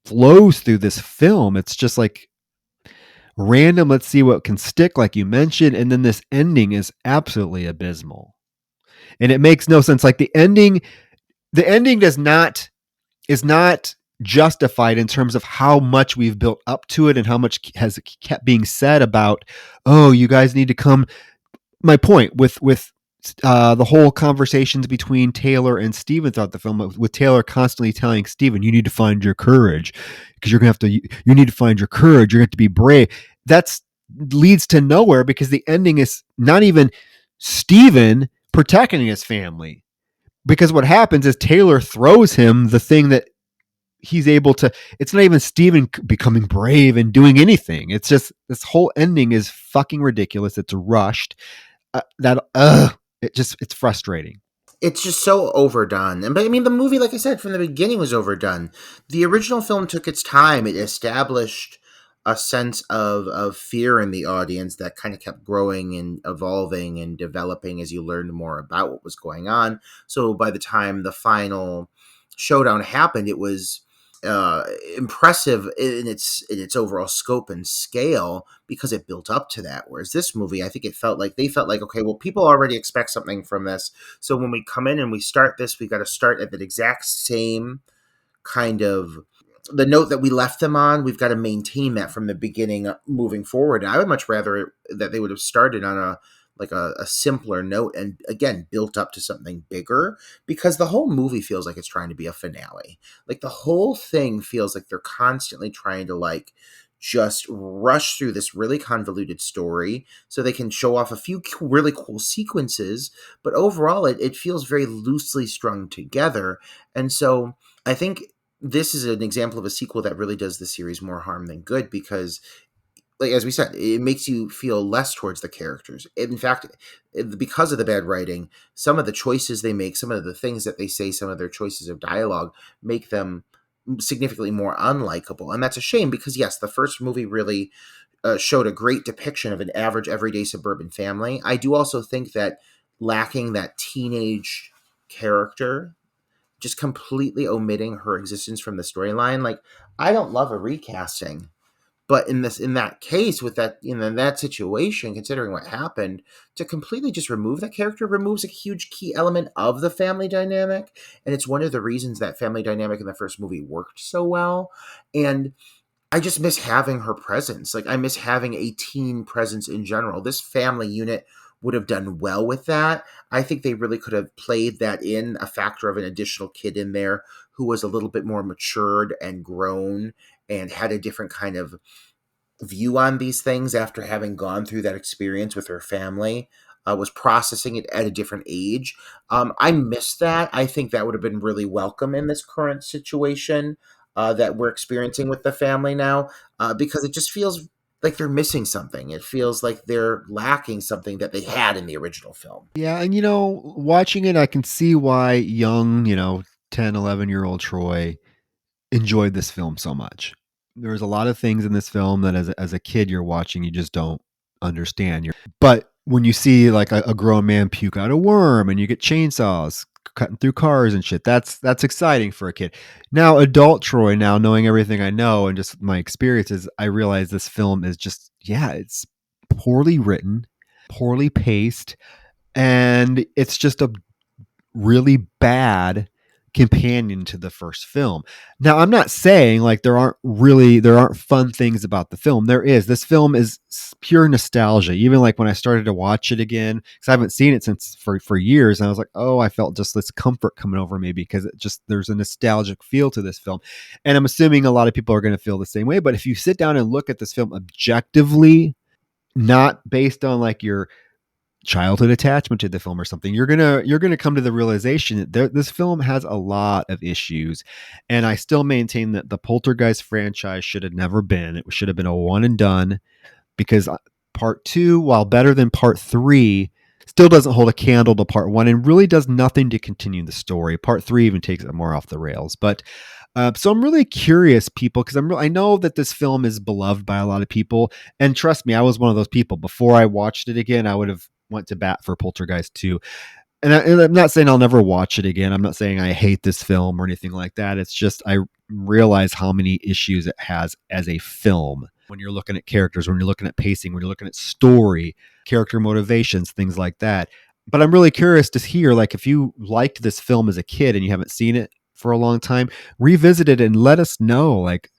flows through this film. It's just like random, let's see what can stick, like you mentioned. And then this ending is absolutely abysmal. And it makes no sense. Like the ending is not justified in terms of how much we've built up to it and how much has kept being said about, oh, you guys need to come. My point with the whole conversations between Taylor and Steven throughout the film, with Taylor constantly telling Steven, you need to find your courage because you're going to have to, you need to find your courage. You're going to have to be brave. That's leads to nowhere because the ending is not even Steven protecting his family. Because what happens is Taylor throws him the thing that he's able to, it's not even Steven becoming brave and doing anything. It's just this whole ending is fucking ridiculous. It's rushed. It's frustrating. It's just so overdone. But I mean, the movie, like I said, from the beginning was overdone. The original film took its time. It established a sense of fear in the audience that kind of kept growing and evolving and developing as you learned more about what was going on. So by the time the final showdown happened, it was impressive in its overall scope and scale because it built up to that. Whereas this movie, I think they felt like, okay, well, people already expect something from this. So when we come in and we start this, we got to start at the exact same kind of the note that we left them on. We've got to maintain that from the beginning moving forward. And I would much rather that they would have started on a simpler note and again built up to something bigger, because the whole movie feels like it's trying to be a finale. Like the whole thing feels like they're constantly trying to like just rush through this really convoluted story so they can show off a few really cool sequences, but overall it feels very loosely strung together. And so I think this is an example of a sequel that really does the series more harm than good, because like as we said, it makes you feel less towards the characters. In fact, because of the bad writing, some of the choices they make, some of the things that they say, some of their choices of dialogue make them significantly more unlikable. And that's a shame because, yes, the first movie really showed a great depiction of an average, everyday suburban family. I do also think that lacking that teenage character, just completely omitting her existence from the storyline, like, I don't love a recasting. But in that case, with that, in that situation, considering what happened, to completely just remove that character removes a huge key element of the family dynamic, and it's one of the reasons that family dynamic in the first movie worked so well. And I just miss having her presence. Like I miss having a teen presence in general. This family unit would have done well with that. I think they really could have played that in, a factor of an additional kid in there who was a little bit more matured and grown and had a different kind of view on these things after having gone through that experience with her family, was processing it at a different age. I miss that. I think that would have been really welcome in this current situation. that we're experiencing with the family now, because it just feels like they're missing something. It feels like they're lacking something that they had in the original film. Yeah, and watching it, I can see why young, 10, 11-year-old Troy enjoyed this film so much. There's a lot of things in this film that as a kid you're watching, you just don't understand. But when you see like a grown man puke out a worm and you get chainsaws cutting through cars and shit, that's exciting for a kid. Now, adult Troy, now knowing everything I know and just my experiences, I realize this film is just, yeah, it's poorly written, poorly paced, and it's just a really bad companion to the first film. Now, I'm not saying like there aren't fun things about the film. There is. This film is pure nostalgia. Even like when I started to watch it again, because I haven't seen it since for years, and I was like, oh, I felt just this comfort coming over me because there's a nostalgic feel to this film, and I'm assuming a lot of people are going to feel the same way. But if you sit down and look at this film objectively, not based on like your childhood attachment to the film or something, you're gonna come to the realization that this film has a lot of issues. And I still maintain that the Poltergeist franchise should have never been. It should have been a one and done, because part two, while better than part three, still doesn't hold a candle to part one and really does nothing to continue the story. Part three even takes it more off the rails. But so I'm really curious, people, because I know that this film is beloved by a lot of people, and trust me, I was one of those people. Before I watched it again, I would have went to bat for Poltergeist 2. And I'm not saying I'll never watch it again. I'm not saying I hate this film or anything like that. It's just I realize how many issues it has as a film. When you're looking at characters, when you're looking at pacing, when you're looking at story, character motivations, things like that. But I'm really curious to hear, like, if you liked this film as a kid and you haven't seen it for a long time, revisit it and let us know, like,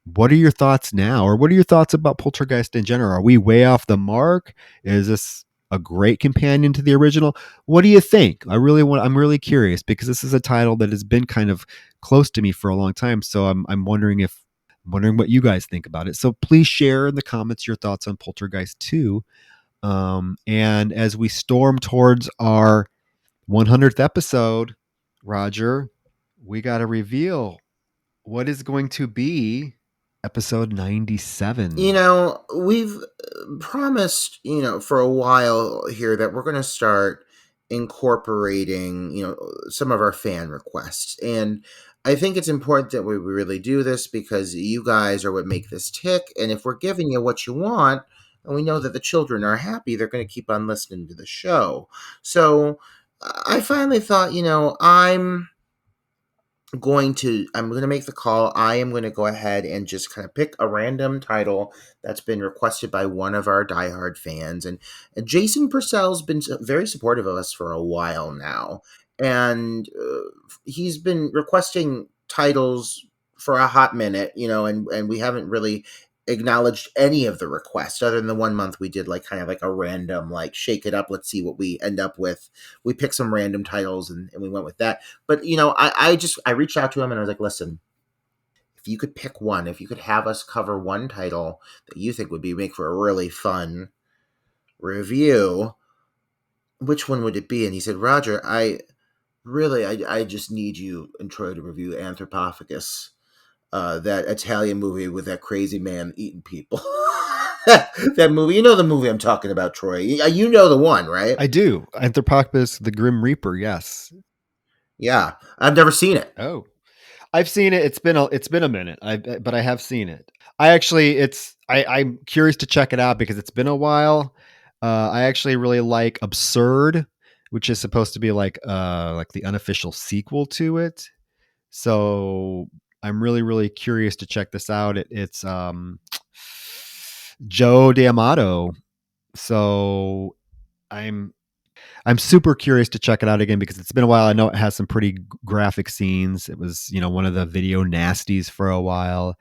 what are your thoughts now? Or what are your thoughts about Poltergeist in general? Are we way off the mark? Is this a great companion to the original? What do you think? I'm really curious, because this is a title that has been kind of close to me for a long time. So I'm wondering what you guys think about it. So please share in the comments your thoughts on Poltergeist 2. And as we storm towards our 100th episode, Roger, we got to reveal what is going to be episode 97. We've promised, for a while here that we're going to start incorporating, some of our fan requests. And I think it's important that we really do this, because you guys are what make this tick. And if we're giving you what you want, and we know that the children are happy, they're going to keep on listening to the show. So I finally thought, I'm going to make the call. I am going to go ahead and just kind of pick a random title that's been requested by one of our diehard fans. And Jason Purcell's been very supportive of us for a while now. And he's been requesting titles for a hot minute, and we haven't really acknowledged any of the requests, other than the 1 month we did like kind of like a random, like, shake it up, let's see what we end up with. We picked some random titles and we went with that. But I reached out to him and I was like, listen, if you could pick one, if you could have us cover one title that you think would make for a really fun review, which one would it be? And he said, Roger, I just need you and Troy to review Anthropophagus, that Italian movie with that crazy man eating people. That movie, the movie I'm talking about, Troy. You know the one, right? I do. Anthropophagus, the Grim Reaper. Yes. Yeah, I've never seen it. Oh, I've seen it. It's been a minute. But I have seen it. I'm curious to check it out because it's been a while. I actually really like Absurd, which is supposed to be like the unofficial sequel to it. So I'm really, really curious to check this out. It's Joe D'Amato. So I'm super curious to check it out again because it's been a while. I know it has some pretty graphic scenes. It was, one of the video nasties for a while.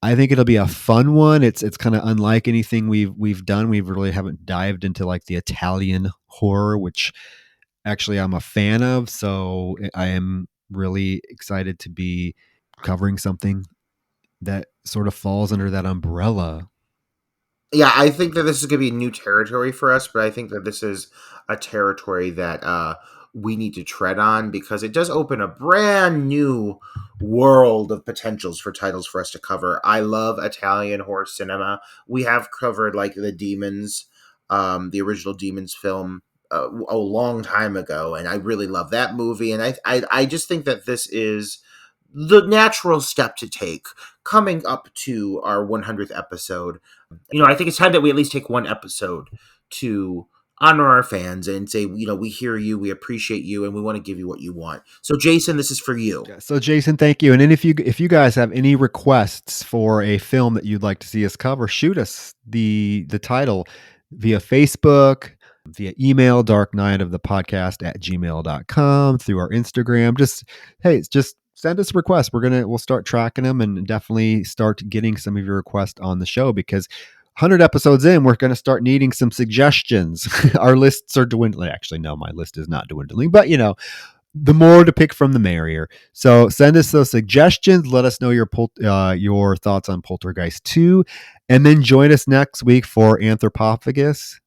I think it'll be a fun one. It's kind of unlike anything we've done. We really haven't dived into like the Italian horror, which actually I'm a fan of. So I am really excited to be covering something that sort of falls under that umbrella. Yeah, I think that this is going to be new territory for us, but I think that this is a territory that we need to tread on, because it does open a brand new world of potentials for titles for us to cover. I love Italian horror cinema. We have covered like the Demons, the original Demons film a long time ago, and I really love that movie. And I just think that this is the natural step to take coming up to our 100th episode. I think it's time that we at least take one episode to honor our fans and say, we hear you, we appreciate you, and we want to give you what you want. So Jason, this is for you. So Jason, thank you. And then if you guys have any requests for a film that you'd like to see us cover, shoot us the title via Facebook, via email, darknightofthepodcast@gmail.com, through our Instagram. Just send us requests. We'll start tracking them and definitely start getting some of your requests on the show, because 100 episodes in, we're going to start needing some suggestions. Our lists are dwindling. Actually, no, my list is not dwindling, but the more to pick from, the merrier. So send us those suggestions. Let us know your thoughts on Poltergeist 2, and then join us next week for Anthropophagus,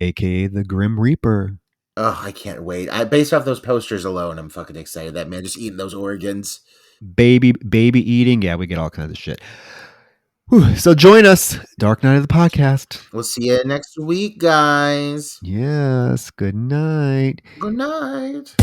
aka the Grim Reaper. Oh, I can't wait. Based off those posters alone, I'm fucking excited. That man just eating those organs. Baby eating. Yeah, we get all kinds of shit. Whew. So join us, Dark Night of the Podcast. We'll see you next week, guys. Yes. Good night. Good night.